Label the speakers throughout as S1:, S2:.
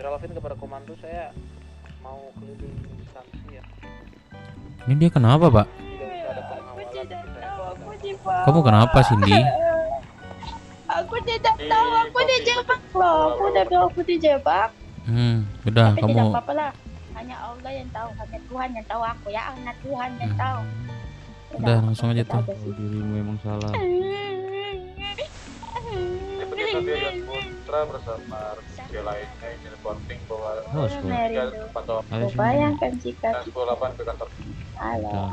S1: direlasin kepada komando, saya mau keliling instansi ya.
S2: Ini dia kenapa, Pak?
S1: Tidak bisa ada pengawalan.
S3: Aku tidak tahu, aku
S1: Saya
S3: dibawa.
S2: Kamu kenapa, Cindy?
S3: Aku tidak tahu, aku dijebak loh. Aku udah bilang aku dijebak.
S2: Udah
S3: Tapi
S2: kamu.
S3: tidak apa-apa lah. Hanya Allah yang tahu, hanya Tuhan yang tahu aku ya. Hanya Tuhan yang tahu.
S2: Udah langsung aja tuh.
S4: Oh, dirimu emang salah.
S1: begitu dia lihat Putra bersama rekan lainnya ini reporting bahwa
S4: Oh,
S1: pantauan
S4: ayo sini.
S3: Bayangkan jika
S1: 98 ke kantor.
S3: halo.
S4: Udah.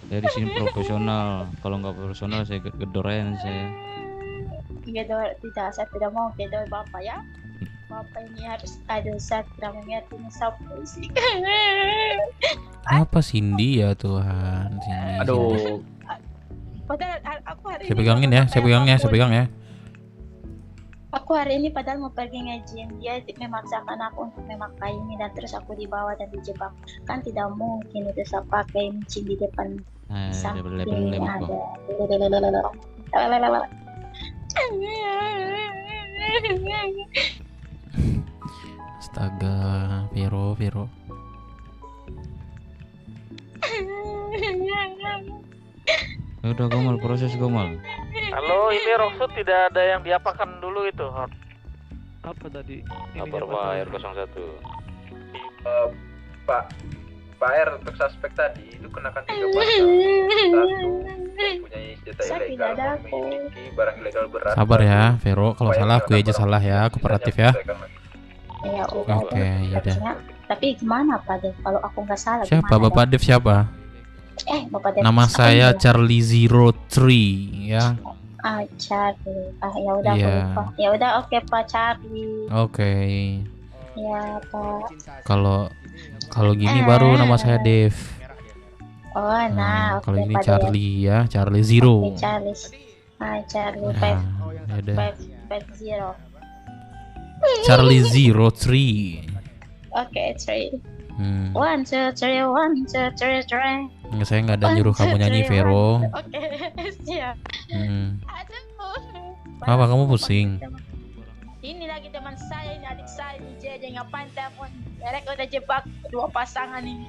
S4: Saya di sini profesional. Kalau nggak profesional saya gedoren saya.
S3: Gedor tidak, saya tidak mau gedor bapak ya. Bapak ini harus ada, saya tidak mengerti sapu sih.
S2: Apa Cindy ya Tuhan, Cindy.
S1: Aduh,
S3: Padahal aku hari
S2: Saya
S3: ini
S2: pegangin
S3: mau
S2: ya,
S3: pakai
S2: saya pegang ya, saya
S3: apapun.
S2: pegang ya.
S3: Aku hari ini padahal mau pergi ngajian, dia memaksakan aku untuk memakai ini dan terus aku dibawa dan dijebak. Kan tidak mungkin itu saya pakai mencing di depan samping
S4: Lemak kok.
S3: ada.
S2: Astaga, Vero.
S4: Ya udah Gomal, proses Gomal.
S1: halo, ini Roksud tidak ada yang diapakan dulu itu.
S5: Apa tadi?
S1: Kabar Pak R01.
S6: Pak R, untuk suspek tadi itu kenakan 3 pasal. Satu, mempunyai senjata
S3: Saya
S6: ilegal,
S3: tidak ada aku.
S6: memiliki barang ilegal berat.
S2: Sabar ya, Vero. Kalau salah aku aja salah ya, kooperatif ya.
S3: Ya udah.
S2: Oke, ya udah.
S3: Tapi gimana Pak Dev? Kalau aku nggak salah
S2: Siapa
S3: gimana,
S2: Bapak Dev siapa?
S3: Bapak Dev.
S2: Nama saya
S3: Iya.
S2: Charlie 03 ya.
S3: Charlie. Ya udah aku
S2: Iya.
S3: lupa. Ya udah oke Pak Charlie.
S2: Oke.
S3: Ya Pak.
S2: Kalau gini baru nama saya Dev.
S3: Oh
S2: Nah,
S3: nah,
S2: kalau
S3: oke
S2: ini
S3: Pak Dev.
S2: Charlie ya, Charlie Zero.
S3: Oke, Charlie. Charlie
S2: Nah, ya udah.
S3: 550.
S2: Charlie 03.
S3: Oke, 3.
S2: Hmm.
S3: 1 2 3 1 2 3 3.
S2: Nggak, saya nggak ada nyuruh kamu nyanyi Vero.
S3: Oke, siap. Aduh.
S2: Apa kamu pusing?
S3: Ini lagi teman saya, ini adik saya, ini Jeje ngapain telepon? Mereka udah jebak dua pasangan ini.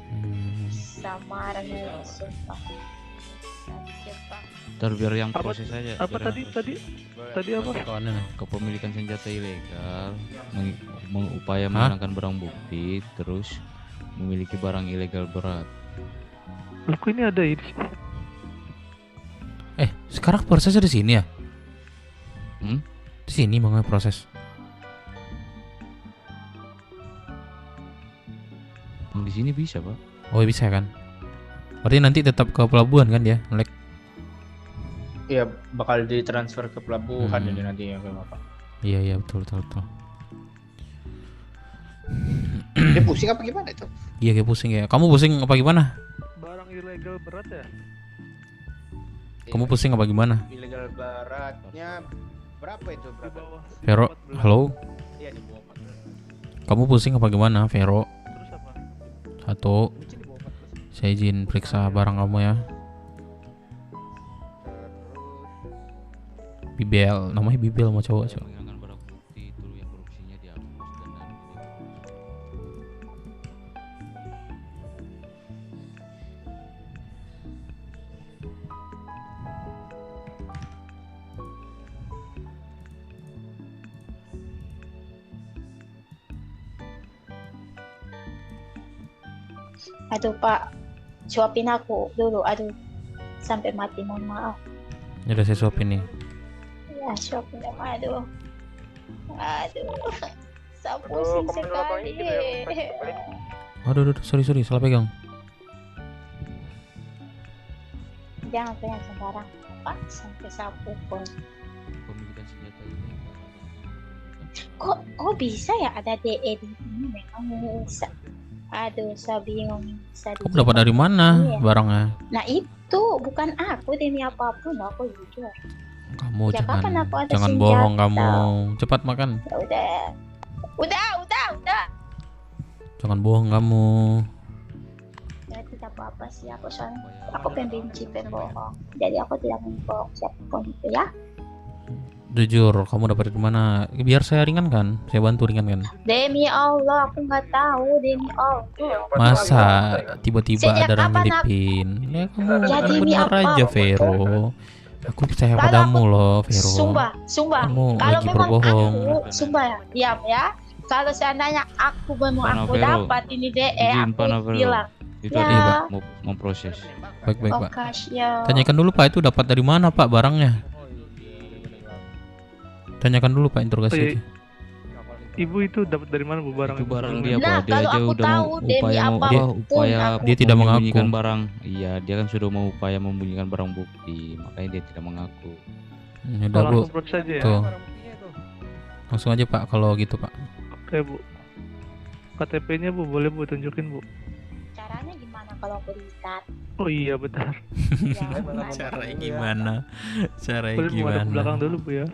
S3: Samarnya sumpah. Jebak.
S4: Ntar biar yang proses saja.
S5: Apa
S4: biar
S5: tadi?
S4: yang proses.
S5: Tadi apa?
S2: Kawannya nih.
S4: Kepemilikan senjata ilegal, mengupaya menghilangkan barang bukti, terus memiliki barang ilegal berat.
S5: Loh, kok ini ada di sini?
S2: Sekarang prosesnya di sini ya?
S4: Hmm?
S2: Di sini mau proses.
S4: Di sini bisa Pak.
S2: Oh bisa kan? Berarti nanti tetap ke pelabuhan kan dia? Lek.
S7: Iya, bakal ditransfer ke pelabuhan
S2: Hmm.
S7: ini nantinya ke Bapak.
S2: Iya betul.
S7: Dia pusing apa gimana itu?
S2: Iya kayak pusing ya. Kamu pusing apa gimana?
S5: Barang ilegal berat ya?
S2: Kamu pusing apa gimana?
S7: Ilegal beratnya berapa itu?
S5: Di
S7: Berapa?
S5: bawah.
S2: Vero,
S5: 14.
S2: halo?
S7: Iya di bawah 14.
S2: Kamu pusing apa gimana, Vero?
S5: Terus apa?
S2: Satu,
S7: Mungkin di bawah 14.
S2: saya izin periksa barang kamu ya. Bibel, namanya Bibel mau cowok.
S4: Menghilangkan barang bukti, itu yang korupsinya dihapus dan
S3: Aduh Pak, suapin aku dulu. Aduh, sampai mati, mohon maaf.
S2: Ya udah saya suapin nih.
S3: Ya, suapin aku. Aduh. Saya pusing sekali.
S2: Aduh, sorry, salah pegang.
S3: Jangan pegang sembarang Pak, sampai sapu pun.
S4: pemilikan senjata ilegal.
S3: Kok bisa ya ada DE di ini? Memang bisa. Aduh, saya bingung.
S2: Kamu dapat dari mana
S3: Iya.
S2: barangnya?
S3: Nah itu bukan aku demi apapun, aku jujur.
S2: Kamu
S3: Ya, kapan aku ada
S2: jangan
S3: senjata?
S2: bohong kamu. Cepat makan.
S3: Ya udah.
S2: Jangan bohong kamu.
S3: Ya tidak apa-apa sih, aku pembenci pembohong. Jadi aku tidak membohong siapapun itu ya.
S2: Jujur, kamu dapat dari mana? Biar saya ringankan, saya bantu ringankan.
S3: Demi Allah, aku nggak tahu. Demi Allah.
S2: Masa tiba-tiba
S3: Sejak
S2: ada orang
S3: kapan
S2: nyelipin? Ya kamu
S3: Jadi ini
S2: bener
S3: apa?
S2: aja, Vero. Aku percaya
S3: Kalau
S2: padamu
S3: aku-
S2: loh, Vero.
S3: Sumpah.
S2: Kamu
S3: Kalau
S2: lagi
S3: memang
S2: berbohong.
S3: aku, sumpah ya. Kalau seandainya aku memang
S4: Pana
S3: aku
S4: Vero.
S3: dapat ini DE,
S4: Izin,
S3: aku
S4: Pana Vero.
S3: bilang.
S4: Itu
S3: Ya.
S4: ada mau proses.
S2: Baik-baik,
S3: Oh
S2: Pak.
S3: kasihan.
S2: Tanyakan dulu, Pak, itu dapat dari mana, Pak, barangnya? Tanyakan dulu, Pak, interogasi.
S5: Oh, iya. Ibu itu dapat dari mana bu barang
S4: Itu barang dia
S3: Nah,
S4: apa? Dia
S3: kalau
S4: aja
S3: aku
S4: udah
S3: tahu,
S4: mau
S3: demi
S4: upaya
S3: apapun
S4: upaya
S3: aku-
S2: Dia tidak mengaku.
S4: menyembunyikan barang. Iya, dia kan sudah mau upaya membunyikan barang bukti, makanya dia tidak mengaku.
S2: Ya udah, Bu.
S5: langsung proses aja ya.
S2: Tuh. Langsung aja, Pak, kalau gitu, Pak.
S5: Oke bu. KTP-nya bu boleh bu tunjukin bu.
S3: Caranya gimana kalau aku diikat?
S5: Oh iya benar.
S3: Ya, gimana?
S2: Caranya gimana? Caranya
S5: Boleh bu ada ke belakang
S2: gimana?
S5: dulu bu ya.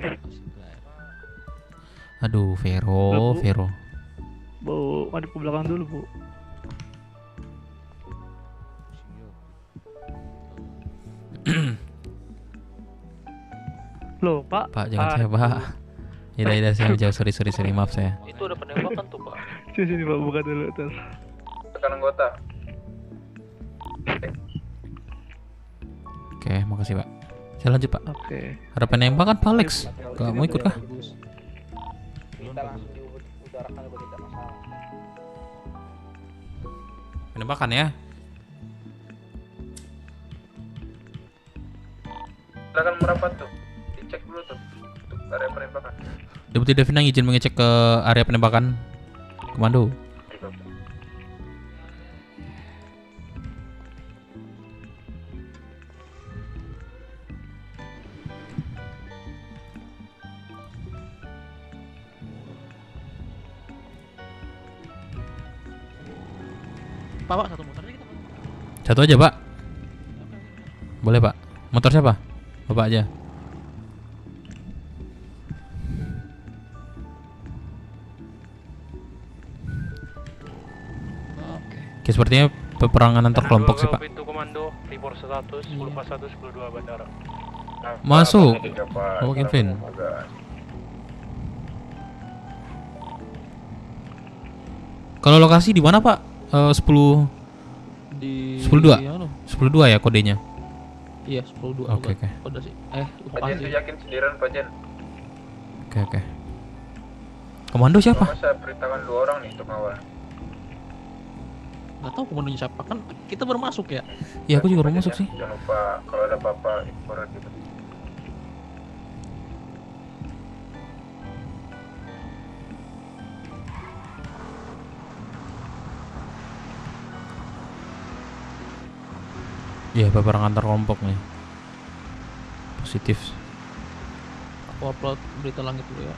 S2: Aduh, Vero,
S5: Lah, Bu.
S2: Vero.
S5: Bu ada ke belakang dulu bu. Loh pak.
S2: Pak, jangan saya, Pak. Ya, saya jauh. Sorry, maaf saya.
S5: Itu ada penembakan tuh pak. Sini pak buka dulu ntar.
S6: Tekan anggota.
S2: Oke, makasih, Pak. Saya lanjut, Pak.
S5: Oke.
S2: Ada penembakan, Pak Alex. Gak mau ikut kah?
S7: Kita langsung diutarakan kalau tidak masalah.
S2: Penembakan ya?
S6: Silakan merapat tuh. Dicek dulu tuh untuk area penembakan.
S2: Deputi Devina izin mengecek ke area penembakan. Komando.
S5: Pak satu motor aja kita.
S2: Satu aja, Pak. Boleh, Pak. Motor siapa? Bapak aja. Oke, sepertinya peperangan antar kelompok sih, Pak.
S5: Pintu komando, Libor 100, 1041, 102 bandara.
S2: Masuk.
S6: Pak.
S2: Oh, Kelvin. Kalau lokasi di mana, Pak? 10
S8: di
S2: 10-2?
S8: anu,
S2: 10-2 ya kodenya.
S8: iya 10-2
S2: Oke.
S8: udah sih lupa
S6: Pak Jen tuh
S8: sih.
S6: yakin sendirian Pak Jen.
S2: Oke. Komando siapa?
S6: Mama saya perintahkan 2 orang nih untuk ngawal.
S8: Nggak tahu komandonya siapa, kan kita baru masuk ya.
S2: Iya, aku juga baru masuk sih.
S6: Jangan lupa kalau ada apa-apa info gitu.
S2: Iya, peperangan antar kelompok nih. Positif.
S8: Aku upload berita langit dulu ya.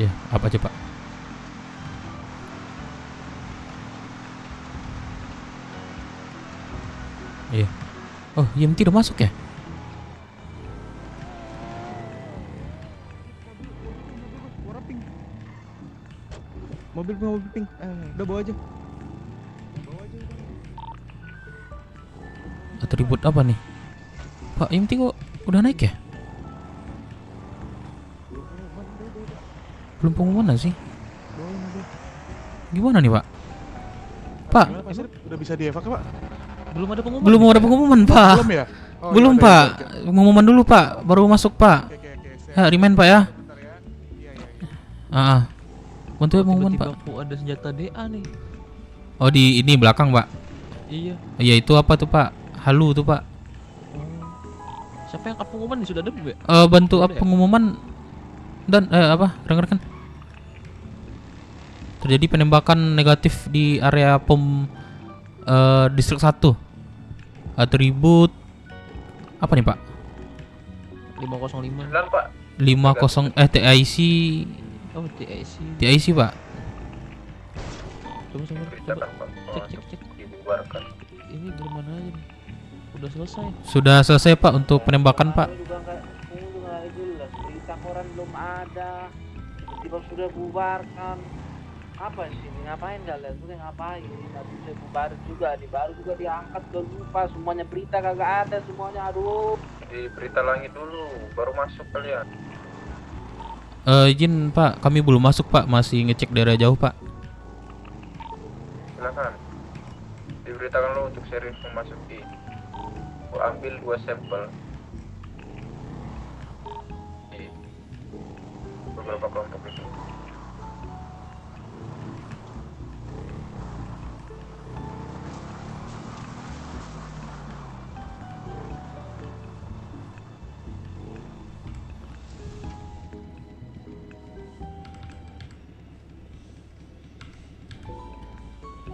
S2: Ya, apa aja, Pak? Iya. Oh, IMT udah masuk ya?
S7: Mobil pink. Udah bawa aja.
S2: Atribut apa nih? Pak, IMT kok udah naik ya? Belum pengumuman sih? Gimana nih, Pak? Pak,
S9: Udah bisa dievac, Pak?
S8: Belum ada pengumuman.
S2: belum ada pengumuman, Pak.
S9: Belum ya? Oh,
S2: Belum,
S9: ya udah,
S2: Pak.
S9: ya udah.
S2: Pengumuman dulu, Pak. Baru masuk, Pak.
S9: Oke.
S2: Ya, remind, Pak ya.
S9: Bentar ya. Iya.
S2: Bantu ya pengumuman, Pak.
S8: Tiba-tiba ada senjata DA nih.
S2: Oh, di ini belakang, Pak.
S8: Iya.
S2: Iya, itu apa tuh, Pak? Halu tuh, Pak.
S8: Siapa yang pengumuman nih, sudah ada belum ya?
S2: Bantu
S8: Udah
S2: apa
S8: ya?
S2: pengumuman dan apa? Rekan-rekan. Terjadi penembakan negatif di area pom distrik 1. Atribut apa nih, Pak?
S8: 505.
S6: 9 Pak.
S2: 50 TIC
S8: Oh, TIC.
S2: TIC, Pak.
S8: Coba
S6: Beritakan Pak.
S8: cek.
S6: Dibubarkan.
S8: Ini dari mana aja nih? Udah selesai.
S2: Sudah selesai, Pak, untuk penembakan, Pak.
S7: Juga nggak jelas. Berita koran belum ada. Tiba-tiba sudah bubarkan. Apa sih ini? Ngapain kalian? Sudah ngapain? Nanti bisa bubar juga. Nih baru juga diangkat. Udah lupa. Semuanya berita kagak ada. Semuanya aduh.
S6: Di berita langit dulu, baru masuk kalian.
S2: Izin Pak, kami belum masuk Pak, masih ngecek daerah jauh Pak.
S6: Silakan. Diberitakan lo untuk serius memasuki. Gua ambil 2 sampel di beberapa kelompok itu.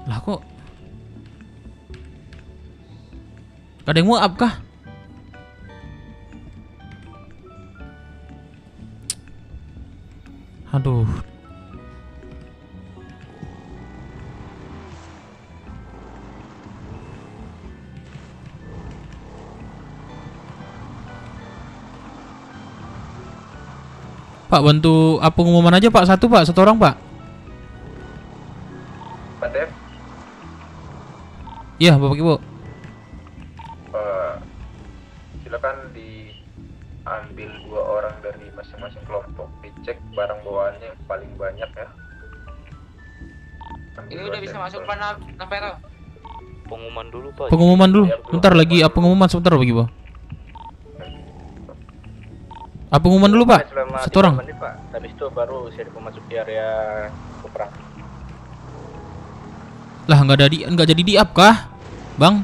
S2: Lah kok gak ada yang mau up kah? Aduh. Pak, bantu apa pengumuman aja Pak, satu orang Pak.
S6: Pak Dev,
S2: Iya Bapak Ibu.
S6: silakan diambil 2 orang dari masing-masing kelompok, dicek barang bawaannya yang paling banyak ya.
S10: Ini udah bisa masuk mana Nampero?
S4: Pengumuman dulu Pak.
S2: Pengumuman dulu. Bentar lagi apa pengumuman sebentar Bapak Ibu. Apa pengumuman dulu Pak? Satu orang.
S1: Menit, Pak. Habis itu baru saya memasuki area operasi.
S2: Lah nggak jadi di up kah, Bang?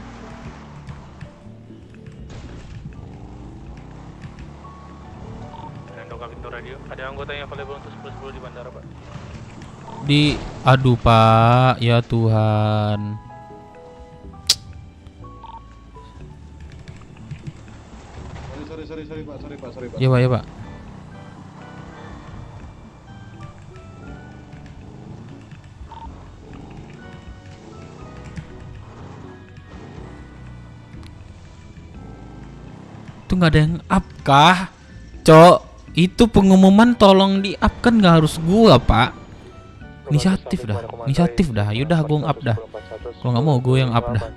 S5: Menentukan pintu radio. Ada anggota yang available untuk 10 di bandara, Pak.
S2: Aduh Pak, ya Tuhan.
S9: Sorry Pak.
S2: Ya Pak, ya Pak. Itu nggak ada yang up kah, Cok? Itu pengumuman tolong di up kan, nggak harus gua Pak. Inisiatif dah. Yaudah gua yang up dah. Kalau nggak mau gua yang up dah.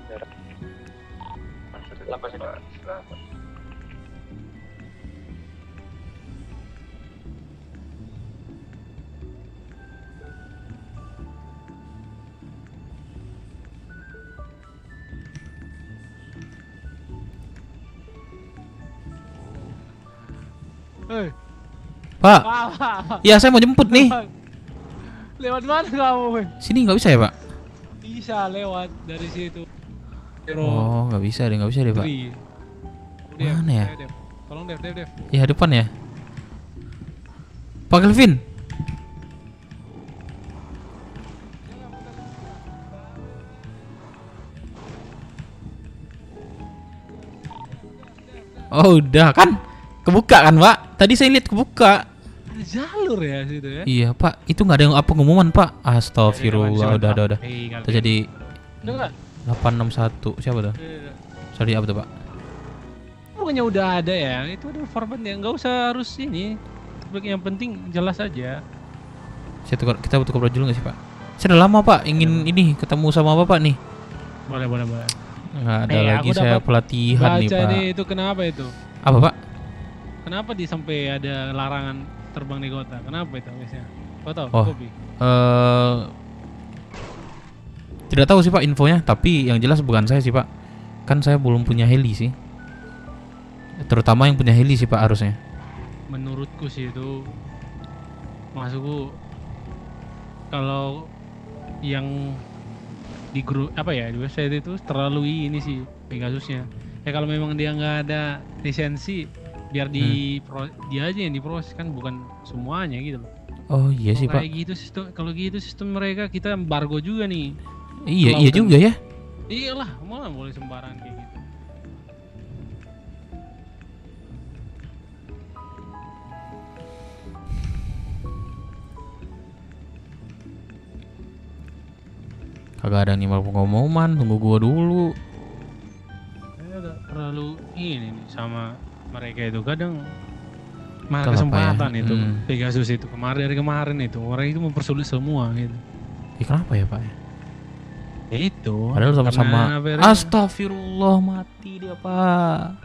S8: Hei,
S2: Pak, ya saya mau jemput nih.
S8: lewat mana kamu?
S2: Sini nggak bisa ya Pak?
S8: Bisa lewat dari situ.
S2: Oh nggak bisa deh Pak. Mana ya?
S8: Tolong Dev.
S2: Ya depan ya. Pak Kelvin. Oh udah kan? Kebuka kan Pak? Tadi saya lihat kebuka.
S8: Ada jalur ya situ ya?
S2: Iya Pak, itu nggak ada yang apa pengumuman Pak. Astagfirullah, udah. Terjadi 861, siapa tuh? Sorry apa tuh Pak?
S8: Pokoknya udah ada ya, itu ada format ya, nggak usah harus ini. Yang penting jelas aja.
S2: Kita tukar baju dulu nggak sih Pak? Saya udah lama Pak ingin ini ketemu sama Bapak nih.
S8: Boleh.
S2: Nggak ada lagi saya pelatihan nih Pak.
S8: Nih, itu kenapa itu?
S2: Apa Pak?
S8: Kenapa sampai ada larangan terbang di kota? Kenapa itu biasanya? Kau tahu?
S2: Oh,
S8: Kopi?
S2: Tidak tahu sih Pak infonya, tapi yang jelas bukan saya sih Pak. Kan saya belum punya heli sih. Terutama yang punya heli sih Pak harusnya.
S8: Menurutku sih itu, maksudku kalau yang di grup apa ya di website itu terlalu ini sih Pegasusnya. Ya kalau memang dia nggak ada lisensi, biar dia aja yang diproses, kan bukan semuanya gitu loh.
S2: Oh iya sih Pak.
S8: Kayak gitu sistem, kalau gitu sistem mereka kita embargo juga nih.
S2: Iya juga ya.
S8: Iyalah, malah boleh sembarangan kayak gitu.
S2: Kagak ada nyimak pengumuman, tunggu gua dulu.
S8: Terlalu ini nih sama mereka itu, kadang malah kesempatan ya? Itu Pegasus itu dari kemarin itu orang itu mempersulit semua gitu.
S2: Kenapa ya Pak?
S8: Ya itu.
S2: Padahal sama-sama. Astagfirullah, mati dia Pak.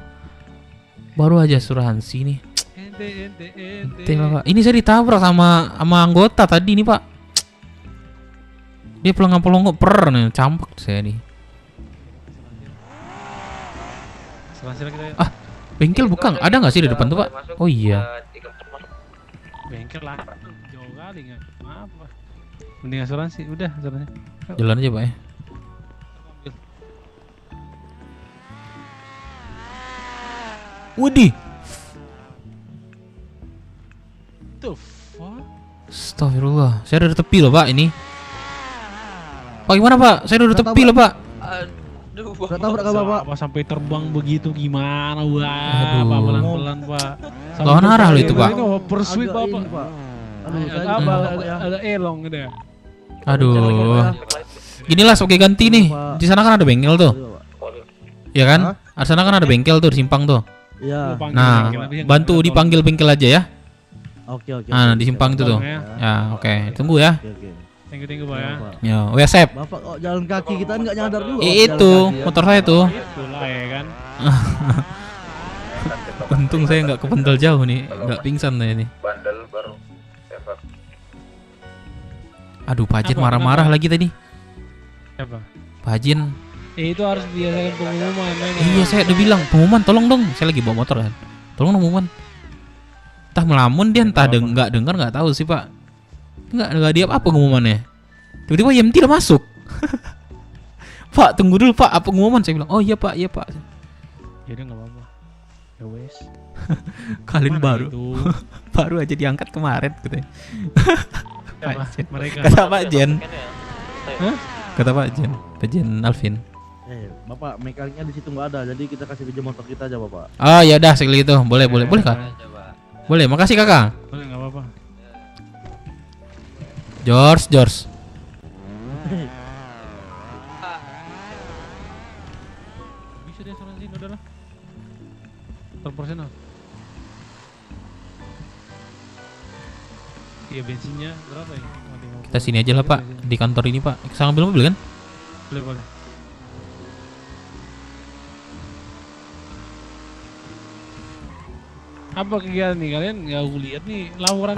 S2: Baru aja asuransi nih. Ente lah, Pak. Ini saya ditabrak sama anggota tadi nih, Pak. Dia pelongo-pelongo nih, campak saya nih.
S8: Selang-selang kita.
S2: Ah, bengkel bukan? Ada nggak sih di depan tuh, Pak? Oh iya.
S8: Bengkel lah. Jauh kali nggak? Maaf, Pak. Mending asuransi, udah asuransi.
S2: Jalan aja, Pak ya. Widih.
S8: The fuck?
S2: Astagfirullah. Saya udah di tepi loh, Pak, ini. Pak, gimana, Pak? Saya udah di tepi loh, Pak.
S10: Aduh,
S9: Udah tabrak nggak Bapak?
S8: Apa sampai terbang begitu gimana, Wah?
S2: Aduh.
S8: Pak, pelan-pelan, Pak.
S2: Lawan arah loh itu, Pak.
S8: Ini oversweet,
S9: Agak
S8: Bapak.
S9: ini, Pak. Aduh, saya
S8: Apa
S9: juga, Pak, ya.
S8: ada elong gitu ya.
S2: Aduh. Ginilah sebagai ganti nih. Di sana kan ada bengkel tuh.
S9: Aduh, Pak.
S2: Ya kan? Di sana kan ada bengkel tuh di simpang tuh.
S9: Iya.
S2: Nah, bantu dipanggil bengkel aja ya.
S9: Oke.
S2: Nah, di simpang itu tuh.
S8: Ya.
S2: Ya, oke. Tunggu ya.
S9: Oke.
S8: Thank you, Pak ya.
S2: Ya, WhatsApp.
S9: Bapak kok jalan kaki kita nggak nyadar juga. Pak,
S2: Itu
S9: jalan kaki ya.
S2: motor saya tuh.
S8: Itulah ya kan.
S2: Untung saya nggak kepental jauh nih, nggak pingsan saya nih.
S6: Bandel baru evac.
S2: Aduh, Pak Jin
S8: Apa,
S2: marah-marah
S8: kenapa?
S2: lagi tadi.
S8: Siapa?
S2: Pak Jin.
S8: Itu harus biasakan pengumuman memang.
S2: Iya, saya udah bilang pengumuman, tolong dong. Saya lagi bawa motor kan. Tolong dong pengumuman. Entah melamun dia, entah nggak dengar, nggak tahu sih, Pak. Nggak dia apa pengumumannya. Tiba-tiba YMT udah masuk. Pak, tunggu dulu, Pak. Apa pengumuman? Saya bilang, oh iya, Pak, iya, Pak.
S8: Jadi nggak apa-apa. Ya wes.
S2: Kalian
S8: Mana
S2: baru
S8: itu?
S2: baru aja diangkat kemarin katanya.
S8: Siapa?
S2: Pak Jen.
S8: Mereka.
S2: Kata Pak Jen.
S8: Hah?
S2: Kata Pak Jen. Pak Jen Alvin.
S9: Bapak mekaniknya di situ nggak ada, jadi kita kasih pinjam motor kita aja, Bapak.
S2: Oh ya udah sekali itu. Boleh, Kak? Boleh, makasih Kakak.
S8: Boleh nggak apa-apa.
S2: George.
S8: Bisa deh asuransi, udah lah. Proporsional. Iya, bensinnya berapa ya?
S2: Kita sini aja lah, Pak. Di kantor ini, Pak. Kita ngambil mobil kan?
S8: Boleh. Apa kegiatan nih kalian? Nggak aku lihat nih laporan.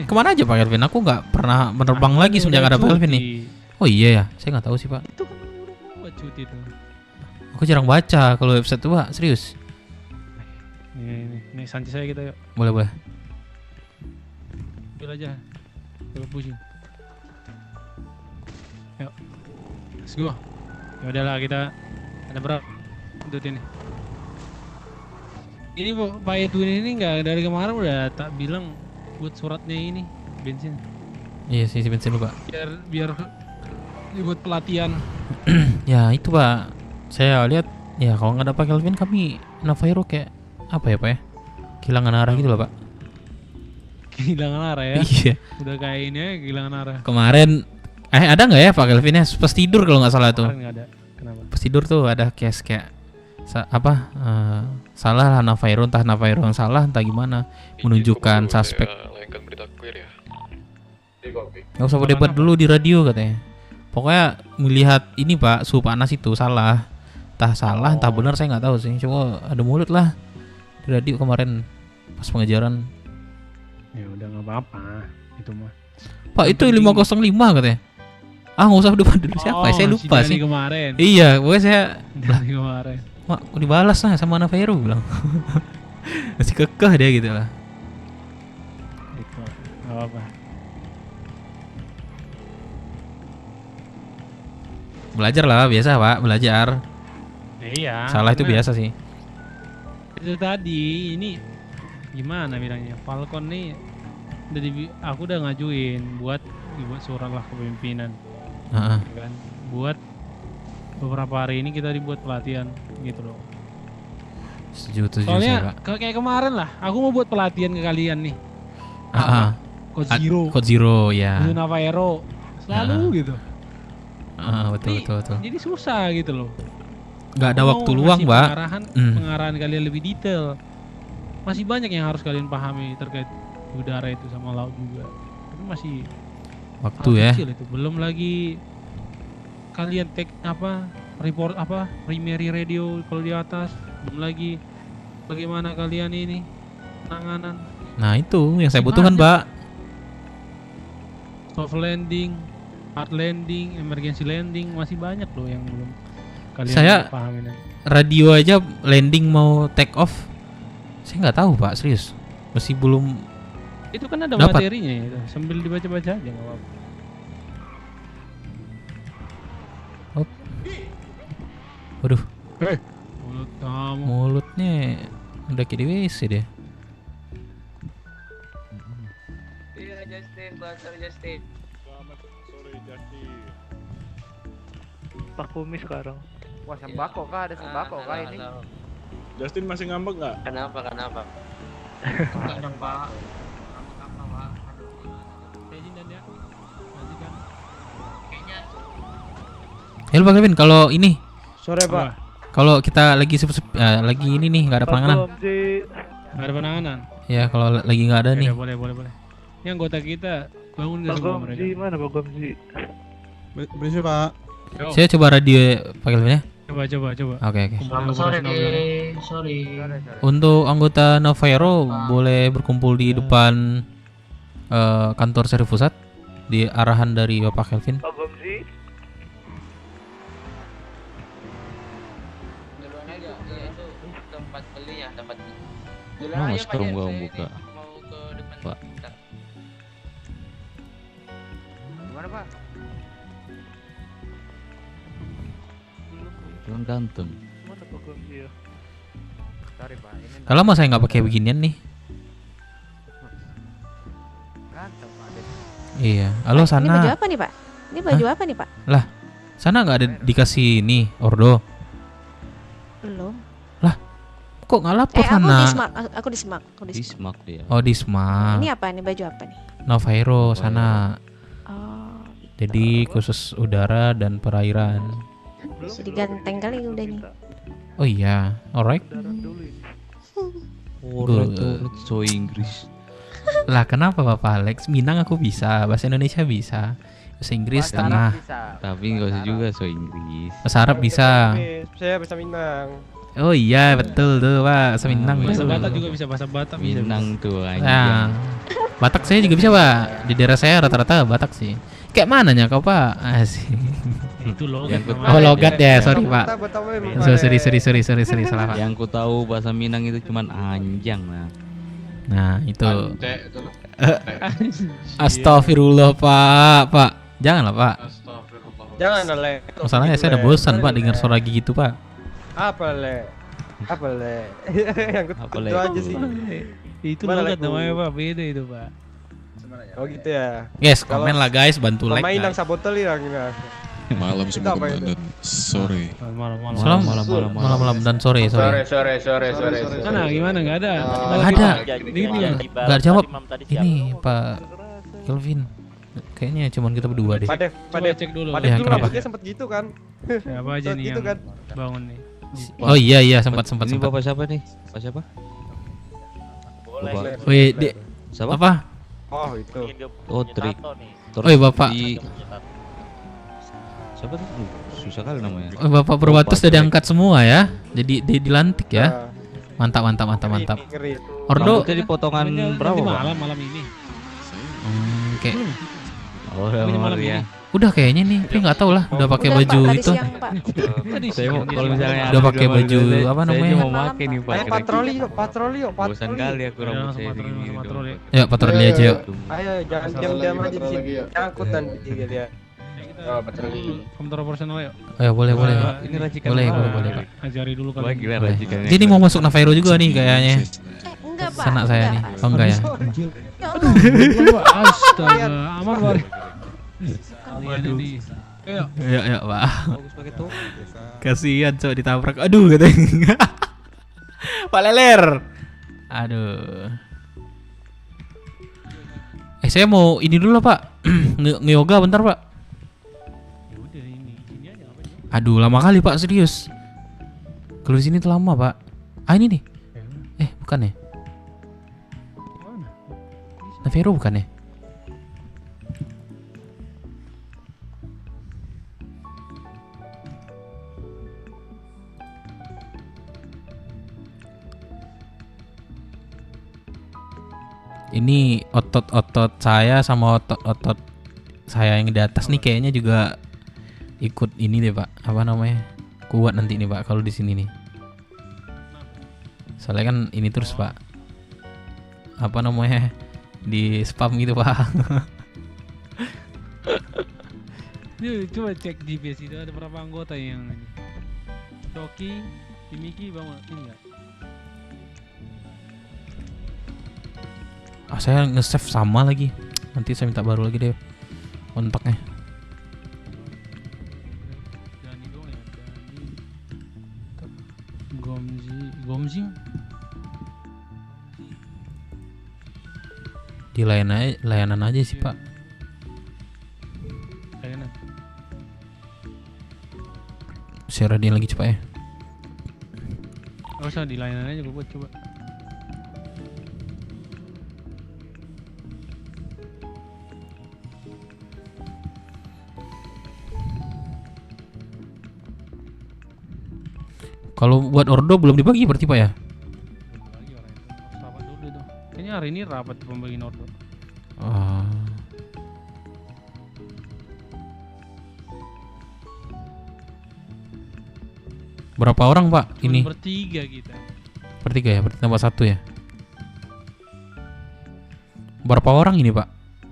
S2: Kemana aja Pak Kelvin? Aku nggak pernah menerbang lagi semenjak ada Pak Kelvin nih. Oh iya ya, saya nggak tahu sih, Pak.
S8: Itu kan udah buat cuti tuh.
S2: Aku jarang baca kalau website tuh, Pak. Serius.
S8: Nih santai saya kita yuk.
S2: Boleh.
S8: Ambil aja. Coba pusing. Yuk. Let's go. Ya udahlah, kita ada berapa untuk ini. Ini Pak Edwin ini nggak dari kemarin udah tak bilang buat suratnya ini bensin.
S2: Iya sih, bensin lu, Pak.
S8: Biar dibuat pelatihan.
S2: Ya itu, Pak. Saya lihat ya kalau nggak ada Pak Kelvin kami Navairo kayak apa ya, Pak ya? Kehilangan arah gitu loh, Pak.
S8: Kehilangan arah ya.
S2: Iya.
S8: Udah kayak ini ya, kehilangan arah.
S2: Kemarin ada nggak ya Pak Kelvin ya? Pas tidur kalau nggak salah tuh.
S8: Kemarin nggak ada. Kenapa?
S2: Pas tidur tuh ada case kayak salah lah Navairo, entah Navairo yang salah entah gimana, menunjukkan suspek. Nggak usah debat dulu di radio katanya. Pokoknya melihat ini, Pak, suhu panas itu salah. Entah salah, entah benar saya nggak tahu sih. Cuma ada mulut lah di radio kemarin pas pengejaran.
S8: Ya udah nggak apa-apa itu mah.
S2: Pak, itu 505 katanya. Nggak usah debat dulu siapa? Saya lupa sih.
S8: Kemarin.
S2: Iya, pokoknya saya
S8: dari kemarin.
S2: Mak, dibalas lah sama Navairo bilang. Masih kekeh dia gitu lah.
S8: Itu nggak apa-apa.
S2: Belajar lah, biasa Pak, belajar.
S8: Iya.
S2: Salah itu biasa sih.
S8: Itu tadi ini gimana bilangnya? Falcon nih aku udah ngajuin buat dibuat surat lah kepemimpinan. Kan? Buat beberapa hari ini kita dibuat pelatihan gitu loh.
S2: Setuju
S8: Soalnya kayak kemarin lah, aku mau buat pelatihan ke kalian nih. Code Zero
S2: ya.
S8: Navairo selalu gitu.
S2: Betul.
S8: Jadi susah gitu loh.
S2: Nggak ada waktu luang, Mbak.
S8: Pengarahan kalian lebih detail. Masih banyak yang harus kalian pahami terkait udara itu sama laut juga. Tapi masih
S2: waktu ya.
S8: Itu belum lagi kalian report primary radio kalau di atas, belum lagi bagaimana kalian ini penanganan.
S2: Nah itu yang saya
S8: Masih
S2: butuhkan
S8: banyak.
S2: Pak.
S8: Soft landing, hard landing, emergency landing, masih banyak loh yang belum kalian
S2: Saya-
S8: pahamin.
S2: Radio aja landing mau take off, saya nggak tahu Pak, serius. Masih belum
S8: Itu kan ada
S2: Dapat.
S8: materinya itu, sambil dibaca-baca aja nggak apa-apa.
S2: Waduh,
S8: Mulut kamu.
S2: mulutnya udah kayak di WC deh.
S10: Iya Justin, belajar Justin.
S5: Pak Kumi sekarang.
S7: Wah, sembako kah? Ada sembako kah ini?
S11: Justin masih ngambek nggak?
S10: Kenapa?
S8: Kadang Pak. Apa Pak? Izin dan ya. Nanti kan.
S2: Halo Pak Kevin, kalau ini,
S5: Sore
S8: Apa?
S2: kalau kita lagi lagi ini nih nggak ada penanganan.
S8: Nggak ada penanganan.
S2: Ya kalau lagi nggak ada
S8: Ya
S2: nih.
S8: udah, boleh. Ini anggota kita bangun nggak
S5: Pak
S8: semua mereka?
S5: Gomzi mana Pak Gomzi?
S11: Berisik Pak.
S8: Yo,
S2: Saya coba radio Pak Kevin ya.
S8: coba.
S2: Oke.
S8: Kumpulin
S10: Sore
S8: operasional dulu.
S10: sorry.
S2: Untuk anggota Novairo boleh berkumpul di depan kantor servis pusat di arahan dari Bapak Kelvin.
S5: Pak Gomzi.
S10: Duluan aja, ya itu tempat beli ya, tempat.
S4: Mana sekarang gua buka?
S10: Mau ke depan.
S4: Pak.
S10: Bentar.
S7: Gimana, Pak?
S4: Kan ganteng.
S5: Mana Pak Gomzi ya?
S7: Sorry, Pak. Ini
S2: Udah lama saya nggak pakai beginian nih.
S7: ganteng, Pak.
S2: Iya. Halo
S12: Ini baju
S2: sana.
S12: apa nih Pak? Ini baju apa nih Pak?
S2: Sana nggak ada dikasih ini ordo.
S12: Belum.
S2: Kok nggak lapor
S12: Aku
S2: sana?
S12: di Smart. Aku di Smart.
S4: Di Smack dia.
S2: Oh di Sma.
S12: Ini apa nih, baju apa nih?
S2: Novairo sana.
S12: Oh,
S2: Jadi khusus udara dan perairan.
S12: jadi ganteng kali udah nih.
S2: Oh iya, alright.
S5: Darat dulu ini.
S4: Orang tuh so Inggris.
S2: Lah kenapa Bapak Alex? Minang aku bisa, bahasa Indonesia bisa, bahasa Inggris
S7: Bahasa Arab
S2: setengah,
S7: bisa.
S4: Tapi nggak usah juga so Inggris.
S2: bahasa Arab bisa.
S13: Saya bisa Minang.
S2: Oh iya betul tuh Pak, bahasa Minang
S8: Bahasa
S2: betul.
S8: Batak juga bisa, bahasa Batak bisa.
S4: Minang tuh
S2: Nah,
S4: anjing.
S2: Batak saya juga bisa Pak. Di daerah saya rata-rata Batak sih. Kayak mananya kau Pak? Asik.
S8: Itu logat
S4: Yang
S8: namanya.
S2: Oh logat ya, sorry Pak.
S13: Sorry.
S2: Sorry salah Pak.
S4: Yang ku tahu bahasa Minang itu cuman anjang nah.
S2: Nah itu. Astagfirullah Pak. Janganlah Pak.
S13: Jangan Le.
S2: Masalahnya saya udah bosan Pak dengar suara gitu Pak.
S13: Apa Le? Yang
S4: Apa,
S13: itu
S4: Le?
S13: aja sih.
S8: Itu
S13: Mana
S8: logat
S13: lagu?
S8: namanya Pak, beda itu Pak.
S13: Oh gitu ya.
S2: Guys,
S13: Kalau
S2: komen lah guys, bantu like
S13: Pemain yang
S2: guys.
S13: sabotol yang
S11: Malam
S13: Itu
S11: semua
S13: apa itu?
S11: komandan. Sore.
S8: Malam-malam.
S2: Salam malam dan sore.
S1: Sore.
S8: Mana gimana enggak ada?
S2: Ada.
S8: Ini
S2: Gak jawab. Ini Pak Kelvin. Kayaknya cuman kita berdua deh.
S13: Padef,
S8: coba cek dulu.
S13: Padef
S2: Ya,
S13: dulu
S2: kenapa?
S13: rambutnya sempet gitu kan.
S8: Siapa aja nih
S13: Gitu
S8: yang
S13: kan.
S8: bangun nih?
S2: Oh iya sempat.
S4: Ini bapak siapa nih? Bapak siapa? Bapak
S2: Wih,
S4: siapa?
S2: apa?
S13: Oh itu.
S4: Oh, Trik.
S2: Oi, Bapak.
S4: Siapa tuh? Susah kali namanya.
S2: Oh, Bapak Berwatus sudah diangkat semua ya. Jadi dilantik ya. Mantap.
S13: Ngeri.
S2: Ordo
S4: Rambutnya dipotongan berapa,
S8: Nanti
S4: Pak?
S8: malam ini.
S2: kayak
S4: Oh, udah
S8: Ini
S4: malam
S8: malam
S4: ya.
S2: udah kayaknya nih, tapi nggak tahu lah. Udah pakai
S12: Udah,
S2: baju
S12: Pak, tadi
S2: itu.
S12: siang, Pak.
S8: Tadi
S4: Saya mau kalau misalnya
S2: Udah
S4: ada
S2: pakai
S4: gambar
S2: baju,
S4: saya-
S2: apa
S4: Saya
S2: namanya?
S4: cuma mau pakai nih, Pak.
S13: Ayo patroli yuk.
S4: Bosan kali aku rambut
S8: Ya,
S4: saya
S8: sama
S4: begini.
S8: patroli, sama patroli.
S2: Ya patroli aja yuk.
S13: Ayo jangan diam-diam aja di sini. Angkut nanti dia.
S8: Komputer operasional yuk.
S2: Oh ya boleh.
S4: Ini racikan.
S2: Boleh,
S4: Pak.
S2: boleh, Pak.
S8: Ajari dulu
S4: Wah,
S8: kali.
S4: gila
S2: Boleh.
S4: racikannya.
S2: Jadi mau masuk Navairo juga nih kayaknya.
S12: Enggak Pak.
S2: Sanak saya nih. Oh enggak ya.
S12: Ya Allah.
S8: Astaga, aman Pak. Kalian ini. Ayo.
S2: Ya Pak.
S4: Bagus pakai tuh.
S2: Kasihan cok ditabrak. Aduh katanya. Pak Leler. Aduh. Saya mau ini dulu lah Pak. Nge-yoga bentar Pak.
S8: Ya udah ini aja ngapain?
S2: Aduh lama kali Pak serius. Kalau di sini tuh lama Pak. Ah ini nih. Bukan ya?
S8: Mana?
S2: Navero bukan ya? Ini otot-otot saya sama otot-otot saya yang di atas nih kayaknya juga ikut ini deh Pak. Apa namanya? Kuat nanti nih Pak kalau di sini nih. Soalnya kan ini terus Pak. Apa namanya? Di spam gitu Pak.
S8: Coba cek GPS itu ada berapa anggota yang ini. Coki, Miki, Bang ini enggak?
S2: Saya nge-save sama lagi. Nanti saya minta baru lagi deh kontaknya.
S8: Dani doang ya, Dani. Gomzi.
S2: Di layanan aja sih Pak.
S8: Layanan.
S2: Share dia lagi cepat ya.
S8: Oh, usah di layanan aja gue buat coba.
S2: Kalau buat ordo belum dibagi berarti Pak ya?
S8: Lagi orang itu harus rapat dulu itu. Kayaknya hari ini rapat pembagian order.
S2: Berapa orang Pak ini?
S8: Bertiga kita.
S2: Bertiga ya, berarti tambah satu ya. Berapa orang ini Pak?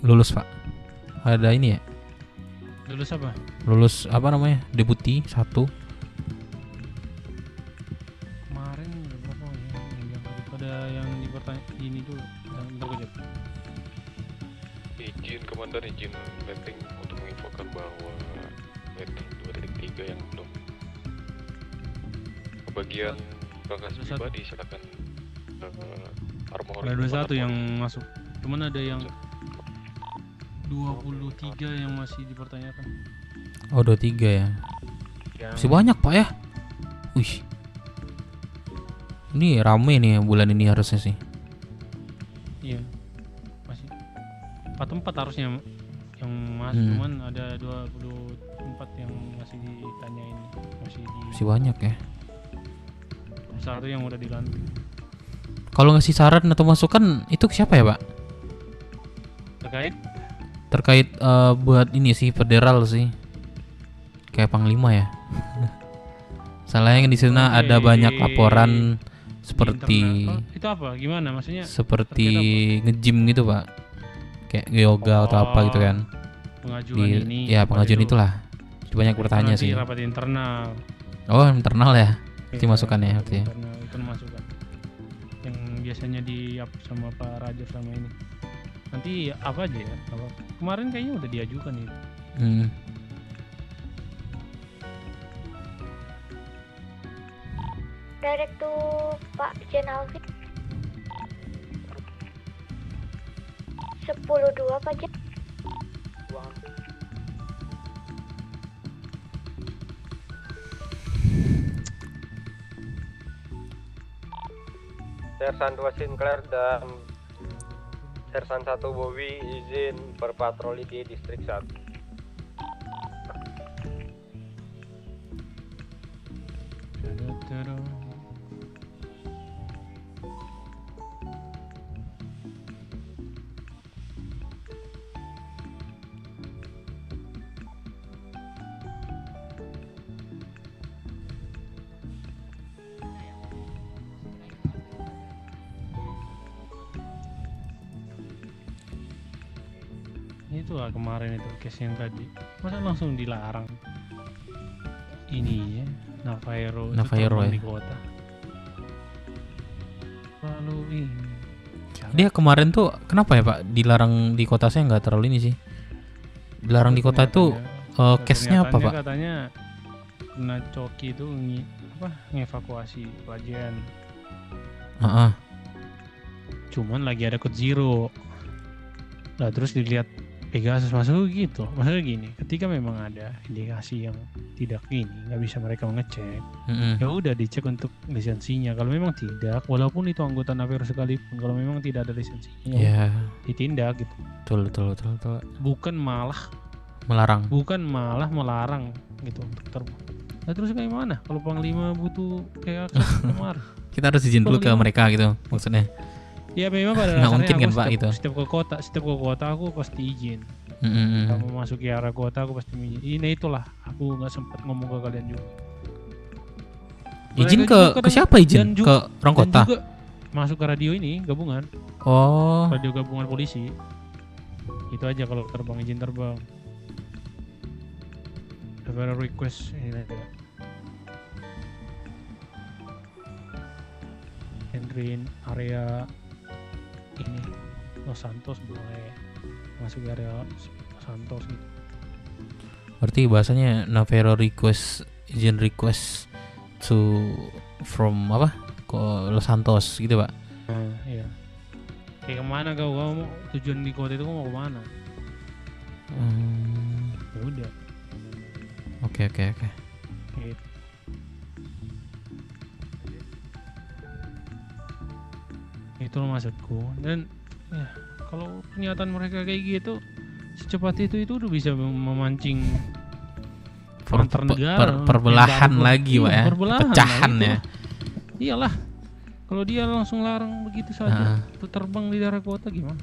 S2: Lulus Pak? Ada ini ya?
S8: Lulus apa?
S2: Lulus apa namanya? Deputi 1.
S8: Kemarin berapa ya? Ada yang dipertanya ini dulu. Bentar gue cek.
S14: Izin komandan, izin landing untuk menginfokan bahwa landing 2.3 yang belum kebagian bagasi pribadi silakan armor.
S8: Ada 21 yang masuk. Cuman ada yang 23 yang masih dipertanyakan.
S2: Oh 23 ya. Masih banyak Pak ya. Wih. Ini rame nih bulan ini harusnya sih.
S8: Iya. Masih 44 harusnya yang masuk, cuman ada 24 yang masih ditanyain,
S2: masih banyak ya.
S8: Satu yang udah dilantik.
S2: Kalau ngasih saran atau masukan itu siapa ya Pak? Terkait buat ini sih federal sih. Kayak Panglima ya. Salahnya di sana ada banyak laporan seperti
S8: itu apa? Gimana maksudnya?
S2: Seperti nge-gym gitu Pak. Kayak yoga atau apa gitu kan.
S8: Pengajuan ini.
S2: Ya pengajuan itulah. Banyak bertanya sih.
S8: Rapat internal.
S2: Oh internal ya. Itu masukannya artinya.
S8: Itu masukan. Yang biasanya di-up sama Pak Raja sama ini. Nanti apa aja ya? Kemarin kayaknya udah diajukan itu.
S15: Direct to Pak Jen Alvin. 10-2 Pak Jen.
S13: Sersan 2 Sinclair dan Sersan 1 Bowie izin berpatroli di distrik 1.
S8: Itulah kemarin itu case yang tadi. Masa langsung dilarang? Ini ya, Navairo
S2: ya.
S8: Di kota. Lalu ini.
S2: Dia kemarin tuh kenapa ya Pak dilarang di kota? Saya nggak terlalu ini sih. Dilarang di kota itu case-nya apa Pak?
S8: Katanya kena coki itu ngevakuasi pelajaran. Cuman lagi ada code zero. Nah terus dilihat Pegasus masuk gitu. Maksudnya gini, ketika memang ada indikasi yang tidak ini, nggak bisa mereka mengecek, ya udah dicek untuk lisensinya. Kalau memang tidak, walaupun itu anggota Navairo sekalipun, kalau memang tidak ada lisensinya, ditindak gitu.
S2: Betul.
S8: Bukan malah melarang gitu untuk terbang. Nah terus kayak mana? Kalau Panglima butuh kayak kemarin.
S2: Kita harus izin dulu ke mereka gitu maksudnya.
S8: Ya memang pada
S2: Nggak
S8: dasarnya
S2: mungkin kan,
S8: aku
S2: Pak, itu.
S8: setiap ke kota aku pasti izin.
S2: Mm-mm.
S8: Kamu masuk ke area kota aku pasti izin. Ini itulah aku nggak sempat ngomong ke kalian juga.
S2: Izin
S8: Mereka juga
S2: ke siapa izin? Ke orang
S8: dan
S2: kota?
S8: juga masuk ke radio ini gabungan.
S2: Oh.
S8: Radio gabungan polisi. Itu aja kalau terbang, izin terbang. Ada request ini ada. Entrin area ini Los Santos boleh masuk ke area Los Santos gitu.
S2: Berarti bahasanya Navarro request izin request to from apa? Ke Los Santos gitu, Pak.
S8: Iya. Kayak kemana kau mau tujuan di kota itu kau mau kemana? Ya udah.
S2: Oke.
S8: Gitu. Itu loh maksudku. Dan ya kalau pernyataan mereka kayak gitu secepat itu udah bisa memancing antar negara,
S2: perbelahan lagi, Pak ya.
S8: perbelahan
S2: Pecahan
S8: lah,
S2: ya.
S8: Iyalah. Kalau dia langsung larang begitu saja terbang di daerah kota gimana?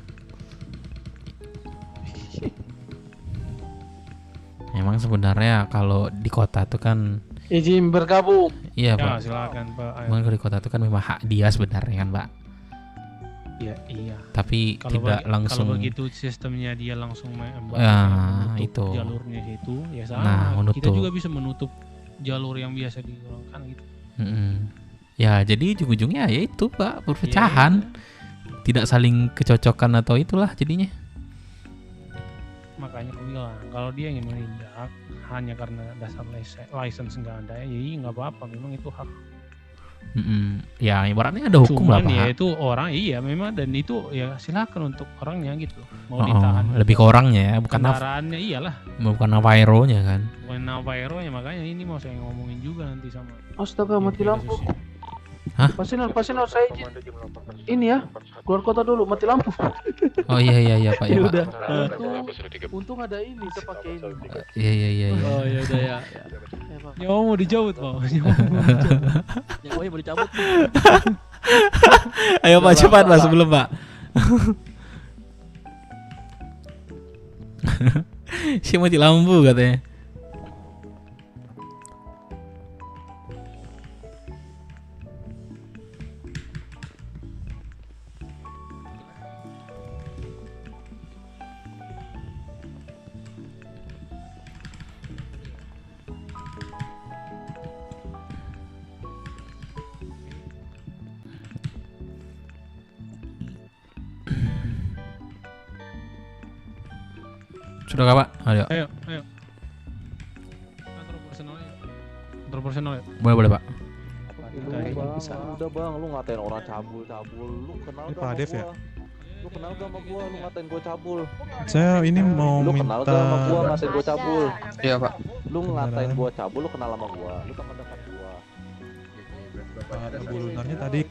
S2: Emang sebenarnya kalau di kota tuh kan
S7: Izin bergabung.
S2: iya,
S8: Ya,
S2: Pak.
S8: silakan, Pak. Ayo.
S2: Emang kalau di kota tuh kan memang hak dia sebenarnya kan, Pak.
S8: Iya.
S2: Tapi
S8: Kalau
S2: tidak langsung.
S8: kalau begitu sistemnya dia langsung menutup
S2: itu.
S8: jalurnya itu ya sama.
S2: Nah,
S8: Kita
S2: menutup.
S8: juga bisa menutup jalur yang biasa digunakan gitu.
S2: Ya, jadi ujung-ujungnya ya itu, Pak, perpecahan. Tidak saling kecocokan atau itulah jadinya.
S8: Makanya aku bilang kalau dia ingin menindak hanya karena dasar license nggak ada, ya nggak apa-apa, memang itu hak.
S2: Ya ibaratnya ada hukum lah,
S8: Cuman
S2: Pak.
S8: ya itu orang memang, dan itu ya silakan untuk orangnya gitu mau ditahan.
S2: Lebih ke orangnya ya, bukan
S8: kendaraannya iyalah.
S2: bukan Navarro-nya kan.
S8: Bukan Navarro-nya, makanya ini mau saya ngomongin juga nanti sama.
S7: Astaga, mati lampu.
S2: Hah?
S7: Pasien saya izin. Ini ya, keluar kota dulu, mati lampu.
S2: Oh iya Pak ya, Pak.
S7: Udah. Untung ada ini, saya pakai ini.
S2: Iya.
S7: Oh ya udah ya.
S8: Nyawa mau dijawab, Pak.
S7: Nyawanya mau dicabut.
S2: Ayo Pak, cepat Pak sebelum Pak. Si mati lampu katanya. Sudah kah, Pak? Ayo.
S8: Kantor personal ya.
S2: Boleh, Pak.
S9: Udah bang, lu ngatain orang cabul, lu kenal
S11: Ini
S9: gak
S11: Pak
S9: sama
S11: Dev ya?
S9: gua? Lu kenal gak sama gua, lu ngatain gua cabul?
S11: Saya ini mau
S9: Lu kenal
S11: minta.
S9: gak sama gua ngatain gua cabul?
S13: Iya, Pak.
S9: Lu ngatain gua cabul, lu kenal sama gua, lu teman dekat gua.
S11: Pak Bulunarnya tadi.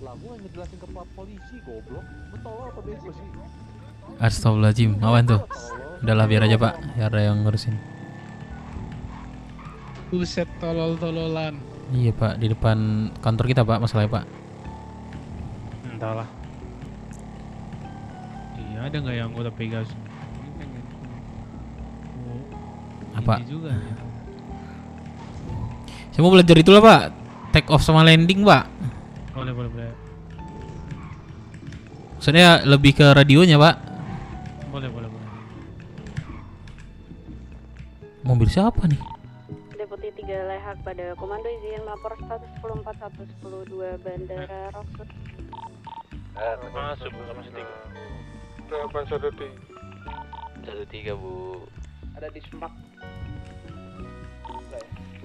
S9: Lah gua ngejelasin ke Pak polisi, goblok. Betul apa bego sih?
S2: Astagfirullahaladzim, awan tuh. Udahlah biar aja, Pak. Biar ada yang ngurusin.
S8: Buset, tolol-tololan.
S2: Iya, Pak, di depan kantor kita, Pak, masalahnya, Pak.
S8: Entahlah. Iya, ada nggak yang anggota Pegasus?
S2: Apa?
S8: Ini juga.
S2: Saya mau belajar itulah, Pak. Take off sama landing, Pak.
S8: Boleh.
S2: Maksudnya lebih ke radionya, Pak.
S8: Boleh.
S2: Mobil siapa nih?
S16: Deputi 3 Lehak pada komando izin melapor status 1041112 Bandara Rockford.
S14: Masuk sama
S13: 13, Bu.
S7: Ada di Semak.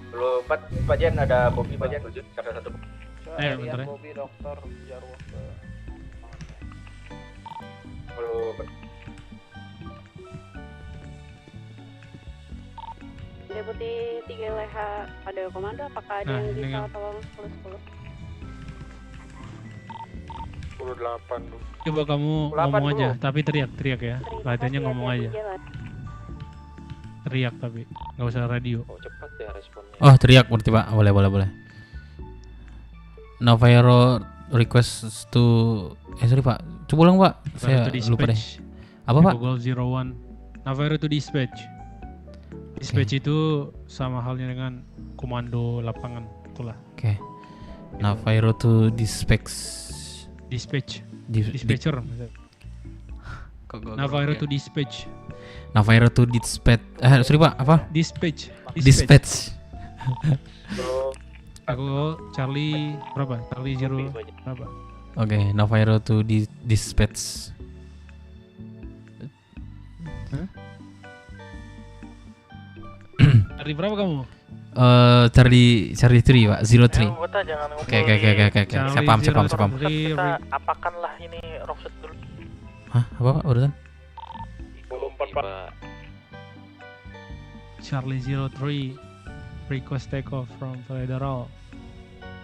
S6: Belum, Pak Jen ada Bobby Pak Jen. Karena satu.
S8: Bentar ya.
S7: Bobby Dokter Jarwo ke
S6: Belum.
S16: Deputi 3 Lehak pada komando, apakah ada
S8: Nah,
S16: yang
S8: ini
S16: bisa
S8: kan.
S16: tolong 1010?
S14: 10-8, Bu.
S8: Coba kamu
S6: 8
S8: ngomong aja,
S6: dulu.
S8: tapi teriak ya. Latihannya ngomong aja. teriak tapi nggak usah radio.
S14: Oh cepat ya responnya.
S2: Oh teriak berarti Pak. Boleh. Navairo request to sorry Pak. Coba ulang Pak. Saya lupa deh. Apa Pak?
S8: Google 01. Navairo to dispatch. Dispatch itu sama halnya dengan komando lapangan itulah.
S2: Oke. Navairo to dispatch.
S8: Dispatcher. Navairo to dispatch.
S2: Navairo to dispatch. Sorry Pak, apa?
S8: Dispatch. Aku Charlie berapa? Charlie 0 berapa?
S2: Oke, Navairo to dispatch.
S8: Charlie berapa kamu?
S2: Charlie 3 Pak, 03. Oke. Saya paham.
S5: Kita apakanlah ini Rockset dulu.
S2: Hah? Apa Pak urusan?
S14: 24
S8: Charlie 03 request takeoff from Federal.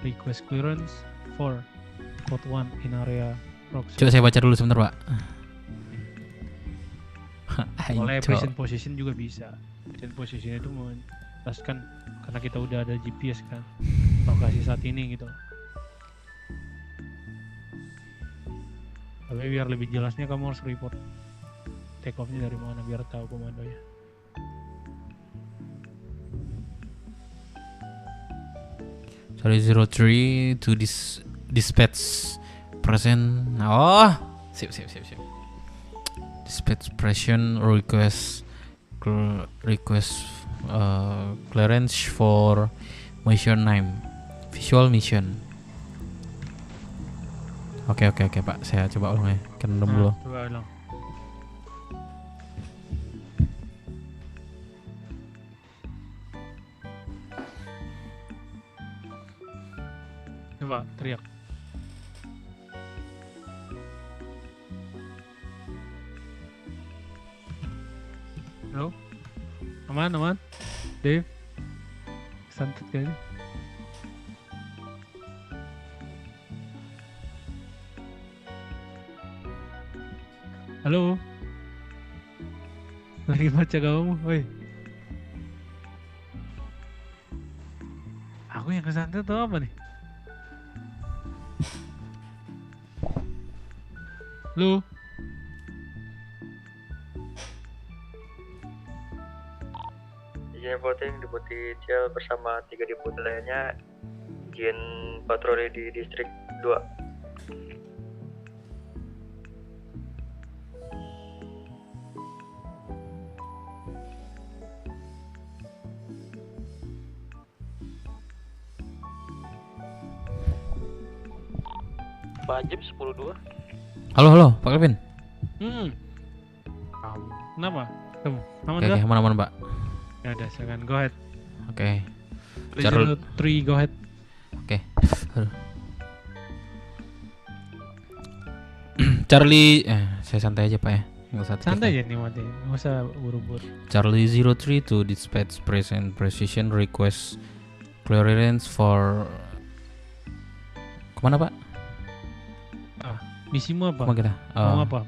S8: Request clearance for code 1 in area Rockset.
S2: Coba saya baca dulu sebentar Pak.
S8: Boleh present position juga bisa. Present position itu menjelaskan karena kita udah ada GPS kan lokasi saat ini gitu. Tapi biar lebih jelasnya kamu harus report take off-nya dari mana biar tahu komandonya.
S2: Sorry 03 to dispatch present. Oh, sip. Dispatch present request clearance for mission name visual mission. Oke Pak, saya coba ulang ya. Kan dulu.
S8: Coba ulang. Coba teriak. Halo? Aman? Dave? Santet kayaknya. Halo? Lagi baca kamu, woi. Aku yang kesantet atau apa nih? Lu?
S17: Izin voting Deputi Tiel bersama 3 deputi lainnya izin patroli di distrik 2.
S5: Pak Jim 10-2.
S2: Halo Pak Kevin.
S8: Kenapa? Kamu aman
S2: Oke, aman Pak.
S8: Ya udah, silakan go ahead.
S2: Oke.
S8: Charlie 3 go ahead.
S2: Oke. Charlie, saya santai aja Pak ya. Enggak usah.
S8: Santai aja nih mati. Enggak usah buru-buru.
S2: Charlie 03 to dispatch present precision request clearance for kemana Pak?
S8: Misimu apa?
S2: Kemana kita?
S8: Kamu apa?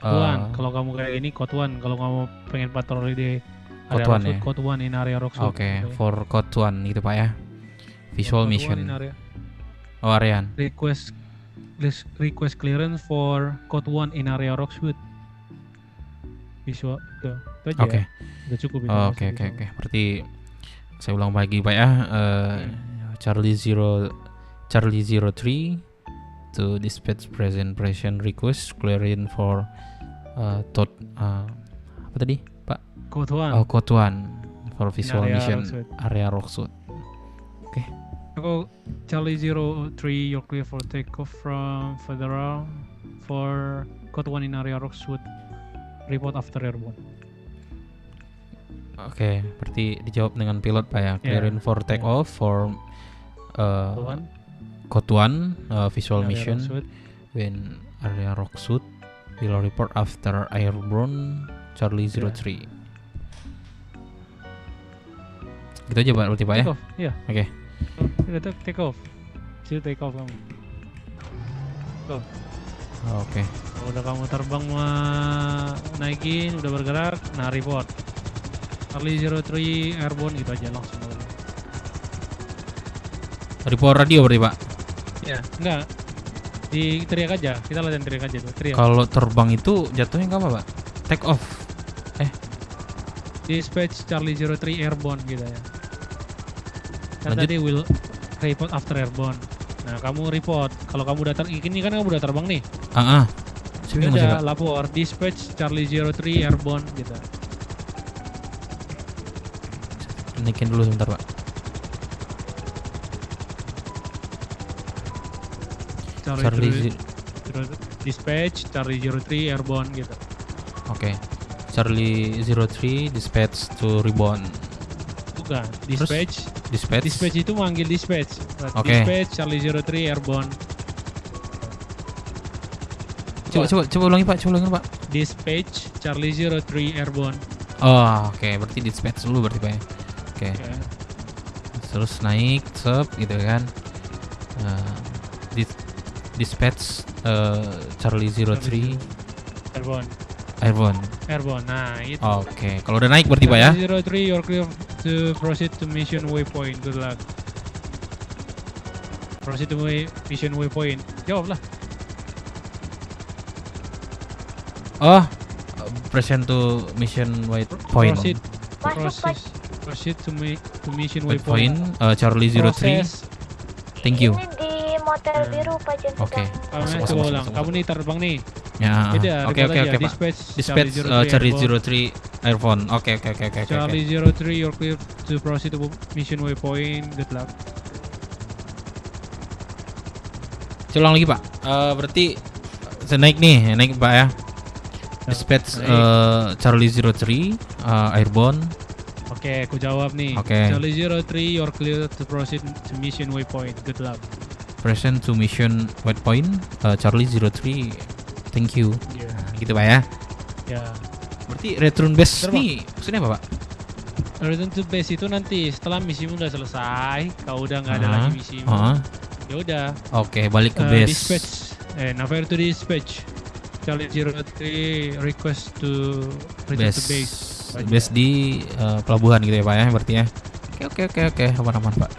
S8: Kotuan. Kalau kamu kayak gini Kotuan. Kalau kamu pengen patroli di area Rockwood, Kotuan in area Rockwood.
S2: Oke, for Kotuan gitu Pak ya. Visual mission. Oh, Arian.
S8: Request clearance for code 1 in area Rockwood. Visual itu aja.
S2: Oke.
S8: Udah cukup itu.
S2: Oke. Berarti saya ulang lagi Pak ya. Charlie 03 to dispatch present request clearance for apa tadi Pak?
S8: Code 1.
S2: Oh, Code 1 for visual mission area Rockwood. Oke.
S8: Aku Charlie 03, you're clear for takeoff from Federal for code 1 in area Rockwood. Report after airborne.
S2: Oke, berarti dijawab dengan pilot Pak ya. Clearance for takeoff for code 1 visual mission when area Rockwood will report after airborne Charlie 03. Gitu aja Pak, berarti Pak ya.
S8: Take off, iya.
S2: Oke.
S8: Udah take off. Still take off kamu. Go.
S2: Oke.
S8: Udah kamu terbang naikin, udah bergerak, nah report. Charlie 03 airborne gitu aja langsung.
S2: Report radio berarti Pak?
S8: Ya, enggak. Di teriak aja, kita latihan teriak aja tuh, teriak.
S2: Kalau terbang itu jatuhnya nggak apa Pak? Take off.
S8: Dispatch Charlie 03 airborne gitu ya. Kan
S2: Lanjut.
S8: tadi will report after airborne. Nah, kamu report. Kalau kamu udah ini kan kamu udah terbang nih.
S2: Saya bingung sih,
S8: Udah
S2: Pak.
S8: lapor dispatch Charlie 03 airborne gitu.
S2: Naikin dulu sebentar Pak. Charlie
S8: dispatch Charlie 03 airborne gitu.
S2: Oke. Charlie 03 dispatch to rebound.
S8: Bukan,
S2: Terus?
S8: dispatch.
S2: Dispatch.
S8: Dispatch itu manggil dispatch.
S2: Oke.
S8: Dispatch Charlie 03 airborne.
S2: Coba ulangi Pak, Pak.
S8: Dispatch Charlie 03 airborne.
S2: Oh, oke, berarti dispatch dulu berarti Pak ya. Oke. Terus naik, gitu kan. Dispatch Charlie 03 airborne.
S8: Nah, itu.
S2: Oke, kalau udah naik berarti Pak ya.
S8: Charlie 03 you're clear to proceed to mission waypoint. Good luck. Proceed to mission waypoint. Jawablah.
S2: Oh, present to mission waypoint.
S8: Proceed to mission
S2: Waypoint,
S8: waypoint.
S2: Charlie 03.
S8: Proses.
S2: Thank you.
S15: Ini di motel biru Pak Jen
S2: Oke.
S15: sedang.
S8: Coba ulang. Kamu nih terbang nih.
S2: Ya.
S8: Beda,
S2: Oke,
S8: report aja.
S2: Pak. Dispatch Charlie 03 airborne. Oke.
S8: Charlie 03 you're clear to proceed to mission waypoint. Good luck.
S2: Ulang lagi Pak. Berarti saya naik Pak ya. Dispatch Charlie 03 airborne.
S8: Oke, aku jawab nih.
S2: Oke.
S8: Charlie 03 you're clear to proceed to mission waypoint. Good luck.
S2: Present to mission waypoint Charlie 03. Thank you.
S8: Yeah.
S2: Gitu Pak ya.
S8: Ya.
S2: Berarti return base nih maksudnya apa Pak?
S8: Return to base itu nanti setelah misimu udah selesai, kau udah nggak ada lagi misimu. Ya udah.
S2: Oke, balik ke base.
S8: Dispatch. Navigate to dispatch. Charlie 03 request to return to base.
S2: Base di pelabuhan gitu ya Pak ya berarti ya. Oke. Aman Pak.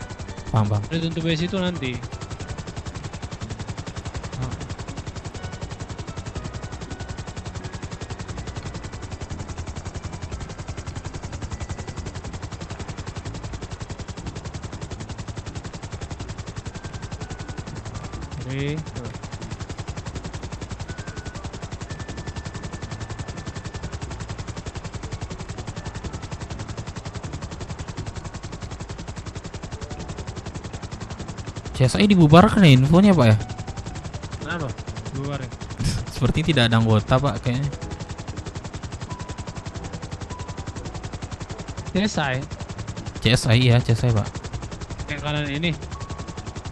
S2: Paham.
S8: Return to base itu nanti. Oke.
S2: CSI dibubarkan ya infonya Pak ya?
S8: Kenapa? Bubarin.
S2: Seperti tidak ada anggota Pak kayaknya. CSI ya, CSI Pak.
S8: Yang kanan ini.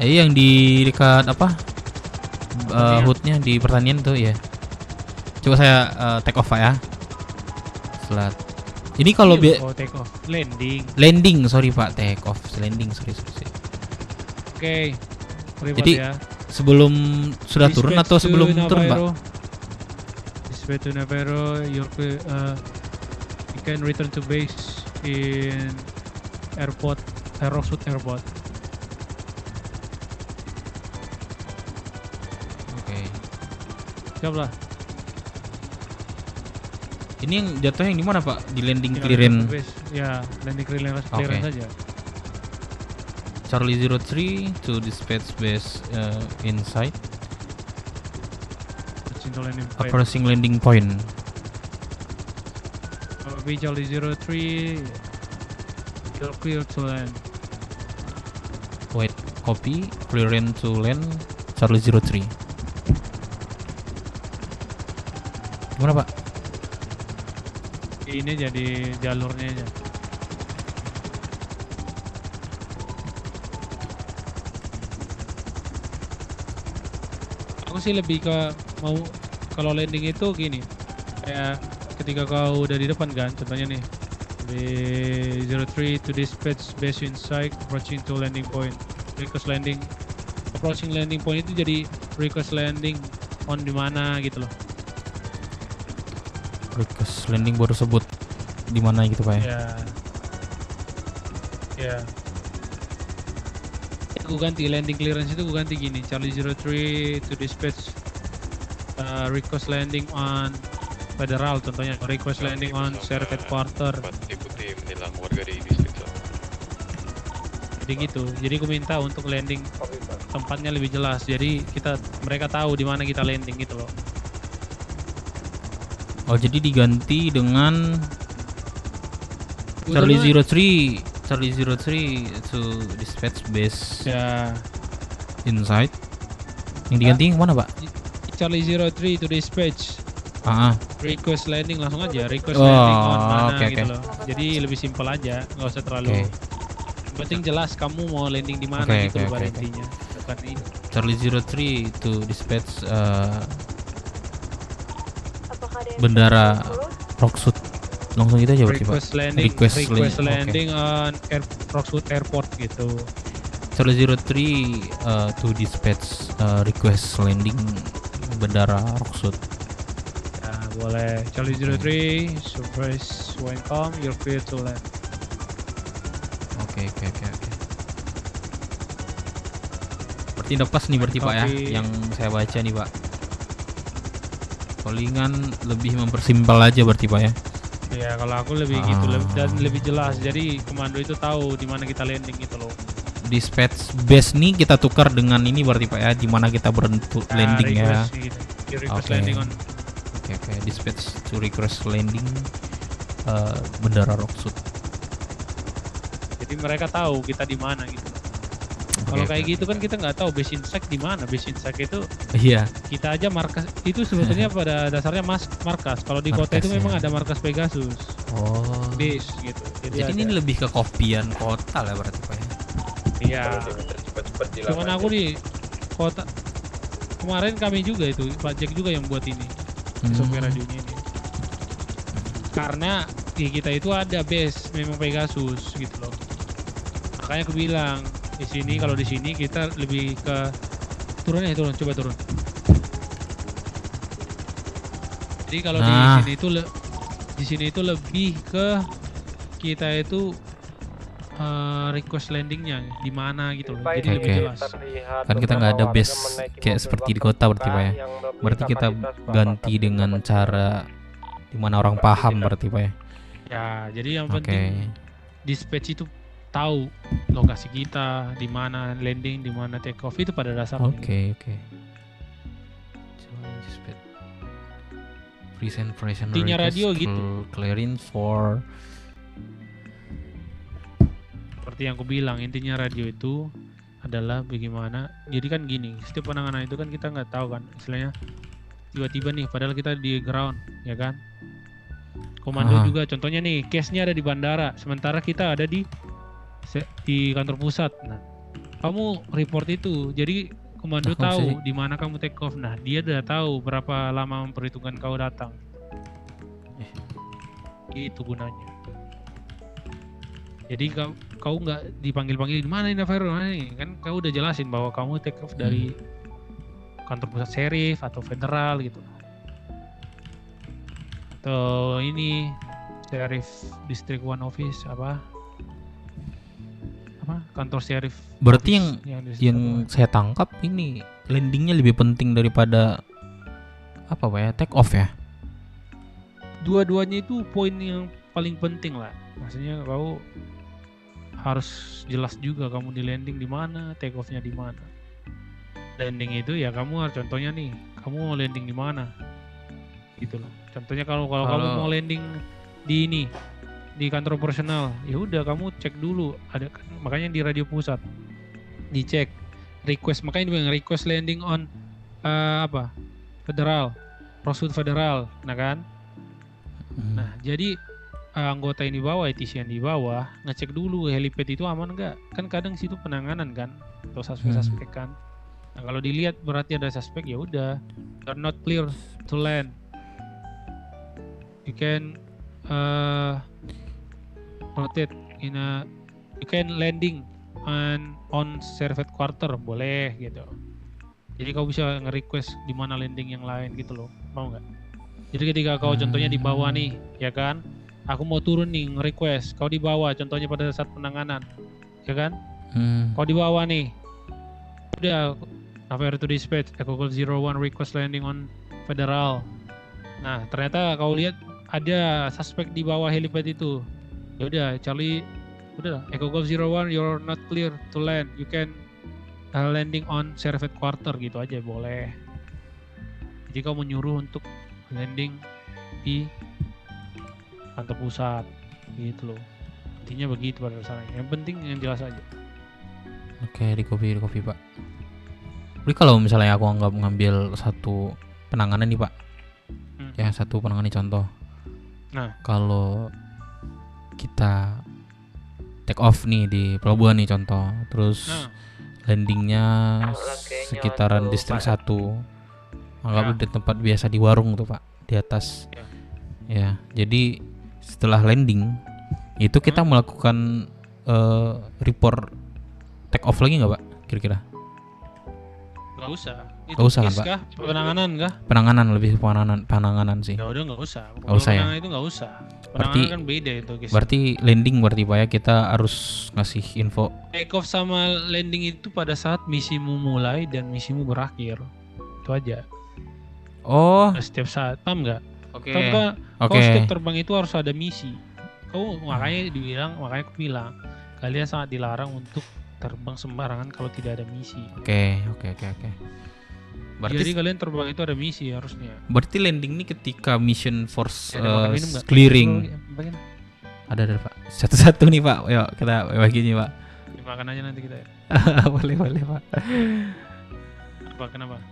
S2: Yang di dekat apa? Hoodnya di pertanian tuh ya. Coba saya take off Pak ya. Setelah ini kalau
S8: take off.
S2: Landing, sorry Pak, take off. Landing, sorry.
S8: Oke.
S2: Jadi
S8: ya.
S2: sebelum sudah turun atau sebelum turun Pak?
S8: Dispatch to Navarro, you can return to base in airport, Rosewood Airport.
S2: Oke.
S8: Siap lah.
S2: Ini yang jatuhnya yang di mana Pak? Di landing clearance.
S8: Ya, landing clearance saja.
S2: Charlie 03 to dispatch base inside. Approaching landing point.
S8: Charlie 03 you're clear to land.
S2: Wait, copy, clearance to land Charlie 03. Gimana Pak?
S8: Ini jadi jalurnya aja. Aku sih lebih ke mau kalau landing itu gini, kayak ketika kau udah di depan kan, contohnya nih di 03 to dispatch base inside, approaching to landing point, request landing, approaching landing point itu jadi request landing on di mana gitu loh.
S2: Request landing baru sebut di mana gitu Pak ya?
S8: Ya. Ya. Aku ganti landing clearance itu, aku ganti gini. Charlie 03 to dispatch request landing on Federal, contohnya request landing on Sheriff Headquarter.
S14: Deputi menilang warga di distrik 1.
S8: Jadi gitu. Jadi aku minta untuk landing tempatnya lebih jelas. Jadi mereka tahu di mana kita landing gitu loh.
S2: Oh, jadi diganti dengan Charlie 03 to dispatch base.
S8: Ya.
S2: Inside. Yang diganti yang mana, Pak?
S8: Charlie 03 to dispatch. Request landing langsung aja. Request landing on mana gitu loh. Jadi lebih simpel aja, nggak usah terlalu. Yang penting jelas kamu mau landing di mana gitu loh pada intinya. Bukan ini.
S2: Charlie 03 to dispatch Bandara Rockwood. Langsung gitu aja berarti, Pak.
S8: Request landing on Rockwood Airport gitu.
S2: Charlie 03 to dispatch request landing Bandara Rockwood.
S8: Nah, boleh. Charlie 03 surprise welcome, you're clear to land.
S2: Oke. Berarti udah pas nih berarti, Pak ya, yang saya baca nih, Pak. Callingan lebih mempersimpel aja berarti, Pak ya.
S8: Iya, kalau aku lebih gitu dan lebih jelas. Jadi komando itu tahu di mana kita landing gitu loh.
S2: Dispatch base nih kita tukar dengan ini berarti, Pak ya, di mana kita berhenti landing ya.
S8: Request landing on.
S2: Oke. Dispatch to request landing Bandara Rockwood.
S8: Jadi mereka tahu kita di mana gitu. Kalau kayak gitu kan kita nggak tahu base insect di mana. Base insect itu kita aja markas itu sebetulnya pada dasarnya markas. Kalau di kota itu memang ada markas Pegasus. Base gitu.
S2: Jadi ini lebih ke kopian kota lah berarti, Pak ya.
S8: Iya. Cuman aku di kota kemarin kami juga itu Pak Jack juga yang buat ini sopir radionya ini. Karena di kita itu ada base memang Pegasus gitu loh. Makanya aku bilang di sini kalau di sini kita lebih ke turun, coba turun. Jadi kalau di sini itu lebih ke kita itu request landingnya di mana gitu loh. Jadi lebih jelas.
S2: Kan kita nggak ada base kayak seperti di kota berarti, Pak ya. Berarti kita ganti dengan cara di mana orang paham berarti, Pak ya.
S8: Ya, jadi yang penting dispatch itu tahu lokasi kita di mana landing, di mana take off itu pada dasarnya.
S2: Oke. Present
S8: intinya radio gitu.
S2: Clearance for.
S8: Seperti yang aku bilang, intinya radio itu adalah bagaimana. Jadi kan gini, setiap penanganan itu kan kita nggak tahu kan, istilahnya tiba-tiba nih, padahal kita di ground, ya kan. Komando juga, contohnya nih, case-nya ada di bandara, sementara kita ada di kantor pusat. Nah, kamu report itu, jadi komando tahu di mana kamu take off. Nah, dia udah tahu berapa lama memperhitungkan kau datang. Itu gunanya. Jadi kau nggak dipanggil-panggil di mana ini Navarro, kan kau udah jelasin bahwa kamu take off dari kantor pusat sheriff atau federal gitu. Atau ini sheriff district 1 office apa kantor sheriff.
S2: Berarti yang saya tangkap ini landingnya lebih penting daripada apa, Pak ya, take off ya.
S8: Dua-duanya itu poin yang paling penting lah. Maksudnya kau harus jelas juga kamu di landing di mana, take off-nya di mana. Landing itu ya kamu harus, contohnya nih, kamu mau landing di mana, gitu loh. Contohnya kalau kamu mau landing di kantor operasional, ya udah kamu cek dulu, ada kan, makanya di radio pusat dicek request, makanya dia request landing on federal, Rockwood Federal, nah kan. Nah jadi anggota yang di bawah, ETC yang di bawah ngecek dulu helipad itu aman nggak, kan kadang situ penanganan kan atau suspek kan. Nah kalau dilihat berarti ada suspek, ya udah, you're not clear to land, you can rotate you can landing on sheriff headquarter, boleh gitu. Jadi kau bisa nge-request di mana landing yang lain gitu loh, mau nggak? Jadi ketika kau contohnya di bawah nih, ya kan, aku mau turun nih nge-request, kau di bawah, contohnya pada saat penanganan, ya kan? Kau di bawah nih, udah Naviero to dispatch, Echo Golf 01 request landing on Federal. Nah ternyata kau lihat ada suspek di bawah helipad itu. Ya udah Charlie, udah Echo Golf 01 you're not clear to land, you can landing on Servet Quarter gitu aja boleh. Jadi kau menyuruh untuk landing di kantor pusat gitu loh. Intinya begitu pada dasarnya. Yang penting yang jelas aja.
S2: Oke, di copy Pak. Jadi kalau misalnya aku ngambil satu penanganan nih Pak, ya satu penanganan contoh.
S8: Nah,
S2: kalau kita take off nih di pelabuhan nih contoh, terus landingnya sekitaran distrik 1, anggap di tempat biasa di warung tuh Pak, di atas. Ya, jadi setelah landing itu kita melakukan report take off lagi nggak Pak? Kira-kira?
S8: Nggak usah.
S2: Nggak usah kan Pak?
S8: Penanganan kah?
S2: Penanganan lebih penanganan sih.
S8: Ya udah nggak usah.
S2: Nggak usah ya.
S8: Penanganan itu nggak usah. Penanganan
S2: Berarti
S8: kan beda itu guys.
S2: Berarti landing berarti Pak ya, kita harus ngasih info.
S8: Take off sama landing itu pada saat misimu mulai dan misimu berakhir. Itu aja.
S2: Oh.
S8: Setiap saat, paham nggak?
S2: Oke.
S8: Kau setiap terbang itu harus ada misi. Kau makanya aku bilang kalian sangat dilarang untuk terbang sembarangan kalau tidak ada misi.
S2: Oke. Berarti
S8: jadi kalian terbang itu ada misi harusnya.
S2: Berarti landing ini ketika mission force
S8: minum
S2: clearing. Ada Pak. Satu-satu nih Pak. Yuk kita bagi nih Pak.
S8: Dimakan aja nanti kita ya.
S2: boleh Pak.
S8: Kenapa?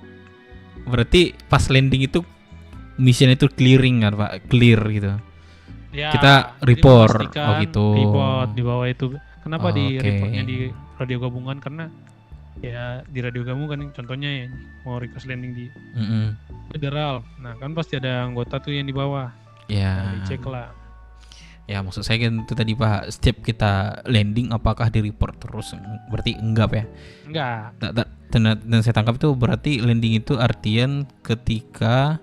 S2: Berarti pas landing itu mission itu clearing kan Pak, clear gitu.
S8: Ya,
S2: kita report, gitu.
S8: Report di bawah itu. Kenapa di
S2: Oke.
S8: reportnya di radio gabungan? Karena ya di radio gabungan contohnya ya mau request landing di Federal. Nah kan pasti ada anggota tuh yang di bawah.
S2: Ya.
S8: Nah, dicek lah.
S2: Ya maksud saya kan itu tadi Pak, setiap kita landing apakah di report terus? Berarti enggak ya?
S8: Enggak.
S2: Dan saya tangkap itu berarti landing itu artian ketika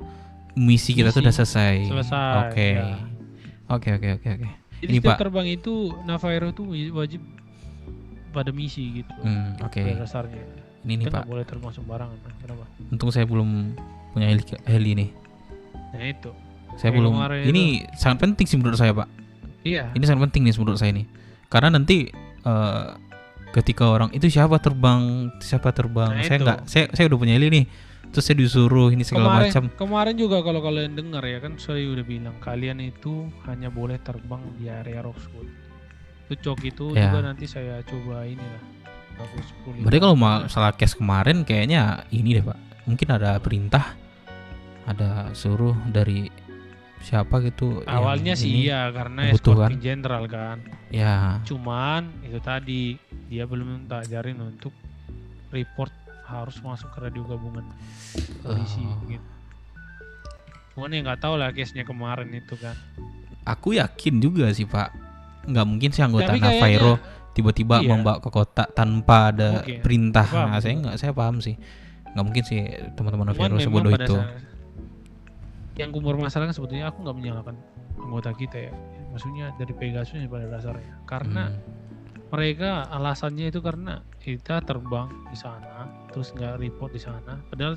S2: misi kita tuh udah selesai. Oke.
S8: Ya.
S2: Oke.
S8: Jadi setiap terbang itu Naviero tuh wajib pada misi gitu.
S2: Oke.
S8: Pada dasarnya.
S2: Ini
S8: kita
S2: Pak.
S8: Nggak boleh terbang sembarangan. Kenapa?
S2: Untung saya belum punya heli nih.
S8: Nah itu.
S2: Saya belum. Ini sangat penting sih menurut saya Pak.
S8: Iya.
S2: Ini sangat penting nih menurut saya nih. Karena nanti ketika orang itu siapa terbang,
S8: Nah,
S2: saya udah punya heli nih. Terus saya disuruh ini segala macam.
S8: Kemarin juga kalau kalian dengar ya kan saya udah bilang kalian itu hanya boleh terbang di area Roxwood. Itu cok itu juga nanti saya coba inilah.
S2: Berarti kalau masalah case kemarin kayaknya ini deh Pak. Mungkin ada perintah, ada suruh dari siapa gitu.
S8: Awalnya sih iya karena escorting general kan.
S2: Ya.
S8: Cuman itu tadi dia belum tak ajarin untuk report harus masuk ke radio gabungan polisi gitu. Cuman ya nggak tahu lah case-nya kemarin itu kan.
S2: Aku yakin juga sih Pak, nggak mungkin sih anggota Naviero tiba-tiba membawa ke kota tanpa ada perintah. Nah, saya paham sih, nggak mungkin sih teman-teman Naviero sebodoh itu.
S8: Yang kumur masalahnya sebetulnya aku nggak menyalahkan anggota kita ya, maksudnya dari Pegasusnya pada dasarnya, karena mereka alasannya itu karena kita terbang di sana terus nggak report di sana, padahal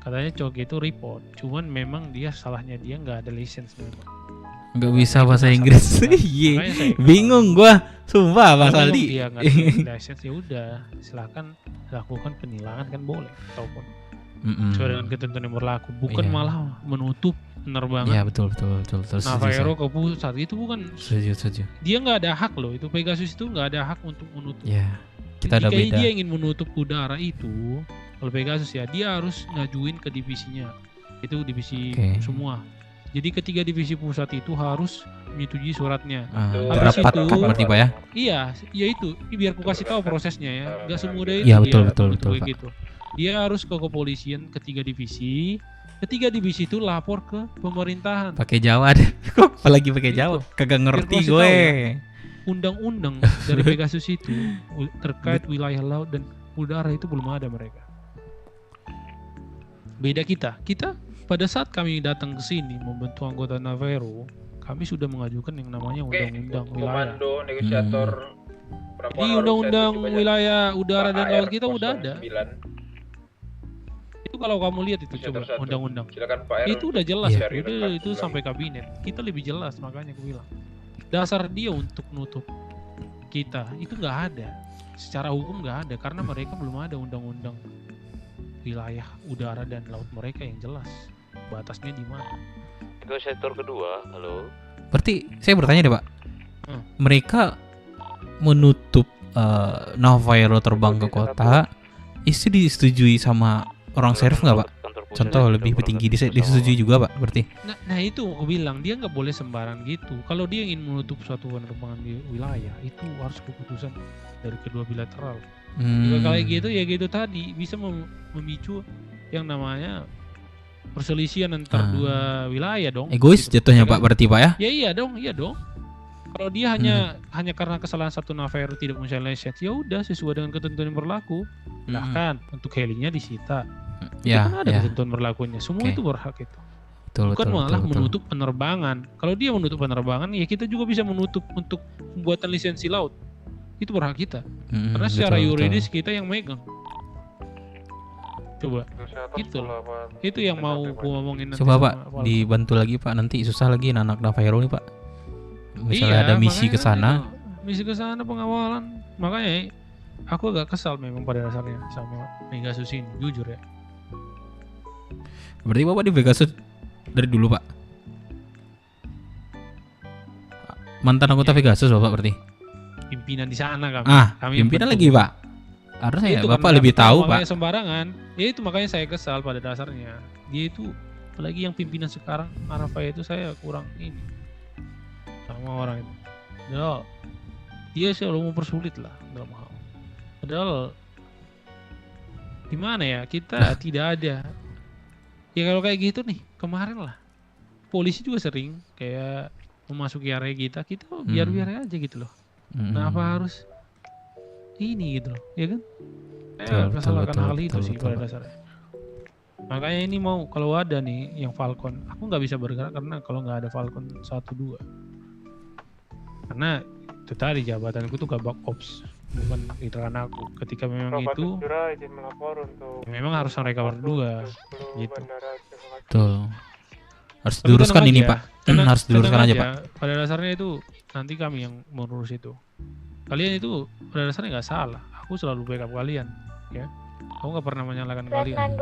S8: katanya cowok itu report, cuman memang dia salahnya dia nggak ada license memang.
S2: Nggak bisa bahasa Inggris. Iya. Bingung gua, sumpah Mas Aldi.
S8: Dia nggak ada license ya udah, silakan lakukan penilangan kan boleh, ataupun sesuai dengan ketentuan yang berlaku, bukan malah menutup penerbangan.
S2: Iya betul.
S8: Naviero ke pusat itu bukan.
S2: Setuju.
S8: Dia nggak ada hak loh, itu Pegasus itu nggak ada hak untuk menutup.
S2: Iya. Kita ada beda.
S8: Jika dia ingin menutup udara itu, kalau Pegasus ya dia harus ngajuin ke divisinya. Itu divisi semua. Jadi ketiga divisi pusat itu harus menyetujui suratnya.
S2: Rapat berarti Pak ya?
S8: Iya, ya itu. Biar aku kasih tahu prosesnya ya. Gak semudah itu.
S2: Iya betul Pak.
S8: Gitu. Dia harus ke kepolisian ketiga divisi. Ketiga divisi itu lapor ke pemerintahan.
S2: Pakai Jawa deh. Kok apalagi pakai Jawa? Kagak ngerti gue.
S8: Ya, undang-undang dari Pegasus itu terkait wilayah laut dan udara itu belum ada mereka. Beda kita pada saat kami datang ke sini membantu anggota Naviero, kami sudah mengajukan yang namanya
S6: Oke,
S8: undang-undang wilayah.
S6: komando negosiator
S8: Di undang-undang wilayah udara dan laut kita udah ada. Itu kalau kamu lihat itu coba undang-undang.
S6: Silakan Pak R.
S8: Itu udah jelas,
S6: Iya.
S8: itu sampai kabinet. Kita lebih jelas, makanya aku bilang. Dasar dia untuk nutup kita itu nggak ada. Secara hukum nggak ada karena mereka belum ada undang-undang wilayah udara dan laut mereka yang jelas. Batasnya di mana?
S14: Itu sektor kedua, halo.
S2: Berarti saya bertanya deh Pak, mereka menutup Navairo terbang ke kota, itu disetujui sama orang serif nggak Pak? Contoh lebih tinggi disetujui juga Pak berarti?
S8: Nah itu aku bilang dia nggak boleh sembarang gitu. Kalau dia ingin menutup suatu penerbangan di wilayah itu harus keputusan dari kedua bilateral. Jika kayak gitu ya gitu tadi bisa memicu yang namanya perselisihan antar dua wilayah dong.
S2: Egois
S8: gitu.
S2: jatuhnya Pak berarti Pak ya?
S8: Ya iya dong. Kalau dia hanya karena kesalahan satu Navairo tidak mempunyai lisensi, ya udah sesuai dengan ketentuan yang berlaku. Bahkan untuk helinya disita.
S2: Ya,
S8: kan ada ketentuan berlakunya. Semua itu berhak itu. Bukan malah menutup penerbangan. Kalau dia menutup penerbangan, ya kita juga bisa menutup untuk pembuatan lisensi laut. Itu berhak kita. Karena secara yuridis kita yang megang. Coba. Itu yang mau gua ngomongin nanti.
S2: Coba Pak dibantu lagi Pak, nanti susah lagi anak Navairo nih Pak. Misalnya ada misi ke sana.
S8: Misi ke sana pengawalan. Makanya aku agak kesal memang pada dasarnya sama Pegasus ini, jujur ya.
S2: Berarti Bapak di Pegasus dari dulu Pak? Mantan anggota Pegasus Bapak berarti?
S8: Pimpinan di sana kami.
S2: Kami pimpinan lagi Pak? Harusnya ya Bapak lebih tahu Pak.
S8: Sembarangan. Ya itu makanya saya kesal pada dasarnya. Dia itu apalagi yang pimpinan sekarang Arafah itu saya kurang ini sama orang itu. Padahal dia selalu mempersulit lah dalam hal. Padahal gimana ya kita tidak ada. Ya kalau kayak gitu nih kemarin lah polisi juga sering kayak memasuki area kita biar aja gitu loh. Kenapa harus ini gitu loh, ya kan? Kesalahkan hal itu sih pada dasarnya. Makanya ini mau kalau ada nih yang Falcon, aku nggak bisa bergerak karena kalau nggak ada Falcon 1-2. Karena itu tadi jabatanku tuh gak back ops, bukan giliran aku. Ketika memang itu memang harus mereka berdua gitu.
S2: Betul. Harus diluruskan ini Pak. Harus diluruskan aja Pak.
S8: Pada dasarnya itu nanti kami yang mengurus itu. Kalian itu pada dasarnya nggak salah. Aku selalu backup kalian, ya. Aku nggak pernah menyalahkan kalian.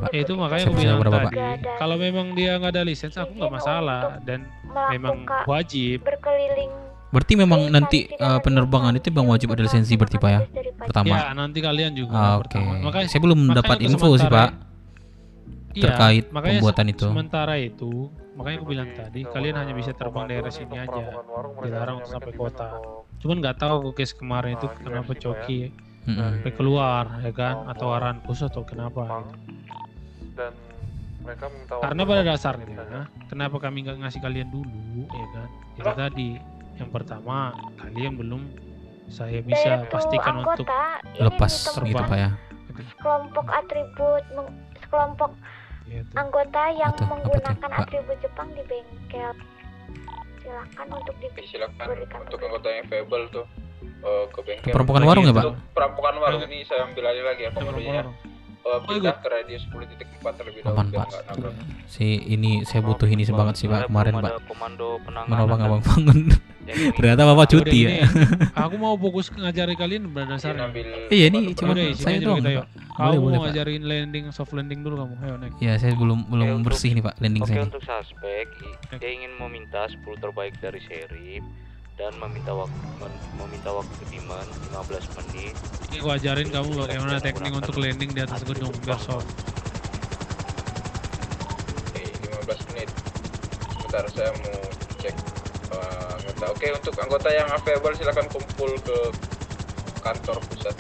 S8: Itu makanya aku bilang tadi. Kalau memang dia nggak ada lisensi, aku nggak masalah dan memang wajib.
S2: Berarti memang nanti penerbangan itu memang wajib ada lisensi berarti Pak ya? Pertama.
S8: Ya nanti kalian juga.
S2: Oke. Makanya saya belum dapat info sih Pak terkait pembuatan itu.
S8: Sementara itu, makanya aku bilang tadi kalian hanya bisa terbang daerah sini aja, dilarang untuk sampai kota. Cuman nggak tahu case kemarin itu kenapa Coki sampai keluar ya kan, atau arahan khusus atau kenapa gitu.
S6: Dan mereka minta
S8: karena pada dasarnya kenapa kami nggak ngasih kalian dulu ya kan, itu tadi yang pertama kalian belum saya bisa pastikan untuk
S2: lepas gitu Pak ya.
S15: Kelompok atribut kelompok anggota yang menggunakan atribut Jepang di bengkel. Silakan untuk diberikan
S6: untuk anggota yang available tuh ke bengkel.
S2: Perampokan warung ya Pak?
S6: Perampokan warung ini saya ambil alih lagi ya komandonya. Pindah ke radius 10.4 terlebih dahulu.
S2: Aman Pak. Ini saya butuh ini banget sih Pak kemarin Pak. Menolong Abang Bangun. Ternyata Bapak cuti ya.
S8: Aku mau fokus ngajari kalian berdasarnya.
S2: Iya ini cuma saya doang.
S8: Kamu mau ngajarin landing, soft landing dulu kamu. Ayo naik.
S2: Ya saya belum bersih nih Pak landing saya.
S4: Oke untuk suspek dia ingin meminta 10 terbaik dari sheriff dan meminta waktu ketiman 15 menit.
S8: Ini gua ajarin kamu bagaimana teknik untuk landing di atas gedung biar soft.
S6: Oke, 15 menit. Sebentar saya mau cek anggota. Oke, untuk anggota yang available silakan kumpul ke kantor pusat.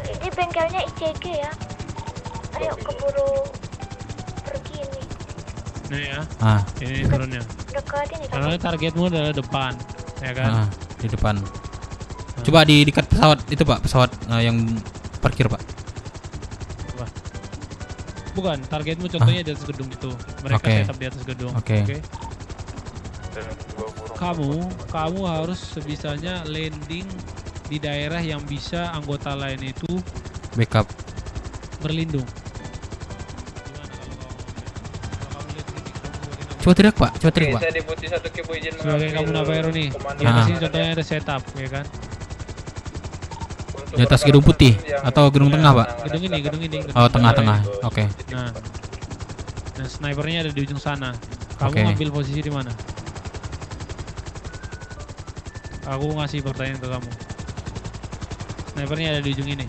S15: Ini bengkelnya ICG ya. Ayo keburu pergi ini.
S8: Nih ya. Ini turunnya.
S15: Dekat ini.
S8: Karena targetmu adalah depan, ya kan?
S2: Di depan. Coba di dekat pesawat itu Pak, pesawat yang parkir Pak.
S8: Bukan, targetmu contohnya di atas gedung itu. Mereka setup di atas gedung.
S2: Oke.
S8: kamu harus sebisanya landing di daerah yang bisa anggota lain itu
S2: backup
S8: berlindung.
S2: Coba teriak pak, coba teriak pak.
S6: Saya deputi 1 Kibo izin
S8: Sebagai kamu Nabaero nih,
S6: komando.
S8: ya sini contohnya ada setup, ya kan?
S2: Di atas gedung putih atau gedung tengah pak?
S8: Gedung ini.
S2: Oh tengah-tengah, oke.
S8: Nah, dan snipernya ada di ujung sana. Kamu
S2: Oke.
S8: ngambil posisi di mana? Aku ngasih pertanyaan ke kamu. Snipernya ada di ujung ini.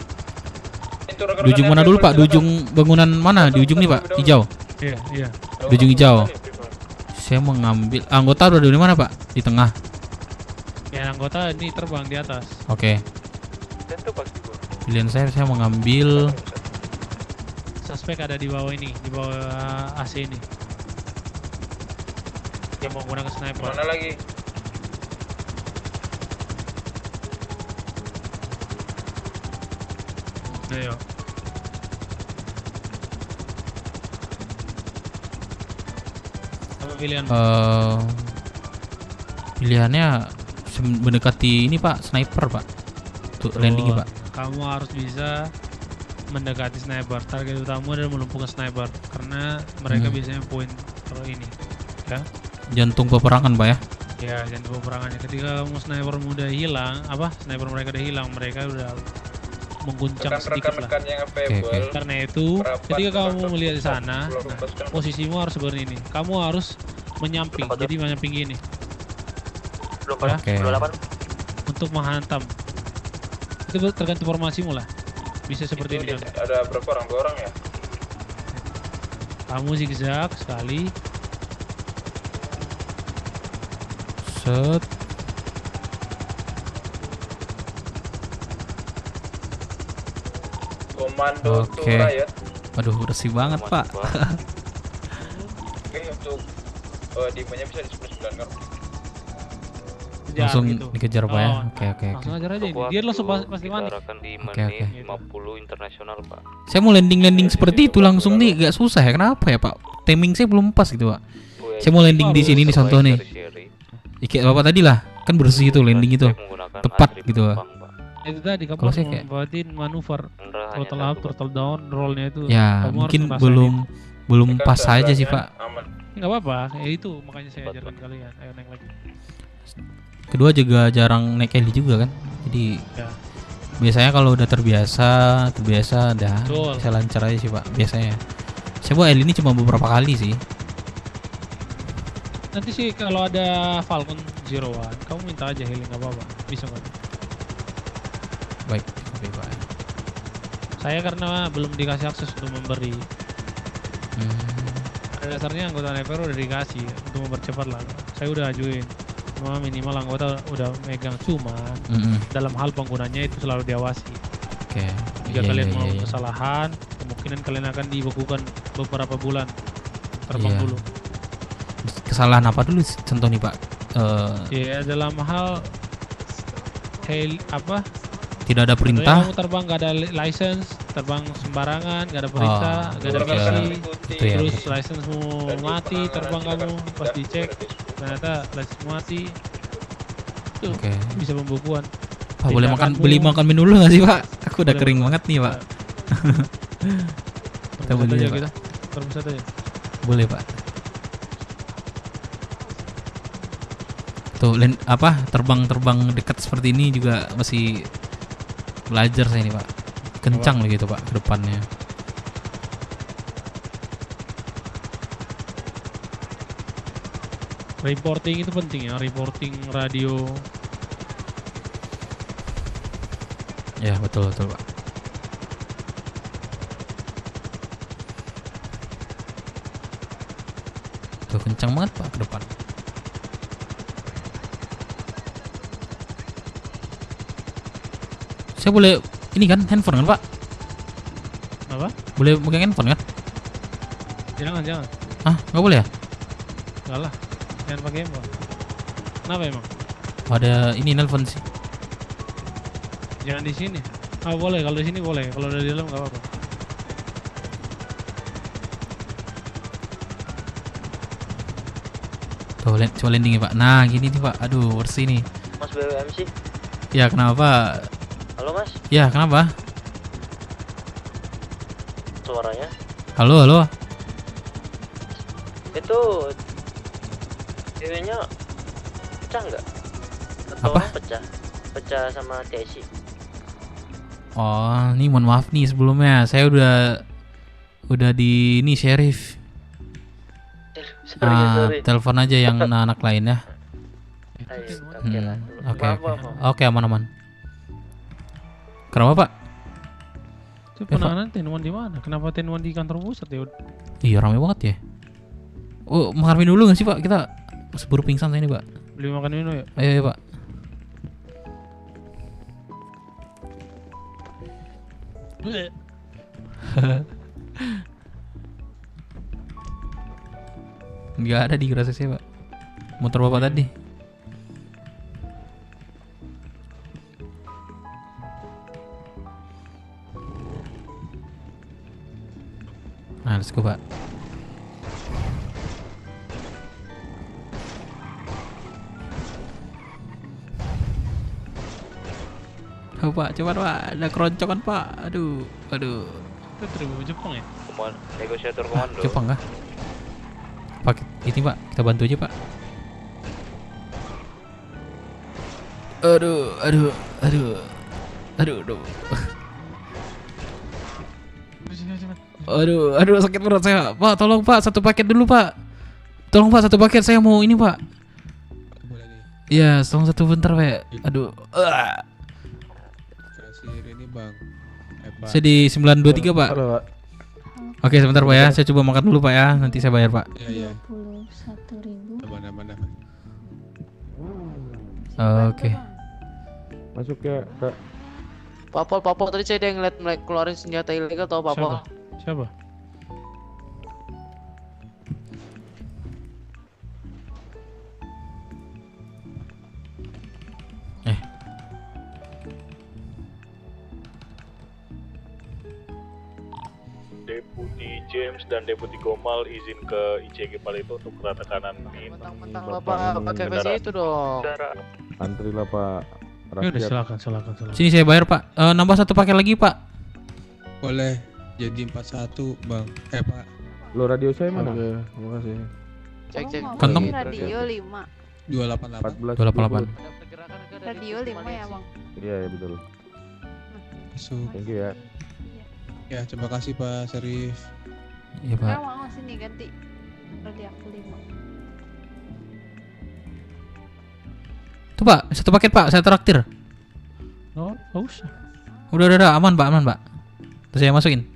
S2: Di ujung mana dulu pak? Di ujung bangunan mana? Di ujung nih pak, hijau.
S8: Iya.
S2: Di ujung hijau. Saya mau ngambil anggota udah di mana pak? Di tengah.
S8: Ya anggota ini terbang di atas.
S2: Oke. Pilihan saya mau ngambil.
S8: Suspek ada di bawah ini, di bawah AC ini. Dia mau menggunakan sniper.
S6: Mana lagi?
S8: Ayo. Apa pilihan?
S2: Pilihannya mendekati ini pak, sniper pak. Tuh landing pak.
S8: Kamu harus bisa mendekati sniper. Target utama adalah melumpuhkan sniper karena mereka biasanya poin kalau ini, ya.
S2: Jantung peperangan pak ya?
S8: Ya, jantung peperangannya. Ketika kamu sniper muda hilang, sniper mereka udah hilang, mereka udah mengguncang sedikit lah.
S2: Okay.
S8: Karena itu, ketika kamu melihat di sana, posisimu harus seperti ini. Kamu harus menyamping, jadi menyamping gini.
S2: Oke.
S8: Untuk menghantam. Itu tergantung formasimu lah. Bisa seperti ini.
S6: Ada berapa orang? 2 orang ya?
S8: Kamu zigzag sekali.
S2: Set.
S6: Komando
S2: Oke.
S6: Riot.
S2: Waduh bersih banget pak.
S6: Oke, untuk dimanya bisa di 19 kan?
S2: Langsung
S8: gitu.
S2: dikejar pak ya? Oke.
S8: Langsung ajar aja ini. Dia langsung pasti mandi.
S2: Oke.
S14: 50 internasional pak.
S2: Saya mau landing seperti itu langsung nih, gak susah ya? Kenapa ya pak? Timing saya belum pas gitu pak. Saya mau landing di sini nih contoh nih. Kayak bapak tadi lah, kan bersih itu landing itu, tepat gitu pak.
S8: Itu tadi kamu harus membuatin manuver total up, total down, rollnya itu.
S2: Ya
S8: kamu
S2: mungkin belum pas aja sih pak.
S8: Nggak apa-apa, ya itu makanya saya ajarkan kalian. Ayo naik lagi.
S2: Kedua juga jarang naik heli juga kan, jadi biasanya kalau udah terbiasa dah bisa lancar aja sih pak biasanya. Saya bawa heli ini cuma beberapa kali sih.
S8: Nanti sih kalau ada Falcon 01, kamu minta aja heli, nggak apa-apa, bisa nggak?
S2: Baik, oke pak.
S8: Saya karena belum dikasih akses untuk memberi. Pada dasarnya anggota Nabaero udah dikasih untuk mempercepat lah. Saya udah ajuin. Cuma minimal anggota udah megang, cuma dalam hal penggunanya itu selalu diawasi.
S2: Oke.
S8: Jika kalian mau kesalahan, kemungkinan kalian akan dibekukan beberapa bulan terbang dulu.
S2: Kesalahan apa dulu contoh nih pak?
S8: Ya dalam hal
S2: tidak ada perintah.
S8: Kamu terbang nggak ada license, terbang sembarangan, nggak ada perintah, nggak ada misi, terus license-mu mati, terbang kamu pas dicek ternyata license mati, tuh bisa pembukuan.
S2: Pak boleh beli makan mie dulu nggak sih pak? Aku udah kering banget nih pak. Kita beli aja
S8: kita, terbesar aja.
S2: Boleh pak. Tuh terbang dekat seperti ini juga masih belajar saya ini pak. Kencang begitu pak ke depannya.
S8: Reporting itu penting ya, reporting radio.
S2: Ya betul pak. Tuh kencang banget pak ke depan. Saya boleh ini kan handphone kan pak?
S8: Apa?
S2: Boleh megang handphone kan?
S8: Jangan.
S2: Ah nggak boleh ya?
S8: Enggak lah, jangan pakai handphone. Kenapa emang?
S2: Ada ini nelpon sih.
S8: Jangan di sini. Boleh, kalau di sini boleh, kalau di dalam nggak apa-apa.
S2: Tuh, coba landing ya Pak. Nah, gini nih Pak. Aduh, bersih nih.
S18: Mas BWM sih.
S2: Ya, kenapa?
S18: Halo Mas.
S2: Ya, kenapa?
S18: Suaranya.
S2: Halo, halo.
S18: Itu ininya pecah nggak? Atau
S2: Apa?
S18: Pecah. Pecah sama TSI.
S2: Oh, nih mohon maaf nih sebelumnya. Saya udah di ini sheriff.
S18: Sorry.
S2: Telepon aja yang anak lain ya.
S18: Oke lah.
S2: Oke, aman. Kenapa Pak?
S8: Itu penanganan Tenwan di mana? Kenapa Tenwan di kantor pusat ya?
S2: Iya ramai banget ya. Oh, makan dulu nggak sih Pak? Kita seburu pingsan saya ini Pak.
S8: Beli makan minum ya?
S2: Ayo Pak. Nggak ada di garasi saya Pak. Motor Bapak tadi. Nah, let's go Pak. Oh, Pak, coba Pak, ada keroncongan Pak. Aduh.
S8: Itu terima Jepang ya?
S18: Negosiator komando.
S2: Jepang kah? Pakai ini Pak, kita bantu aja Pak. Aduh. Aduh, sakit perut saya. Pak, tolong Pak, satu paket dulu Pak. Tolong Pak, satu paket saya mau ini Pak. Iya, tolong satu bentar Pak. Aduh.
S11: Ini Bang.
S2: Saya di 923 Pak.
S11: Halo, Pak.
S2: Oke, sebentar Pak ya. Saya coba makan dulu Pak ya. Nanti saya bayar Pak.
S11: Iya.
S12: 21.000.
S11: Mana.
S2: Oke.
S1: Masuk ya, Kak.
S7: Papol tadi saya ada yang ngeliat keluarin senjata ilegal atau Papol?
S8: Siapa?
S14: Deputi James dan Deputi Gomal izin ke ICG Palito untuk keratakan
S7: Mentang Bapak pakai versi itu dong.
S1: Antrilah Pak.
S8: Ya udah silakan.
S2: Sini saya bayar Pak. Nambah satu paket lagi Pak.
S11: Boleh. Jadi 41 Bang. Pak.
S1: Lo radio saya mana? Oke, terima kasih.
S7: Cek.
S2: Kantong.
S12: Radio 5.
S11: 288.
S2: 288.
S12: Radio 5 ya Bang.
S1: Iya, betul.
S11: Masuk.
S1: Thank you ya.
S11: Ya, terima kasih Pak Syarif.
S2: Iya Pak.
S12: Sekarang mau sini ganti radio aku 5.
S2: Tuh Pak, satu paket Pak, saya traktir.
S8: Oh, nggak usah.
S2: Udah, aman Pak. Terus saya masukin.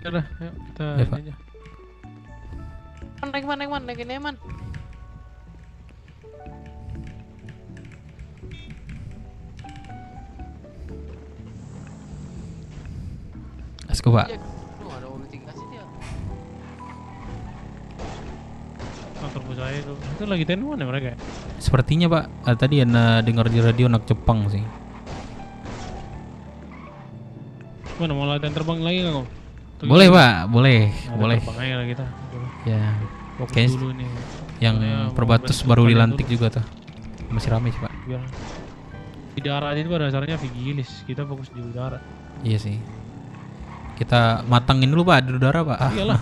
S8: Udah, yuk kita
S2: Ya, Pak.
S8: ini aja.
S7: Naik ini man.
S2: Let's go Pak.
S7: Ada mobil 3 sih dia.
S8: Kantor pusat itu lagi Tenwan ya mereka?
S2: Sepertinya Pak. Tadi dengar di radio anak Jepang sih.
S8: Mana mau latihan terbang lagi nggak Om?
S2: Boleh Pak, boleh.
S8: Terbang aja lah kita.
S2: Ya.
S8: Fokus
S2: Kayaknya
S8: dulu nih.
S2: yang
S8: Soalnya
S2: perbatus
S8: mau
S2: baru
S8: beres
S2: dilantik
S8: dulu.
S2: juga tuh. Masih ramai sih Pak.
S8: Biar di darat itu pada dasarnya vigilis, kita fokus di udara.
S2: Iya sih. Kita matangin dulu Pak di udara Pak.
S8: Iyalah.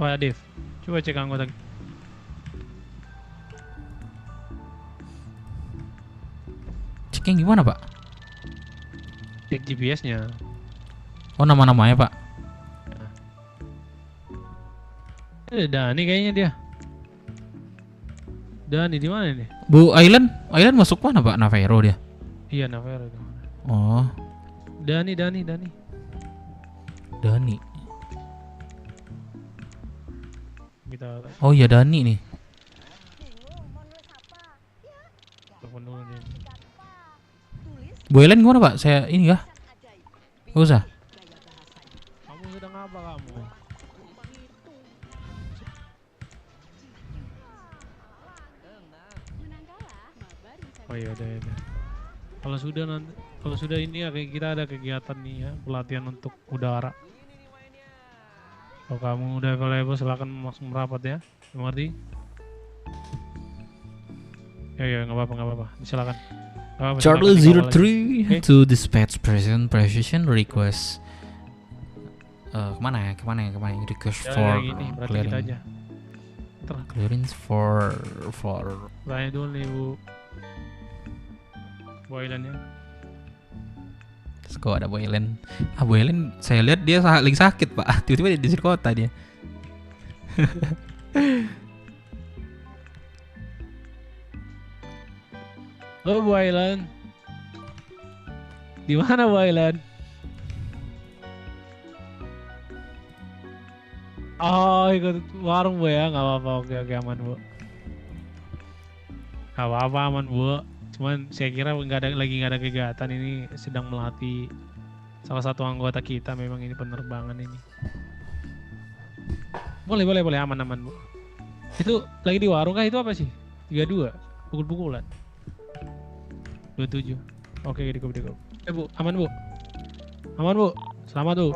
S8: Pak Dev, coba cek anggota.
S2: Ceknya gimana Pak?
S8: Cek GPS-nya.
S2: Oh nama-namanya Pak.
S8: Dani kayaknya dia. Dani di mana nih?
S2: Bu Island masuk mana Pak? Navero dia.
S8: Iya Navero itu.
S2: Oh.
S8: Dani. Kita
S2: Oh iya Dani nih.
S8: telepon dulu dia.
S2: Boylen gimana Pak? Saya ini kah? Gak usah.
S8: Kamu sedang apa kamu? Oh iya udah. Kalau sudah ini ya kita ada kegiatan nih ya, pelatihan untuk udara. Kalau kamu udah available silakan langsung merapat ya. Mengerti? Ya nggak apa-apa. Silakan.
S2: Charlie 03 to dispatch precision request. Kemana ya? Request for clearing. Clearance for.
S8: Tanya dulu nih Bu. Boylen ya.
S2: Terus kok ada Boylen? Boylen saya lihat dia lagi sakit Pak. Tiba-tiba di kota dia.
S8: Oh Boylen. Di mana Boylen? Oh ikut warung Bu ya, nggak apa-apa. Oke aman Bu. Nggak apa-apa aman Bu. Cuman saya kira nggak ada kegiatan ini, sedang melatih salah satu anggota kita. Memang ini penerbangan ini. Boleh aman Bu. Itu lagi di warung kah itu apa sih? 32 pukul-pukulan. 27. Oke di Bu, aman Bu. Selamat Bu.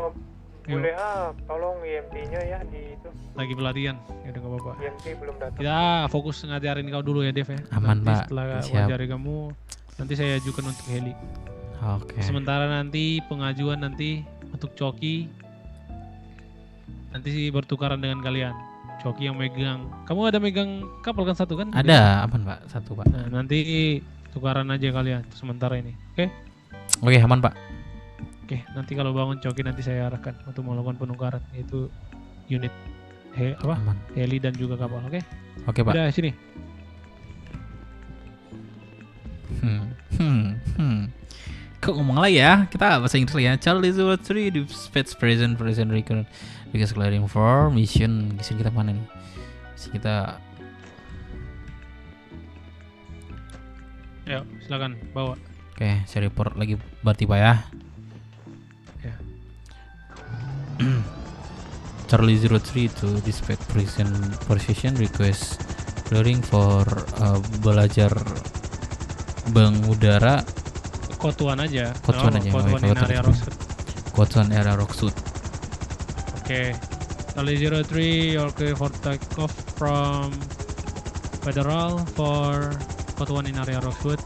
S19: Boleh tolong IMT-nya ya di itu.
S8: Lagi pelatihan, ya udah nggak apa-apa.
S19: IMT belum datang.
S8: Kita fokus ngajarin kau dulu ya Dev ya.
S2: Aman
S8: nanti
S2: Pak.
S8: Setelah
S2: Siap.
S8: ngajari kamu, nanti saya ajukan untuk heli.
S2: Oke.
S8: Sementara nanti pengajuan nanti untuk coki nanti sih bertukaran dengan kalian. Coki yang megang. Kamu ada megang kapal kan satu kan?
S2: Ada, aman Pak, satu Pak.
S8: Nah, nanti tukaran aja kalian sementara ini. Oke?
S2: Oke, aman Pak.
S8: Oke, nanti kalau bangun coki nanti saya arahkan untuk melakukan penukaran, yaitu unit heli dan juga kapal. Oke
S2: Pak.
S8: Udah sini.
S2: Kok ngomong lagi ya? Kita bahasa Inggris ya. Charlie 03 dispatch present record because clearing for mission kita mana nih? Kita
S8: Ayo, silakan bawa.
S2: Oke, saya report lagi berarti Pak ya. Charlie 03 to dispatch precision request clearing for belajar udara.
S8: Kotuan aja.
S2: Kotuan
S8: in area Rocksuit.
S2: Kotuan area Rocksuit.
S8: Oke. Charlie 03 you're clear for takeoff from Federal for Kotuan in area Rocksuit.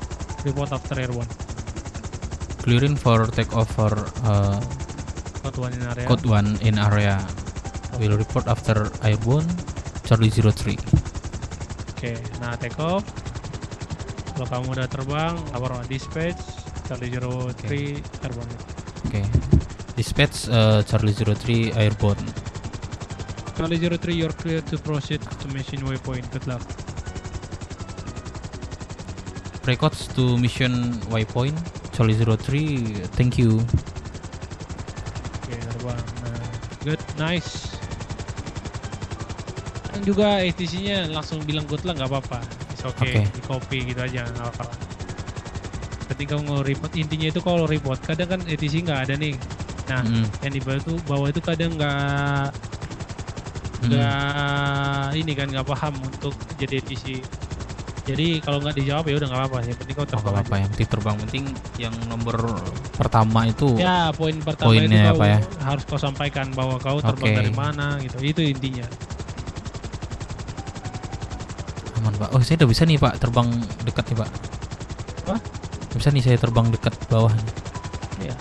S8: Report after airborne.
S2: Clearing for takeoff for Kotuan in area. Will report after airborne. Charlie 03.
S8: Oke, nah take off. Kalau kamu udah terbang, lapor dispatch Charlie 03 airborne.
S2: Oke. Dispatch Charlie 03 airborne.
S8: Charlie 03 you're clear to proceed to mission waypoint. Good luck.
S2: Records to mission waypoint. Charlie 03, thank you.
S8: Oke, terbang. Nah, good, nice. Dan juga ATC-nya langsung bilang good luck, nggak apa-apa. It's okay. Di copy gitu aja, nggak apa-apa. Ketika mau report, intinya itu kalau report, kadang kan ATC nggak ada nih. Nah, yang di bawah itu kadang nggak ini kan nggak paham untuk jadi ATC. Jadi kalau nggak dijawab ya udah nggak apa-apa. Yang penting kau terbang.
S2: Apa yang penting terbang, penting yang nomor pertama itu.
S8: Ya, poin pertama itu kau harus kau sampaikan bahwa kau terbang dari mana gitu. Itu intinya.
S2: Aman Pak. Oh saya udah bisa nih Pak terbang dekat nih Pak.
S8: Apa?
S2: Bisa nih saya terbang dekat bawah nih.
S8: Iya.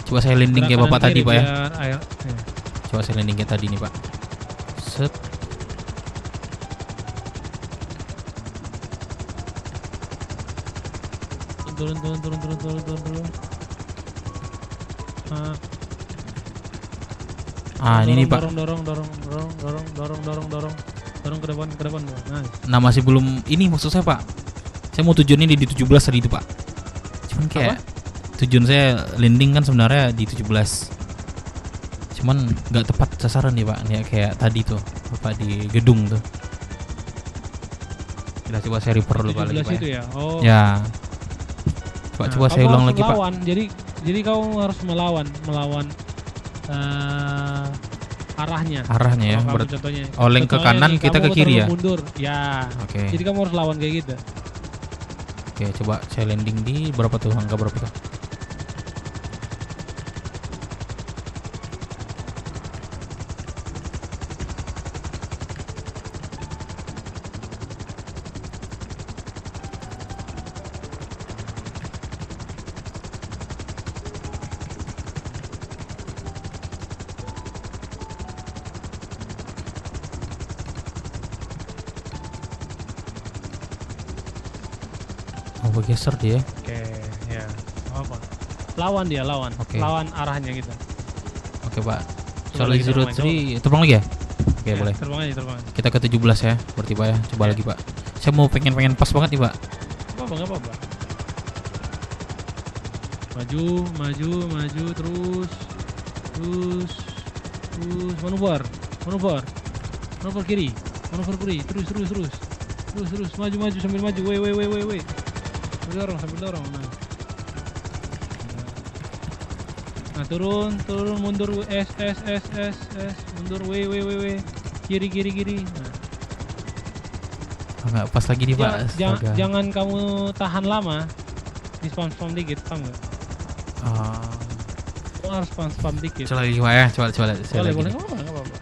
S2: Coba saya landing kayak Bapak tadi Pak ya.
S8: Ya.
S2: Coba saya landing kayak tadi nih Pak. Set.
S8: Turun.
S2: Ini nih Pak.
S8: Dorong ke depan.
S2: Nah masih belum ini maksud saya Pak. Saya mau tujuannya di 17 tadi itu Pak. Cuman kayak tujuan saya landing kan sebenarnya di 17. Cuman nggak tepat sasaran nih Pak. Nih kayak tadi tuh Bapak di gedung tuh. Kita coba saya refer dulu Pak lagi Pak.
S8: Itu ya. Oh.
S2: Ya. Coba saya ulang lagi Pak.
S8: Melawan. Jadi kamu harus melawan arahnya.
S2: Arahnya ya.
S8: Kalau kamu contohnya.
S2: Oleng ke kanan, kita ke kiri ya.
S8: Mundur. Ya.
S2: Oke.
S8: Jadi kamu harus lawan kayak gitu.
S2: Oke, coba saya landing di berapa tuh? Angka berapa tuh? Oh, bergeser dia.
S8: Oke, ya. Apa? Lawan dia, lawan.
S2: Oke.
S8: Lawan arahnya gitu.
S2: Oke, Pak.
S8: Coba
S2: Charlie
S8: lagi terbang,
S2: 03 terbang lagi ya? Oke,
S8: Ya,
S2: boleh.
S8: terbang aja, terbang.
S2: Kita ke 17 ya, berarti Pak ya. Coba lagi, Pak. Saya mau pengen pas banget nih, Pak.
S8: Nggak apa-apa. Maju, terus manuver kiri, terus maju sambil maju, weh, sambil dorong, nah turun, mundur, S, mundur, weh, kiri, nah.
S2: Enggak pas lagi nih, Pak. Astaga.
S8: Jangan kamu tahan lama, di spam dikit, paham nggak? Kamu harus spam dikit.
S2: Coba lagi, Pak ya. Coba saya lagi.
S8: Boleh, nggak apa-apa.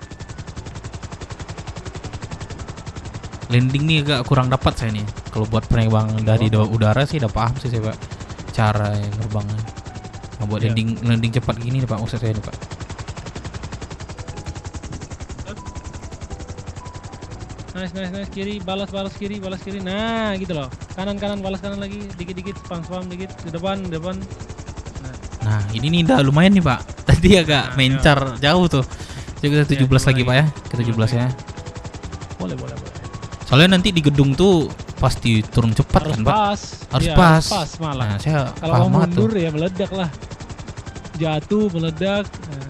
S2: Landing nih agak kurang dapat saya nih. Kalau buat penerbangan dari udara sih udah paham sih saya, Pak. Cara yang terbangnya. Nah, buat landing cepat gini nih, Pak, maksud saya nih, Pak.
S8: Nice, kiri, balas kiri. Nah, gitu loh. Kanan, balas kanan lagi, dikit, spam dikit, ke depan.
S2: Nah, ini nih udah lumayan nih, Pak. Tadi agak mencar jauh tuh. Jadi kita 17 lagi, Pak ya. Ke 17 ya.
S8: Boleh.
S2: Soalnya nanti di gedung tuh pasti turun cepat
S8: Harus
S2: kan, Pak?
S8: pas.
S2: Harus
S8: Iya,
S2: pas.
S8: pas malah.
S2: Nah, saya
S8: kalau
S2: paham
S8: mau
S2: banget tuh.
S8: mundur ya meledak lah. Jatuh, meledak. Nah,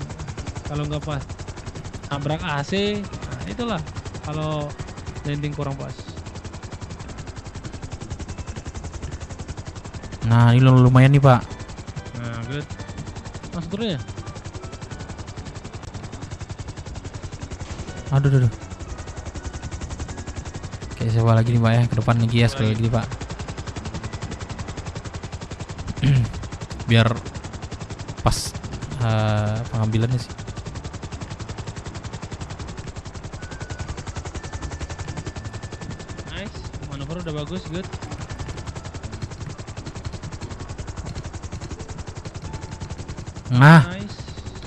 S8: kalau nggak pas nabrak AC, nah itulah kalau landing kurang pas.
S2: Nah, ini lumayan nih, Pak.
S8: Nah, good. Masuk terus ya?
S2: Aduh. Oke, coba lagi nih, Pak ya. Ke depan lagi ya, sekali lagi, Pak. Biar pas pengambilannya sih.
S8: Nice, manuver udah bagus, good.
S2: Nah,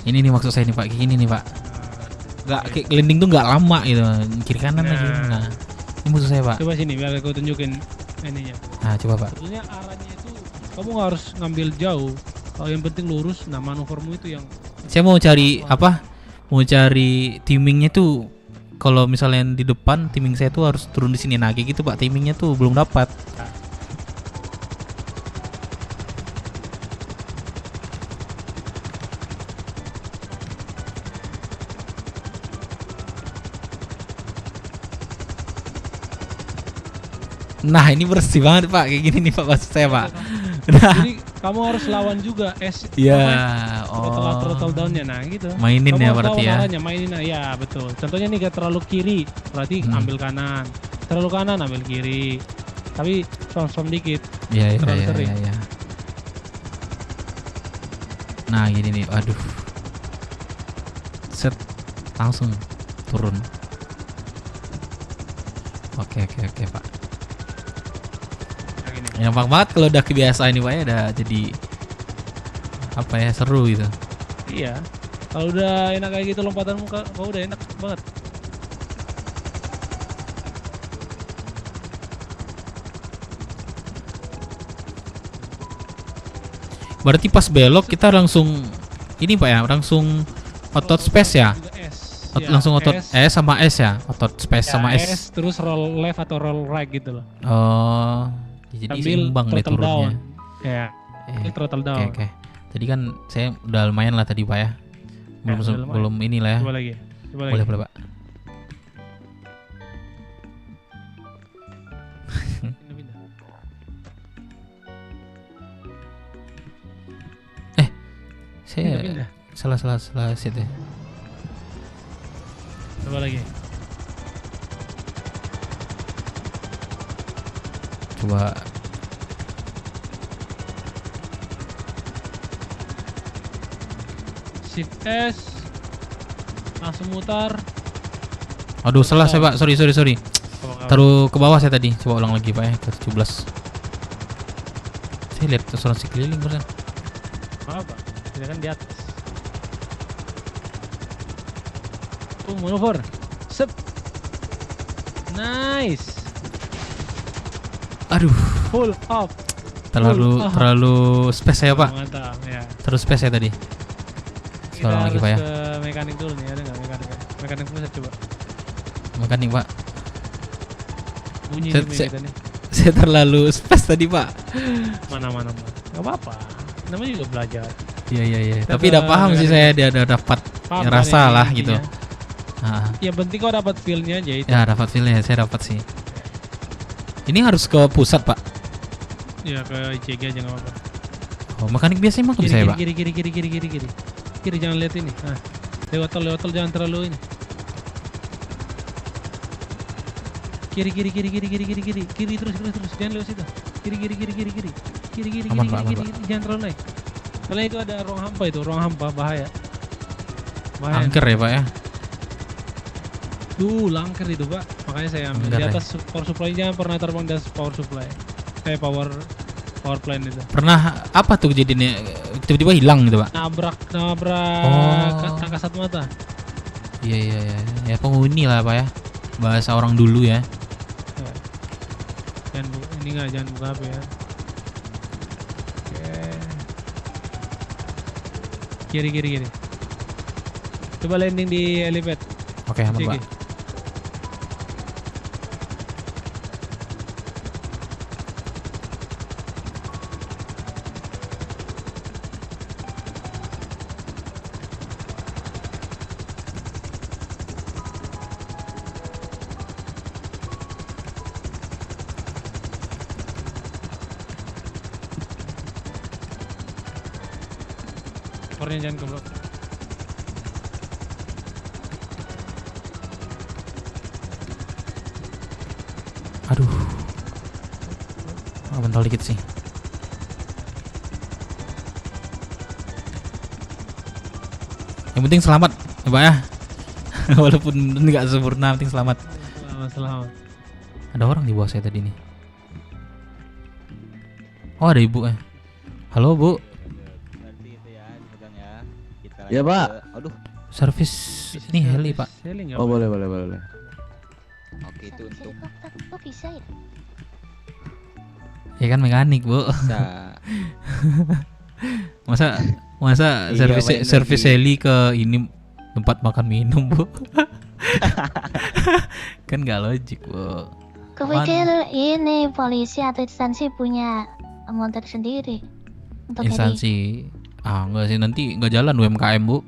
S2: ini nih maksud saya nih, Pak. Kayak gini nih, Pak. Gak kayak landing tuh nggak lama gitu, kiri kanan lagi. Nah, ini maksud saya, Pak.
S8: Coba sini biar aku tunjukin ininya.
S2: Nah, coba, Pak.
S8: Sebetulnya arahnya itu kamu nggak harus ngambil jauh. Kalau yang penting lurus. Nah, manuvermu itu yang.
S2: Saya mau cari apa? Mau cari timingnya tuh. Kalau misalnya di depan, timing saya tuh harus turun di sini. Nah, kayak gitu, Pak. Timingnya tuh belum dapat. Nah, ini bersih banget, Pak. Kayak gini nih, Pak, maksud saya, Pak. Nah.
S8: Jadi kamu harus lawan juga
S2: Iya,
S8: throttle down-nya. Nah, gitu.
S2: Mainin
S8: kamu
S2: ya
S8: harus
S2: berarti
S8: lawan
S2: ya.
S8: arahnya, mainin. Ya, betul. Contohnya nih gak terlalu kiri, berarti ambil kanan. Terlalu kanan ambil kiri. Tapi spam dikit.
S2: Iya.
S8: Terlalu sering.
S2: Iya. Nah, gini nih. Aduh. Set langsung turun. Oke, Pak. Gampang banget kalau udah kebiasaan nih, Pak ya, udah jadi apa ya, seru gitu.
S8: Iya. Kalau udah enak kayak gitu lompatanmu, kau udah enak banget.
S2: Berarti pas belok kita langsung ini, Pak ya, langsung otot space ya. Langsung otot S sama S ya, otot space
S8: Ya,
S2: sama S.
S8: terus roll left atau roll right gitu loh.
S2: Oh, jadi seimbang deh turunnya.
S8: Ya, throttle down.
S2: Oke. Tadi kan saya udah lumayan lah tadi, Pak ya. Belum inilah ya.
S8: Coba lagi.
S2: Boleh, Pak. Saya
S8: Pindah.
S2: salah set ya.
S8: Coba lagi.
S2: Coba.
S8: Shift S. Langsung mutar.
S2: Aduh, salah saya Pak. Sorry.
S8: Apa-apa.
S2: Taruh ke bawah saya tadi. Coba ulang lagi Pak ya, ke 17. Saya lihat orang sekeliling barusan.
S8: Apa? Tidak kan di atas. Manuver. Sep. Nice.
S2: Aduh.
S8: Full up.
S2: Terlalu space saya Pak.
S8: Mantap ya.
S2: Terus space saya tadi.
S8: Kita
S2: Ulang lagi
S8: harus
S2: Pak ya.
S8: ke mekanik dulu nih, ada nggak mekanik? Mekanik pusat coba.
S2: Mekanik Pak.
S8: Bunyi
S2: Saya-
S8: nih
S2: saya-
S8: kita nih.
S2: Saya terlalu space tadi Pak.
S8: Mana. Gak apa-apa. Namanya juga belajar.
S2: Iya.
S8: Kita
S2: Tapi
S8: ke
S2: udah paham sih
S8: mekanik.
S2: saya, dia udah dapat
S8: Paham
S2: rasa
S8: kan
S2: lah
S8: ini
S2: gitu.
S8: intinya. Yang penting kau dapat feel-nya aja itu.
S2: Ya dapat feel-nya, saya dapat sih. Ini harus ke pusat Pak.
S8: Ya ke ICG aja nggak apa-apa.
S2: Oh, mekanik biasa emang bisa ya Pak?
S8: Kiri. Kiri jangan lihat ini. Nah, lewat tol jangan terlalu ini. Kiri terus jangan lewat situ. Kiri.
S2: Aman, Pak, aman, Pak.
S8: Jangan terlalu naik. Soalnya itu ada ruang hampa bahaya.
S2: Angker ya Pak ya?
S8: Langker itu Pak. Makanya saya ambil
S2: Angker
S8: di
S2: ya?
S8: atas power supply, jangan pernah terbang di atas power supply. Power plant itu.
S2: Pernah apa tuh kejadiannya? Tiba-tiba hilang gitu Pak?
S8: Nabrak
S2: Oh.
S8: kasat mata.
S2: Iya. Ya penghuni lah Pak ya. Bahasa orang dulu ya.
S8: Jangan buka HP ya. Oke. Kiri. Coba landing di helipad.
S2: Oke, aman
S8: ICG.
S2: Pak.
S8: Kornya jangan keblok.
S2: Aduh. Bentar dikit sih. Yang penting selamat ya Pak ya. Walaupun nggak sempurna, penting selamat.
S8: Selamat.
S2: Ada orang di bawah saya tadi nih. Oh ada ibu ya. Halo Bu.
S4: Ya Pak.
S2: Aduh. Servis ini heli Pak.
S4: Oh boleh. Oke itu untuk
S15: Kok bisa ya?
S2: Ya kan mekanik Bu. masa
S4: Iya,
S2: servis
S4: energi.
S2: heli ke ini tempat makan minum Bu. Kan nggak logik Bu.
S15: Kupikir ini polisi atau instansi punya motor sendiri untuk heli.
S2: Instansi enggak sih, nanti nggak jalan UMKM Bu.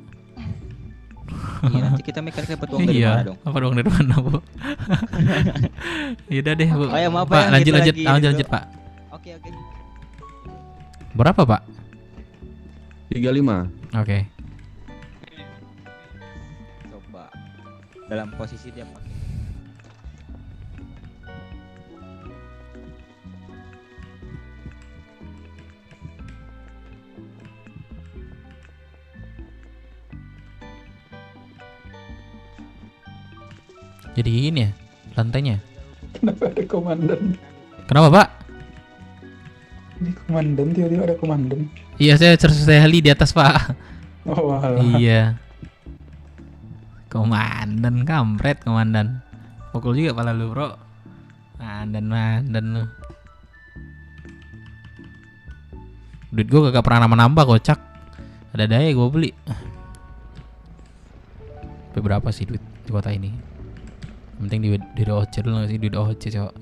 S4: Iya nanti kita mekanik dapat uang dari
S2: Iya,
S4: mana dong?
S2: apa uang dari mana Bu? Yaudah deh Bu.
S4: Oh ya maaf
S2: Pak,
S4: ya,
S2: lanjut
S4: kita lagi
S2: lanjut
S4: gitu.
S2: Pak.
S4: Oke.
S2: Berapa Pak?
S20: 35.
S2: Oke.
S4: Coba dalam posisi dia pakai.
S2: Jadi ini ya lantainya.
S21: Kenapa ada komandan?
S2: Kenapa Pak?
S21: Ini komandan, tiba-tiba ada komandan.
S2: Iya saya heli di atas Pak.
S21: Oh alah.
S2: Iya. Komandan kampret komandan. Pukul juga pala lu bro. Mandan lu. Duit gua kagak pernah nambah kocak. Ada daya gua beli. Tapi berapa sih duit di kota ini? Yang penting duit OC dulu nggak sih, duit OC cowok.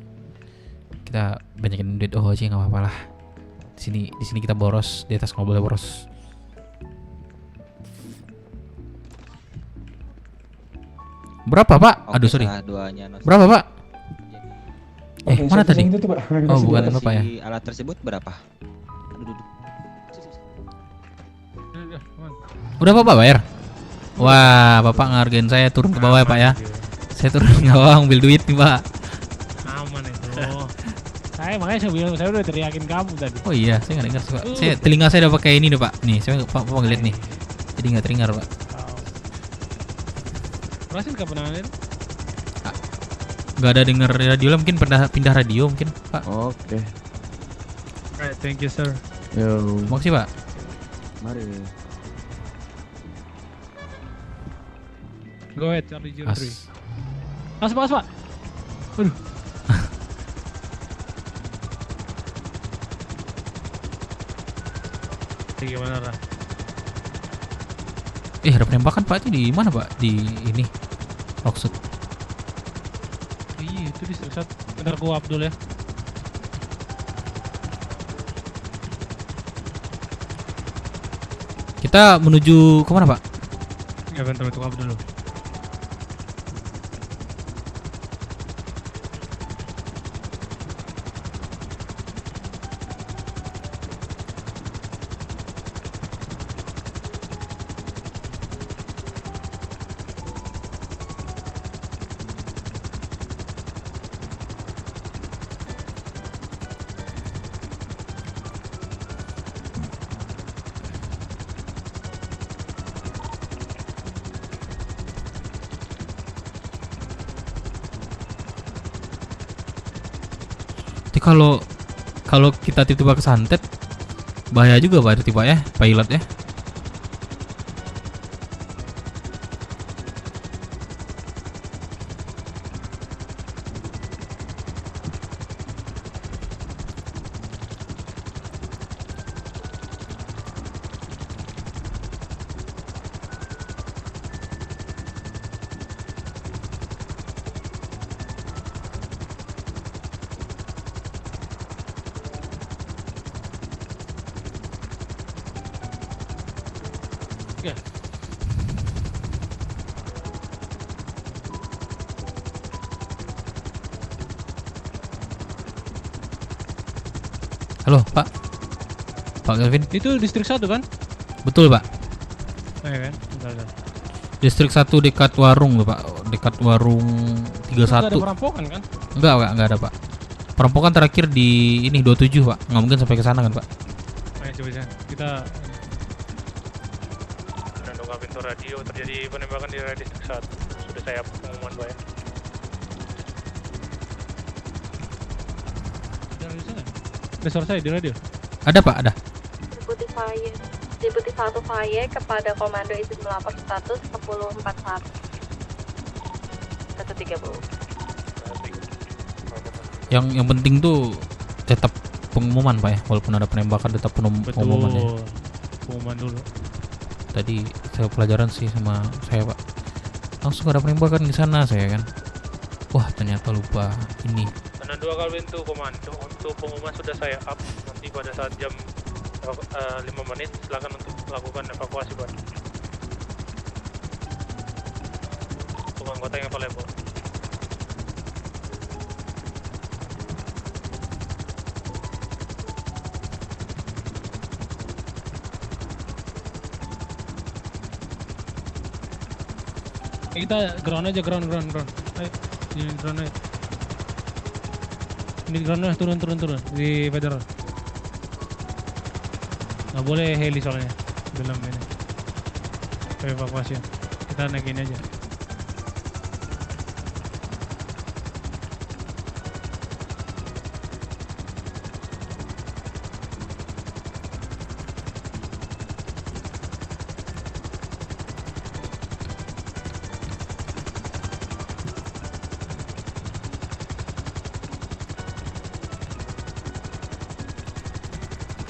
S2: Kita banyakin duit OC nggak apa-apa lah. Di sini kita boros, di atas nggak boleh boros. Berapa Pak?
S4: Oke,
S2: Aduh sorry.
S4: salah duanya, Nos.
S2: Berapa Pak?
S21: Oke,
S2: Mana tadi?
S21: itu tuh, Pak.
S2: Oh bukan Bapak ya?
S4: Si alat tersebut berapa? Aduh, duduk.
S8: Udah, aman.
S2: Udah Bapak bayar? Wah, Bapak ngargain saya turun ke bawah ya Pak ya. Saya turun ke bawah ambil duit nih Pak.
S8: Aman itu. Saya makanya saya bilang saya udah teriakin kamu tadi.
S2: Oh iya, saya nggak dengar sih Pak. Saya telinga saya udah pakai ini nih Pak. Nih, saya Pak ngeliat nih. Jadi nggak terdengar Pak.
S8: Berhasil ke penanganan itu?
S2: Nggak ada dengar radio lah, mungkin pindah radio mungkin Pak.
S20: Oke.
S8: Alright, thank you sir.
S20: Yo.
S2: Makasih Pak.
S20: Mari.
S8: Go ahead Charlie 03. Mas Pak. Aduh. Gimana lah?
S2: Ada penembakan Pak, itu di mana Pak? Di ini Rockset.
S8: Iya itu di Strik 1. Bentar gua Abdul ya.
S2: Kita menuju kemana Pak?
S8: Ya bentar gua Abdul dulu.
S2: Kalau kita tiba-tiba kesantet bahaya juga Pak tiba ya pilot ya.
S8: Oke.
S2: Halo Pak. Pak Kelvin.
S8: Itu distrik 1 kan?
S2: Betul Pak.
S8: Iya kan? Bentar.
S2: Distrik 1 dekat warung tuh Pak. Dekat warung 31.
S8: Enggak ada perampokan kan?
S2: Enggak ada Pak. Perampokan terakhir di ini 27 Pak. Nggak mungkin sampai ke sana kan Pak.
S8: Ayo coba kita pintu radio terjadi penembakan di area distrik 1. Sudah saya pengumuman Pak ya. Ada suara saya di radio?
S2: Ada Pak, ada.
S16: Deputi 1 Faye kepada Komando izin melapor status 1041 130.
S2: Yang penting tuh tetap pengumuman Pak ya, walaupun ada penembakan tetap pengumuman ya.
S8: Pengumuman dulu.
S2: Tadi saya pelajaran sih sama saya Pak. Langsung ada penembakan di sana saya kan. Wah ternyata lupa ini.
S8: Karena 2 kali pintu komando untuk pengumuman sudah saya up. Nanti pada saat jam 5 menit silakan untuk melakukan evakuasi Pak. Untuk anggota yang available. Kita ground aja, ground. Ayo, ini ground aja. Ini ground aja, turun di federal. Nggak boleh heli soalnya belum ini. Evakuasi. Kita naikin aja.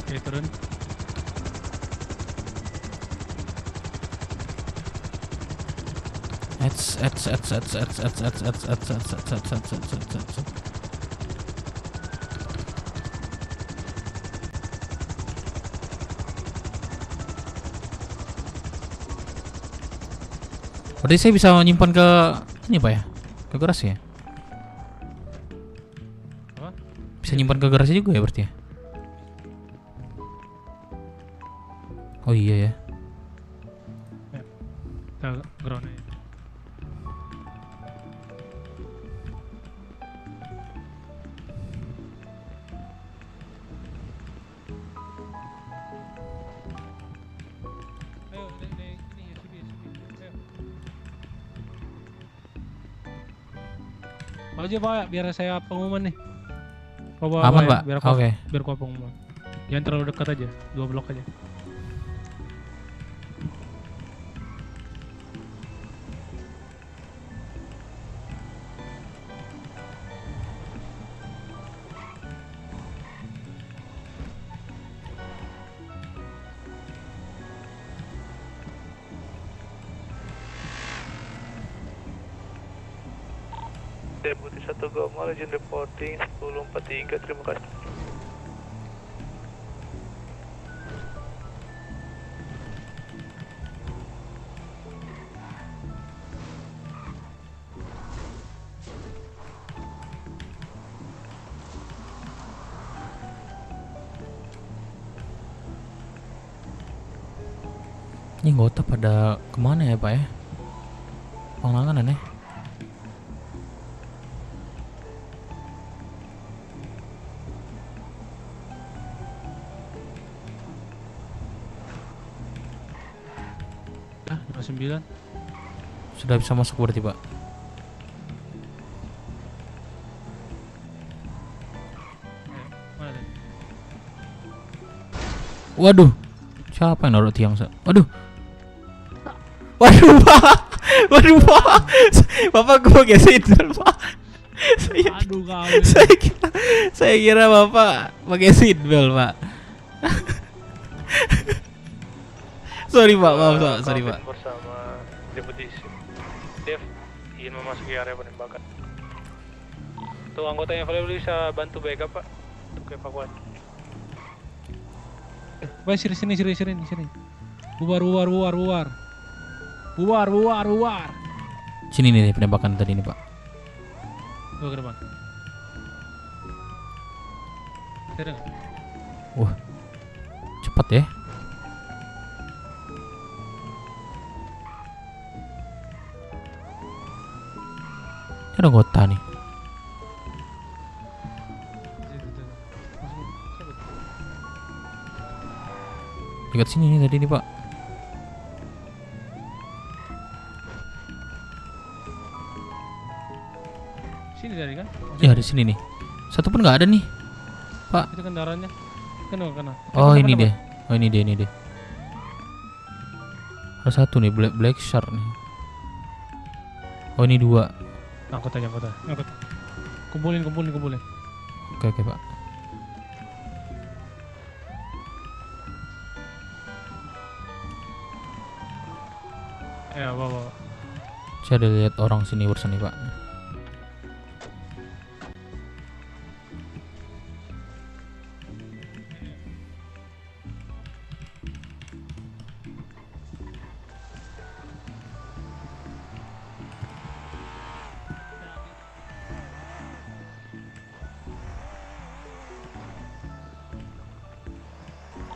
S8: Oke, turun.
S2: Berarti saya bisa menyimpan ke ini Pak ya? Ke garasi ya?
S8: Apa?
S2: Bisa nyimpan ke garasi juga ya berarti ya? Oh iya ya.
S8: Bawa aja Pak, biar saya pengumuman nih. Bawa,
S2: Aman,
S8: ya,
S2: Pak.
S8: Biar
S2: Oke.
S8: Biar kau pengumuman. Jangan terlalu dekat aja, 2 blok aja.
S5: Deputi 1 Gamal, izin reporting 1043, terima kasih.
S2: Ini anggota pada kemana ya Pak ya? Pengelangan aneh.
S8: Ah, 29.
S2: Sudah bisa masuk berarti Pak.
S8: Mana deh?
S2: Waduh, siapa yang naruh tiang? Waduh, waduh Pak, waduh Pak, Bapak gue pakai seatbelt Pak.
S8: Aduh kau.
S2: Saya kira Bapak pakai seatbelt Pak. Sorry Pak, maaf Pak, sorry Pak.
S5: Bersama Deputi Dev ingin memasuki area penembakan. Tuh anggota yang available bisa bantu backup Pak untuk evakuasi.
S8: Pak, sini. Bubar.
S2: Sini nih penembakan tadi nih Pak.
S8: Tuh ke depan. Serang.
S2: Wah, cepat ya. Ini ada anggota nih. Dekat sini nih tadi nih Pak.
S8: Sini tadi kan?
S2: Ya di sini nih. Satu pun nggak ada nih, Pak.
S8: Itu kendaraannya. Kena.
S2: Oh ini dia. Oh ini dia. Ada satu nih black shark nih. Oh ini 2.
S8: Angkut aja. Kumpulin.
S2: Oke Pak.
S8: Ya bawa.
S2: Saya ada lihat orang sini bersini Pak.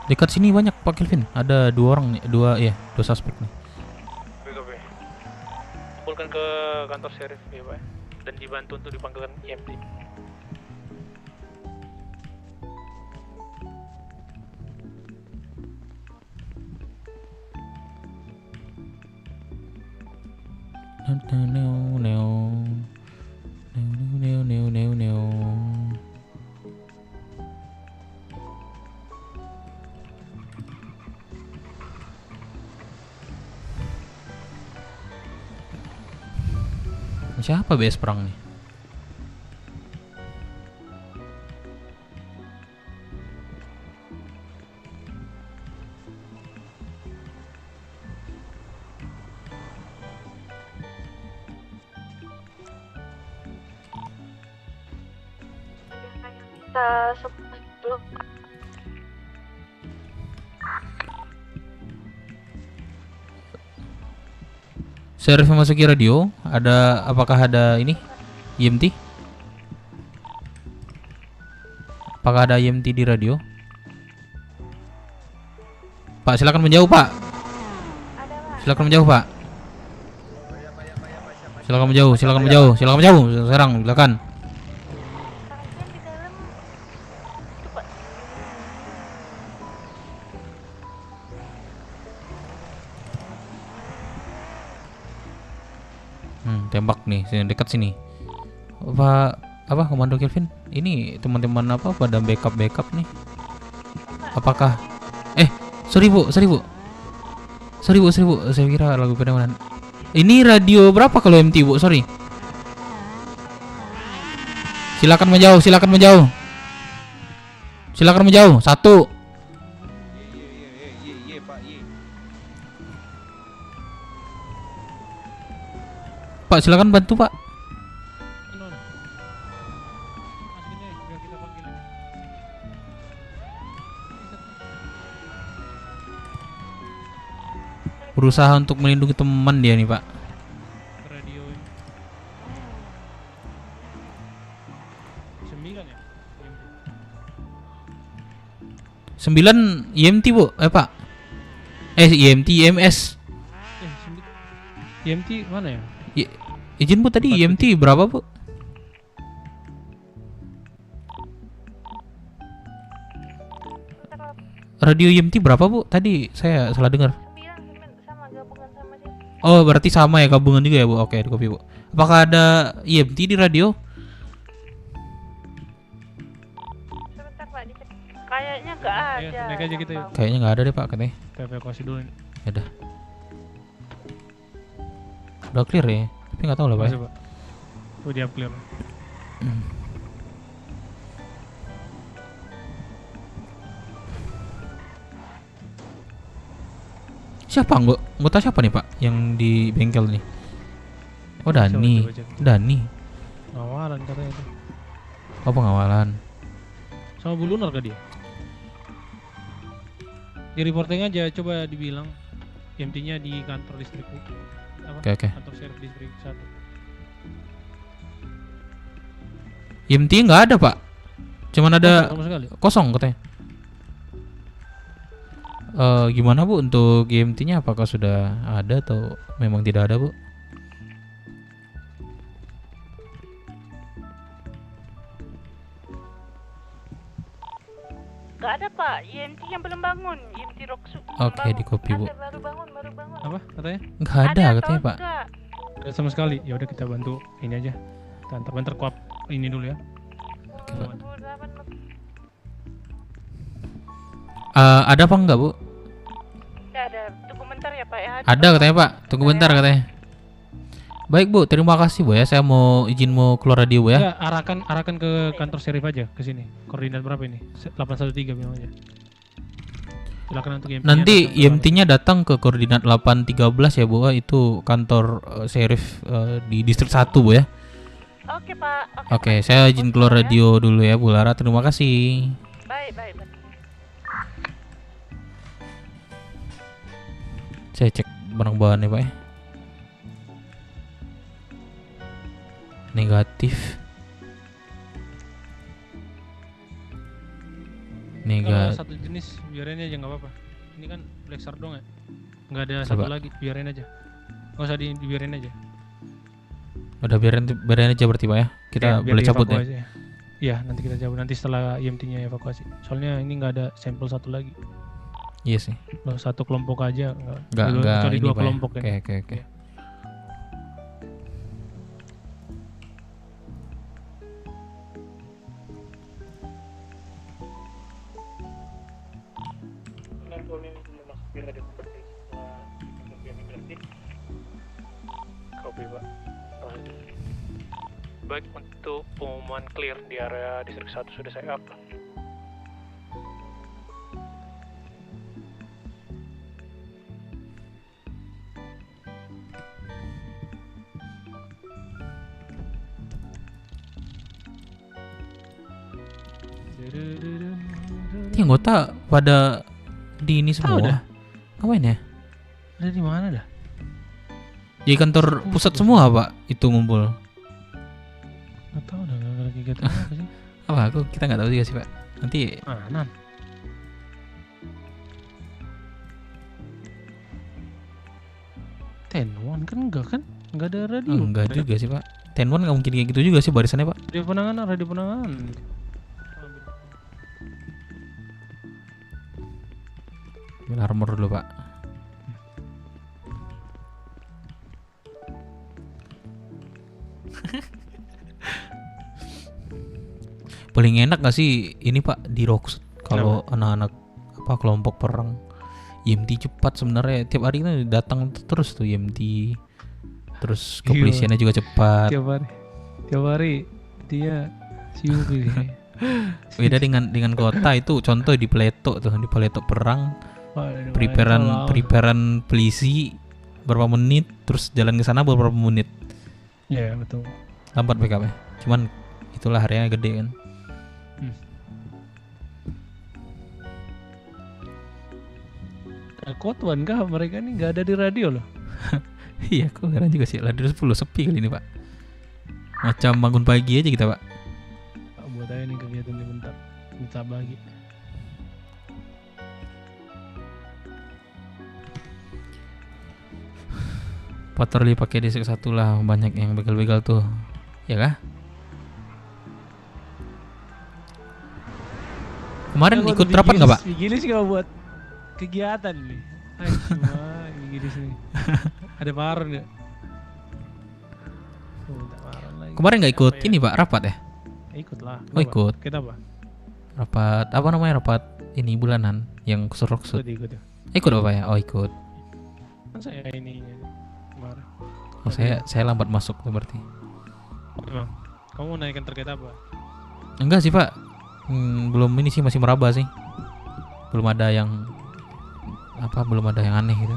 S2: Dekat sini banyak Pak Kelvin. Ada 2 orang nih, 2 suspek nih.
S5: Kumpulkan ke kantor sheriff ya Pak, dan dibantu untuk dipanggilkan EMT.
S2: Siapa BS perang nih?
S16: Kita sebelum
S2: Sheriff memasuki radio. Apakah ada ini? EMT? Apakah ada EMT di radio? Pak, silakan menjauh, Pak. Silakan menjauh, Pak. Silakan menjauh. Serang, silakan. Tembak nih, sini dekat sini. Pak apa Komando Kelvin? Ini teman-teman apa pada backup nih? Apakah sorry bu. Saya kira lagu penemuan. Ini radio berapa kalau MT bu? Sorry. Silakan menjauh. 1. Pak silakan bantu pak. Berusaha untuk melindungi teman dia nih pak.
S8: Radio
S2: 9 IMT bu, pak. IMT IMS.
S8: IMT mana ya?
S2: Izin bu tadi IMT berapa bu? Radio IMT berapa bu? Tadi saya salah dengar. Oh berarti sama ya, gabungan juga ya bu? Oke di kopi bu. Apakah ada IMT di radio?
S16: Kayaknya nggak ada.
S8: Naik aja gitu ya.
S2: Kayaknya nggak ada deh pak katanya.
S8: Kita evakuasi dulu nih.
S2: Ya udah clear ya, tapi nggak tahu lah pak.
S8: Udah clear.
S2: Siapa anggota siapa nih pak yang di bengkel nih? Oh Dani.
S8: Pengawalan katanya itu.
S2: Oh pengawalan.
S8: Sama Bu Lunar kah dia? Di reporting aja, coba dibilang IMT-nya di kantor distrik
S2: Oke.
S8: Kantor servis distrik 1.
S2: IMT nggak ada pak, cuman ada
S8: kosong
S2: katanya. Gimana bu untuk IMT-nya, apakah sudah ada atau memang tidak ada bu?
S16: Gak ada pak, IMT yang belum bangun, IMT Rocksu.
S2: Oke di kopi bu.
S16: Baru bangun.
S8: Apa katanya?
S2: Nggak ada katanya pak.
S8: Ada sama sekali. Ya udah kita bantu ini aja. Kita antar kuap ini dulu ya.
S2: Oke, pak. Ada apa enggak bu?
S16: Ada, tunggu bentar ya pak ya.
S2: Ada katanya pak, tunggu bentar katanya. Baik bu, terima kasih bu ya. Saya mau keluar radio bu ya.
S8: Ya arahkan ke kantor serif aja ke sini. Koordinat berapa ini? 813 bilang aja. Silakan untuk IMT-nya.
S2: Nanti IMT-nya datang ke koordinat 813 ya bu. Itu kantor serif di distrik 1 bu ya.
S16: Oke pak.
S2: Oke, saya izin keluar radio dulu ya Bu Lara. Terima kasih.
S16: Baik.
S2: Saya cek barang bahannya pak ya. Negatif.
S8: Kalau satu jenis biarin aja nggak apa-apa. Ini kan Black Shark dong ya. Nggak ada satu lagi, biarin aja. Nggak usah dibiarin aja.
S2: Udah biarin aja berarti pak ya. Kita boleh cabut ya.
S8: Iya nanti kita cabut nanti setelah IMT-nya evakuasi. Soalnya ini nggak ada sampel satu lagi.
S2: Iya sih.
S8: Kalau satu kelompok aja
S2: nggak
S8: kecuali 2
S2: pak
S8: kelompok
S2: ya.
S8: ya.
S2: Oke.
S5: Kopi pak. Baik, untuk pengumuman clear di area distrik 1 sudah saya up.
S2: Ini anggota pada di ini semua. Ngapain ya?
S8: Ada di mana dah?
S2: Di kantor pusat semua pak itu ngumpul.
S8: Nggak tahu dah lagi kegiatan apa sih?
S2: Apa kita nggak tahu juga sih pak. Nanti.
S8: Anan. Tenwan kan enggak kan? Enggak ada radio.
S2: Enggak juga sih pak. Tenwan nggak mungkin kayak gitu juga sih barisannya pak.
S8: Radio penanganan.
S2: Ambil armor dulu pak. Paling enak gak sih ini Pak di Rox kalau anak-anak apa kelompok perang. IMT cepat sebenarnya, tiap hari itu datang terus tuh IMT. Terus kepolisiannya juga cepat.
S8: Tiap hari dia siup ini.
S2: Beda dengan kota itu, contoh di Peleto tuh, di Peleto perang. Preparean polisi berapa menit, terus jalan ke sana beberapa menit.
S8: Iya, betul.
S2: Lambat BKP. Cuman itulah harinya gede kan.
S8: Kotuan kah mereka ini nggak ada di radio loh?
S2: Iya, aku heran juga sih. Radio 10 sepi kali ini Pak. Macam bangun pagi aja kita Pak.
S8: Buat aja nih kegiatan ini bentar. Minta bagi.
S2: Patroli pakai distrik 1 lah, banyak yang begal-begal tuh. Ya kah? Kemarin ikut rapat nggak Pak?
S8: Gini sih kalau buat kegiatan nih. Ayo cuma gini sih. Ada paron nggak?
S2: Kemarin nggak ikut ini Pak, rapat ya?
S8: Ikut lah.
S2: Oh ikut.
S8: Kita apa?
S2: Rapat apa namanya, rapat ini bulanan yang kusur-kusur.
S8: Ikut ya.
S2: Ikut apa ya? Oh ikut.
S8: Kan saya ini kemarin.
S2: Oh saya lambat masuk tuh berarti.
S8: Emang? Kamu mau naikkan terkait apa?
S2: Enggak sih Pak. Belum ini sih, masih meraba sih. Belum ada yang aneh gitu.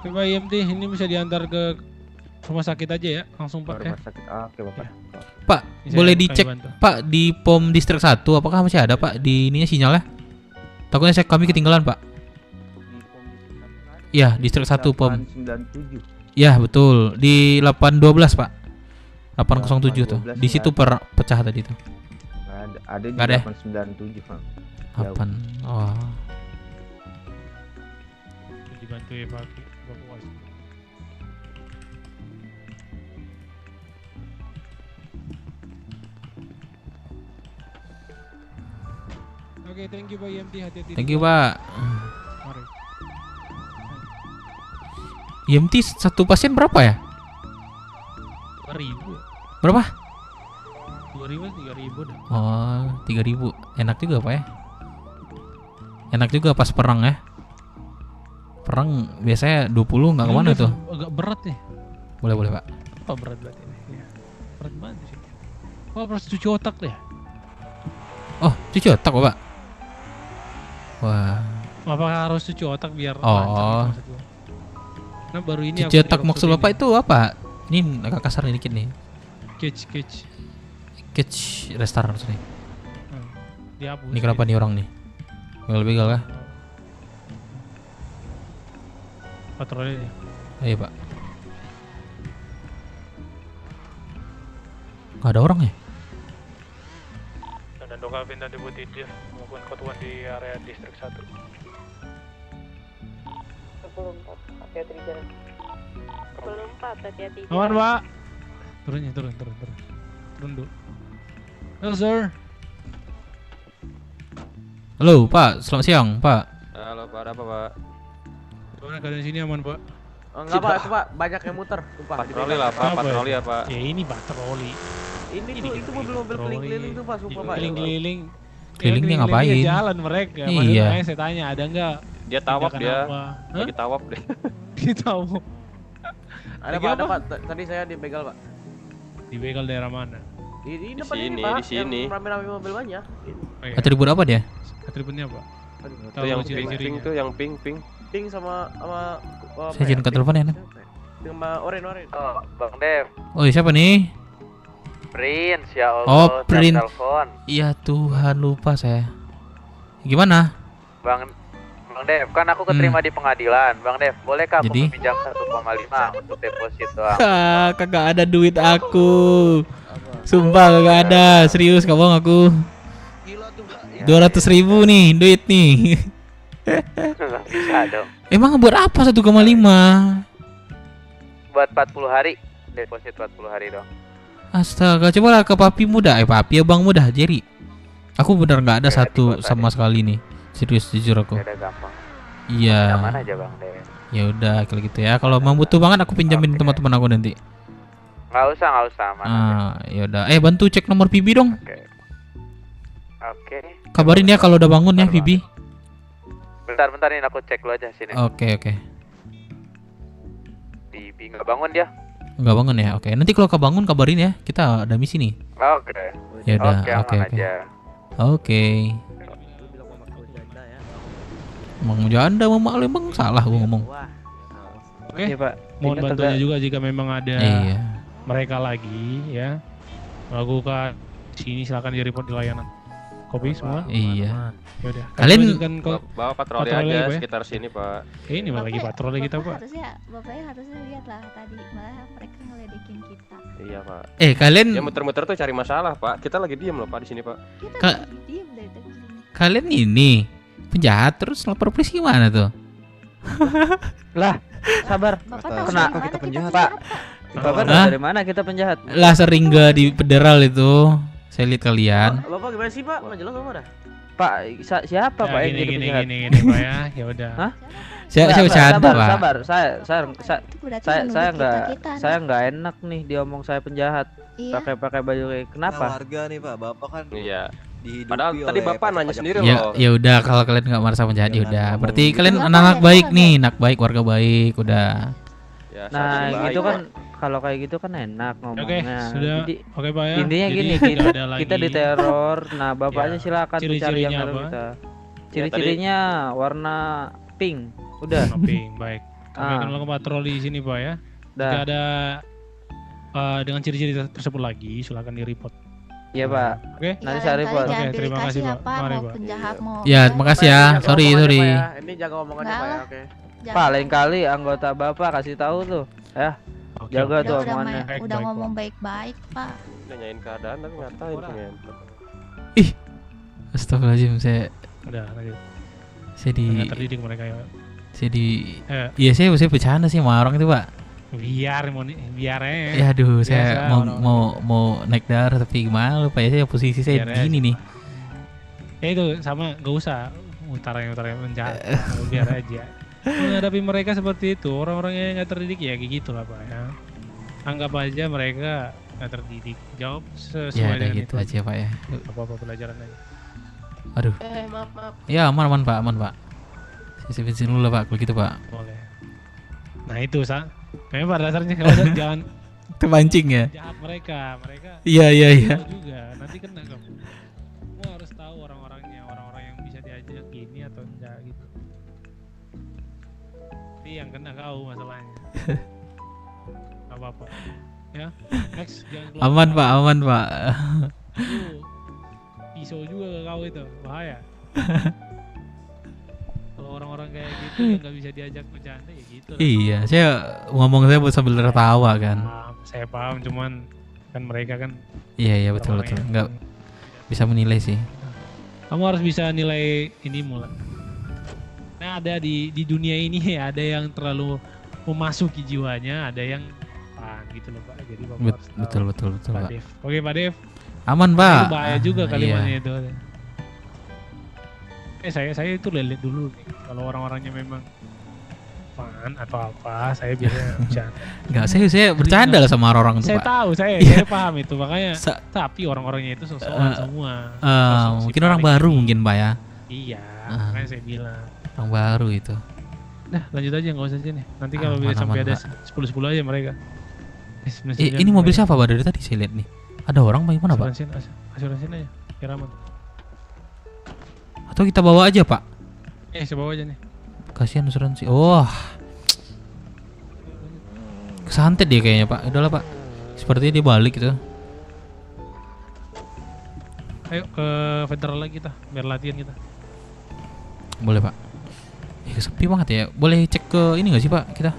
S8: Coba IMT ini bisa diantar ke rumah sakit aja ya, langsung Pak.
S3: Rumah sakit. Oke Bapak.
S2: Pak, boleh dicek Pak di POM distrik 1 apakah masih ada Pak di ininya sinyalnya? Takutnya kami ketinggalan Pak. Iya, distrik 1 POM.
S3: 97.
S2: Iya, betul. Di 812 Pak. 807 tuh. Di situ pecah tadi tuh.
S3: Ada di 897 Pak.
S2: 8. Oh.
S8: Dibantu ya Pak. Oke, thank you Pak IMT, hati-hati.
S2: Thank you Pak.
S8: Mari.
S2: IMT satu pasien berapa ya?
S8: 2.000.
S2: Berapa?
S8: 2.000 3.000 dah.
S2: Oh, 3.000. Enak juga Pak ya. Enak juga pas perang ya. Perang biasanya 20 nggak kemana tuh?
S8: Agak berat nih.
S2: Boleh Pak.
S8: Apa berat ini? Ya. Berat banget sih. Wah, harus cuci otak deh.
S2: Oh, cuci otak Pak. Wah.
S8: Apakah harus cuci otak biar
S2: lancar?
S8: Nah, baru ini
S2: cuci otak maksud Bapak itu apa? Ini agak kasar dikit nih. Catch restoran maksudnya.
S8: Dihapus.
S2: Ini kenapa nih orang nih? Begal-begal kah?
S8: Patroli nih.
S2: Iya Pak. Gak ada orang ya?
S5: Dan Dokavin dan Deputi Div melakukan ketuan di area distrik 1.
S16: 10-4, hati-hati di jalan. 10-4, hati-hati.
S8: Aman Pak. Turun dulu. Halo sir.
S2: Halo Pak, selamat siang Pak.
S3: Halo Pak, ada apa Pak?
S8: Gimana keadaan sini aman Pak?
S3: Oh, enggak Pak, itu Pak, banyak yang muter. Patroli lah Pak, patroli ya Pak.
S8: Ya ini patroli.
S3: Itu mobil-mobil keliling-keliling tuh Pak, sumpah Pak.
S2: Kelilingnya ngapain?
S8: Jalan mereka.
S2: Iya.
S8: Makanya saya tanya ada enggak?
S14: Dia tawaf dia. Lagi tawaf deh.
S8: Dia tawaf.
S3: Ada Pak, ada Pak. Tadi saya dibegal Pak.
S8: Dibegal daerah mana?
S3: Di depan ini Pak, di sini. Yang rame-rame mobil banyak.
S2: Atribut apa dia?
S8: Atributnya apa?
S14: Itu yang pink tuh, yang pink.
S3: Pink sama
S2: saya izin ke telepon ya, Nan.
S3: Sama oren.
S7: Oh, Bang Dev.
S2: Oh, siapa nih?
S7: Prince, ya Allah.
S2: Oh, Prince.
S7: Telepon.
S2: Iya Tuhan, lupa saya. Gimana?
S7: Bang Dev, kan aku keterima di pengadilan. Bang Dev, bolehkah aku
S2: Jadi?
S7: meminjam 1,5 untuk deposit doang?
S2: Kagak ada duit aku. Sumpah kagak ada, serius gak bohong aku. 200.000 nih duit nih.
S7: Bisa dong.
S2: Emang buat apa 1,5?
S7: Buat 40 hari. Deposit 40 hari dong.
S2: Astaga, coba lah ke papi muda. Papi abang muda, Jerry. Aku bener nggak ada satu sama sekali nih. Serius jujur aku.
S7: Udah gampang.
S2: Iya.
S7: Aman aja Bang Dev.
S2: Ya udah kalau gitu ya. Kalau memang butuh banget aku pinjamin teman-teman aku nanti.
S7: Nggak usah. Mana
S2: Yaudah. Bantu cek nomor Vivi dong.
S7: Oke.
S2: Kabarin ya kalau udah bangun ya Vivi.
S7: Bentar ini aku cek lu aja sini.
S2: Oke.
S7: Bibi nggak bangun dia.
S2: Nggak bangun ya. Oke. Nanti kalau kebangun kabarin ya. Kita ada misi nih.
S7: Oke.
S2: Yaudah. Oke. Oke. Emang janda mama lu emang salah gua ngomong.
S8: Oke.
S7: Iya, Pak.
S8: Mohon bantunya juga jika memang ada
S2: Iya.
S8: mereka lagi ya melakukan sini, silakan di report di layanan. Kopi semua?
S2: Iya.
S8: Yaudah.
S2: Kalian
S14: bawa patroli aja sekitar sini, Pak.
S8: Ini malah lagi patroli kita, Pak.
S12: Bapaknya harusnya lihat lah tadi malah mereka ngeledekin kita.
S14: Iya, Pak.
S2: Kalian
S14: ya muter-muter tuh cari masalah, Pak. Kita lagi diem loh, Pak, di sini, Pak.
S12: Diem dari tadi.
S2: Kalian ini penjahat terus lapor polisi gimana tuh?
S7: Lah, sabar.
S12: Bapak tahu
S7: Kena
S12: dari mana
S7: kita
S12: kita
S7: penjahat.
S12: penjahat,
S7: Bapak tahu
S2: Hah?
S7: dari mana kita penjahat?
S2: Lah sering gak di federal itu. Saya lihat kalian.
S3: Bapak gimana sih, Pak? Nggak jelas Bapak dah.
S7: Pak, siapa Pak yang jadi penjahat?
S8: Gini, Pak ya. Ya udah.
S7: Hah?
S2: Saya bercanda, Pak.
S7: Sabar.
S12: berarti
S7: Saya
S12: menurut kita,
S7: nggak enak nih diomong saya penjahat.
S12: Iya.
S7: Pakai baju kayak kenapa?
S10: Warga nih Pak, Bapak kan
S14: Iya.
S10: dihidupi
S14: Padahal tadi
S10: oleh
S14: Bapak nanya sendiri
S2: Ya,
S14: loh.
S2: ya udah kalau kalian nggak merasa penjahat ya udah. Berarti kalian
S12: Bapak
S2: anak-anak
S12: ya,
S2: baik
S12: Bapak
S2: nih, anak baik, warga baik, udah.
S14: Ya,
S7: Nah,
S14: baik,
S7: gitu
S14: Pak.
S7: kan kalau kayak gitu kan enak ngomongnya.
S8: Sudah.
S7: Jadi,
S8: Oke, Pak ya.
S7: intinya
S8: Jadi,
S7: gini,
S8: nggak ada
S7: kita
S8: lagi.
S7: diteror. Nah, bapaknya
S8: Ya,
S7: silakan tuh cari yang
S8: ciri-cirinya
S7: teror
S8: apa?
S7: kita.
S14: Ya,
S7: Ciri-cirinya warna pink. Udah.
S8: Oke, baik. Kami
S7: Ah.
S8: akan melakukan patroli di sini, Pak ya.
S7: Dah.
S8: Jika ada dengan ciri-ciri tersebut lagi, silakan di-report.
S7: Iya, Pak.
S8: Oke.
S7: Nanti saya report.
S8: Oke, terima kasih, Pak. Mari,
S12: mau
S8: Pak.
S12: penjahat mau.
S2: Ya, terima kasih ya. Sorry.
S3: Ini jaga omongannya, Pak ya. Oke.
S7: Pak, lain kali anggota Bapak kasih tahu tuh. Ya. Jaga tuh
S12: Udah
S7: omongannya.
S12: udah ngomong baik-baik, Pak.
S14: Nanyain keadaan tapi ngatain pengen.
S2: Astagfirullahaladzim,
S8: Udah, lanjut.
S2: saya di
S8: Nggak terdidik mereka ya.
S2: saya di
S8: Eh.
S2: Iya, saya bercanda sih sama orang itu, Pak.
S8: Biar aja.
S2: Ya aduh, saya
S8: Biasa, orang-orang.
S2: mau naik darah tapi gimana lupa ya, saya posisi saya
S8: Biar
S2: begini
S8: aja.
S2: nih.
S8: Ya itu sama, gak usah utara menjahat. Biar aja. Menghadapi mereka seperti itu, orang-orang yang nggak terdidik ya kayak gitu lah, Pak ya. Anggap aja mereka nggak terdidik. Jawab
S2: Ya
S8: sesuai
S2: udah
S8: dengan
S2: gitu
S8: itu.
S2: aja, Pak ya.
S8: Apa-apa pelajaran aja.
S2: Aduh.
S19: Maaf.
S2: Ya aman Pak. Saya bensin dulu lah Pak kalau gitu, Pak.
S8: Boleh. Nah itu kayaknya pada dasarnya kalau jangan
S2: Terpancing ya.
S8: jahat mereka.
S2: Iya.
S8: tahu juga nanti kena kamu. Kamu harus tahu orang yang bisa diajak gini atau enggak gitu. Tapi yang kena kau masalahnya. Gak apa-apa. Ya, next jangan keluar.
S2: Aman Pak.
S8: Lu pisau juga ke kau itu, bahaya. Kalau orang-orang kayak gitu yang nggak bisa diajak bercanda ya gitu lah.
S2: Iya, saya ngomong saya buat sambil tertawa kan.
S8: Saya paham, cuman kan mereka kan.
S2: Iya betul. Nggak bisa menilai sih.
S8: Kamu harus bisa nilai ini mulai. Nah ada di dunia ini ada yang terlalu memasuki jiwanya, ada yang gitu loh Pak. Jadi Bapak harus tahu.
S2: Betul
S8: Pak
S2: Pak.
S8: Dev. Oke Pak Dev.
S2: Aman
S8: Itu
S2: Pak.
S8: bahaya juga kalimatnya
S2: Iya.
S8: itu. Saya itu lihat dulu nih. Kalau orang-orangnya memang fan atau apa, saya biasanya bercanda.
S2: Enggak, saya bercanda lah sama orang-orang itu,
S8: Saya
S2: Pak.
S8: tahu, saya
S2: Iya.
S8: paham itu, makanya. Tapi orang-orangnya itu sosokan semua.
S2: Mungkin orang baru mungkin Pak ya.
S8: Iya, makanya saya bilang.
S2: Orang baru itu.
S8: Nah, lanjut aja nggak usah sini. Nanti kalau bisa sampai ada 10-10 aja mereka.
S2: Ini mobil siapa Pak dari tadi saya lihat nih? Ada orang bagaimana Pak?
S8: Asuransiin aja, biar aman.
S2: Atau kita bawa aja Pak?
S8: Saya bawa aja nih.
S2: Kasihan asuransi. Wah. Kesantet dia kayaknya Pak. Udahlah Pak. Sepertinya dia balik gitu.
S8: Ayo ke federal lagi kita, biar latihan kita.
S2: Boleh Pak. Sepi banget ya. Boleh cek ke ini nggak sih Pak kita?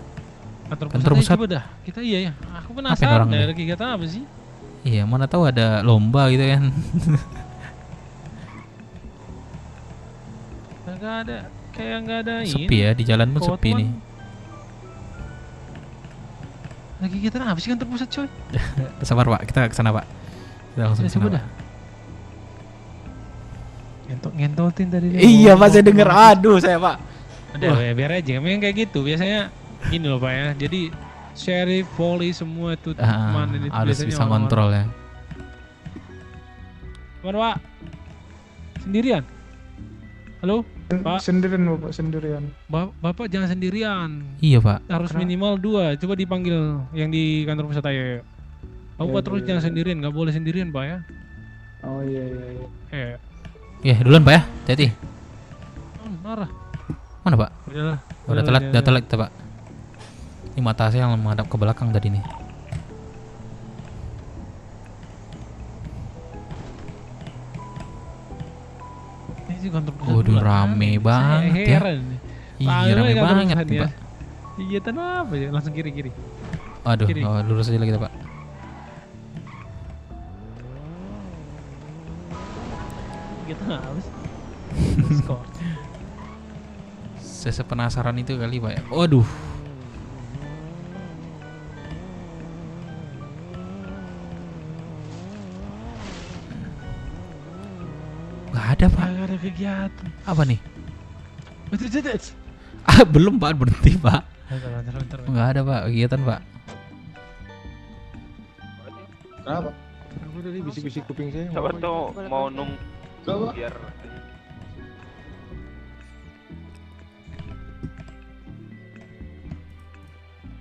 S2: Kantor pusat.
S8: Coba dah. Kita iya ya. Aku
S2: Ngapain
S8: penasaran
S2: orang
S8: dari
S2: nih?
S8: kegiatan apa sih?
S2: Iya, mana tahu ada lomba gitu kan.
S8: Nggak ada, kayak nggak ada ini.
S2: Sepi ya, di jalan pun sepi
S8: Kawan-kawan.
S2: nih.
S8: Lagi kegiatan apa sih kantor pusat coy?
S2: Sabar Pak, kita ke sana Pak. Kita langsung
S8: Ya,
S2: ke sana.
S8: coba
S2: Pak.
S8: dah. Ngentotin tadi.
S2: Iya Pak, saya denger. Aduh, saya Pak.
S8: Udah, biar aja. Memang kayak gitu. Biasanya gini loh Pak ya. Jadi sheriff, polisi semua itu mana itu
S2: harus
S8: biasanya
S2: bisa
S8: orang-orang.
S2: kontrol ya.
S8: Mana Pak? Sendirian? Halo? Pak?
S21: Sendirian Bapak, sendirian.
S8: Bapak jangan sendirian.
S2: Iya, Pak.
S8: Harus minimal 2. Coba dipanggil yang di kantor pusat ayo. Kamu
S21: Iya,
S8: terus
S21: iya,
S8: jangan
S21: iya.
S8: sendirian, nggak boleh sendirian Pak ya.
S21: Oh iya iya iya.
S2: Ya, duluan Pak ya. Hati-hati.
S8: Marah.
S2: Mana, Pak?
S8: Udahlah.
S2: Udah telat kita, Pak. Ini mata saya yang menghadap ke belakang tadi nih.
S8: Ini sih kantor pusat.
S2: Waduh, rame banget ya. Iya, rame banget nih, Pak.
S8: Kegiatan apa ya? Langsung kiri.
S2: Aduh,
S8: Kiri.
S2: lurus aja lagi kita, Pak.
S8: Kegiatan apa sih? Skor.
S2: Saya penasaran itu kali, Pak ya. Waduh. Gak ada, Pak.
S8: Gak ada kegiatan.
S2: Apa nih?
S8: Betul.
S2: Belum, Pak. Berhenti, Pak.
S8: Bentar.
S2: Nggak ada, Pak. Kegiatan, Pak.
S21: Kenapa?
S9: Aku tadi bisik-bisik kuping saya.
S1: Siapa tuh mau biar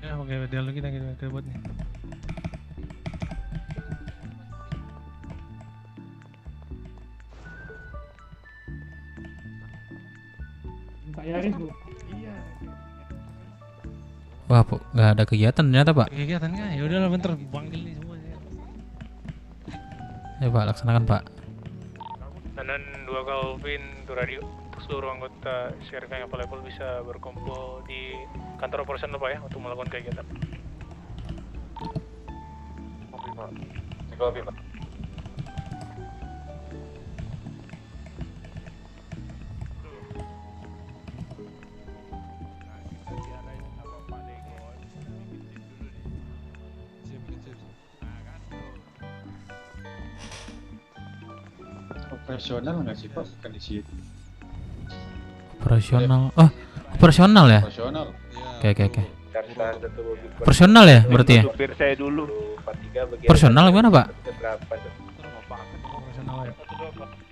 S8: Ya oke, dialog kita buat nih.
S21: Pak Yaris, Bu.
S2: Wah, Pak. Nggak ada kegiatan ternyata, Pak.
S8: Kegiatan kan? Ya udahlah bentar, panggil nih semua.
S2: Ya, Pak. Laksanakan, Pak.
S5: Dan 2 Calvin to radio untuk seluruh anggota sheriff yang available bisa berkumpul di kantor operasional Pak ya untuk melakukan kegiatan.
S1: Kopi, Pak.
S21: Operasional nggak sih Pak? Bukan di situ.
S2: Operasional. Oh, operasional ya?
S21: Operasional.
S2: Oke.
S6: Sersan satu mobil.
S2: Personal ya berarti ya?
S1: Supir saya dulu.
S6: 43 bagian.
S2: Personal gimana, Pak?
S6: Berapa tuh?
S8: Operasional ya.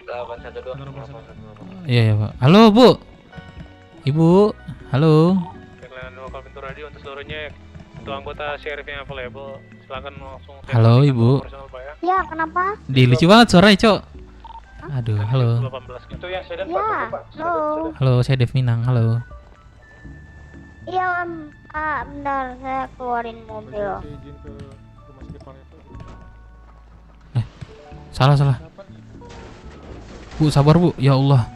S6: 812.
S2: Iya, Pak. Halo, Bu. Ibu. Halo.
S5: Baiklah, 2 Calvin to radio untuk seluruhnya untuk anggota sheriff yang available silakan langsung.
S2: Halo, Ibu.
S5: Operasional Pak ya.
S15: Ya, kenapa?
S2: Lucu banget suaranya, Cok. Aduh, halo.
S5: 18
S1: Itu yang sedan
S15: Ya, halo.
S2: Halo, saya Dev Minang. Halo.
S15: Iya, bentar, saya keluarin mobil.
S9: Izin ke rumah sakit Pareto.
S2: Salah. Bu, sabar, Bu. Ya Allah.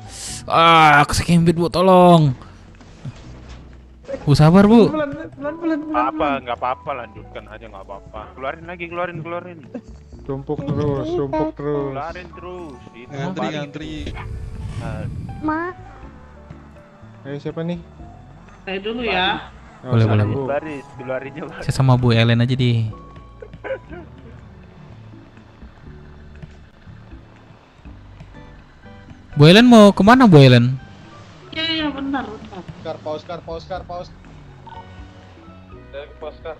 S2: Kesekembit, Bu, tolong. Bu, sabar, Bu.
S21: Pelan.
S1: Nggak apa-apa, lanjutkan aja nggak apa-apa. Keluarin lagi, keluarin.
S9: Tumpuk terus.
S1: Keluarin terus. Itu
S11: Ngantri.
S15: Ma,
S9: Ayo siapa nih?
S7: Saya dulu ya.
S2: Boleh, Bu.
S1: Baris, keluarinnya.
S2: Saya sama Bu Ellen aja di. Bu Ellen mau kemana, Bu Ellen?
S7: Iya, bentar.
S21: Paus.
S1: Dari Poskar.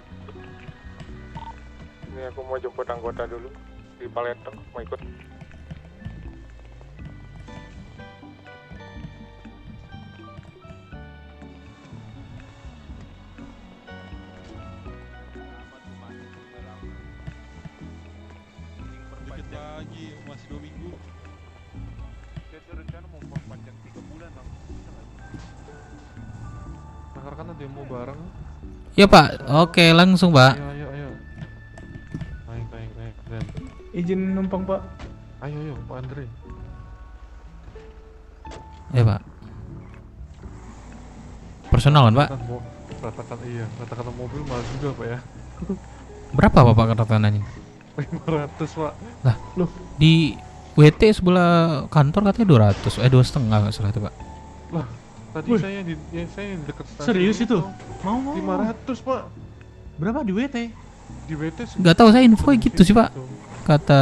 S14: Ini aku mau jemput anggota dulu di Paletong, mau ikut.
S11: Dikit lagi, masih 2 minggu.
S14: Saya tuh rencana mau perpanjang 3 bulan bang.
S9: Rekan-rekan ada yang mau bareng?
S2: Ya, Pak. Oke, langsung, Pak.
S9: Ayo. Naik. Dan.
S21: Izin numpang Pak.
S9: Ayo, Pak Andre.
S2: Ya, Pak. Personal kan, Pak?
S9: Rata-rata mobil mahal juga, Pak ya.
S2: Berapa Bapak rata-ratanya?
S9: 500, Pak.
S2: Lah, di WT sebelah kantor katanya 200, 2,5 nggak salah itu, Pak.
S9: Lah, tadi saya di dekat stasiun.
S8: Serius itu? Mau.
S9: 500, Pak.
S8: Berapa di WT?
S9: Di WT
S2: Nggak tahu, saya info gitu sih, Pak. Kata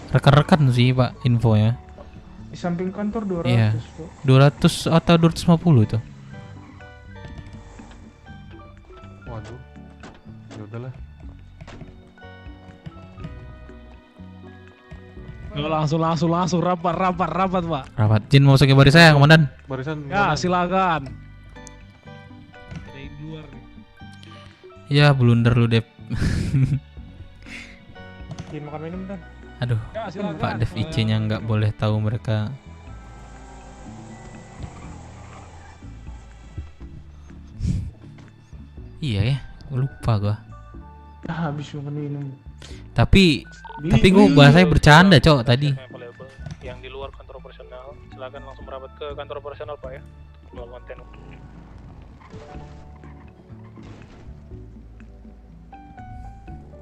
S2: rekan-rekan sih, Pak, infonya.
S21: Di samping kantor 200
S2: Iya.
S21: Pak.
S2: 200 atau 250 itu.
S9: Waduh. Ya
S8: Langsung rapat Pak.
S2: Rapat. Jin mau masuk ke baris saya, Komandan.
S11: Barisan.
S8: Ya silakan. Dari luar nih.
S2: Ya blunder lu Dep.
S19: Jin makan minum Dan.
S2: Aduh,
S8: Ya, silakan.
S2: Pak Dev IC-nya nggak boleh tahu mereka. Iya ya, lupa gua.
S21: Habis makan minum.
S2: Tapi gua bahasanya bercanda, Cok, tadi.
S5: Available. Yang di luar kantor operasional, silakan langsung merapat ke kantor operasional Pak ya. Jual konten.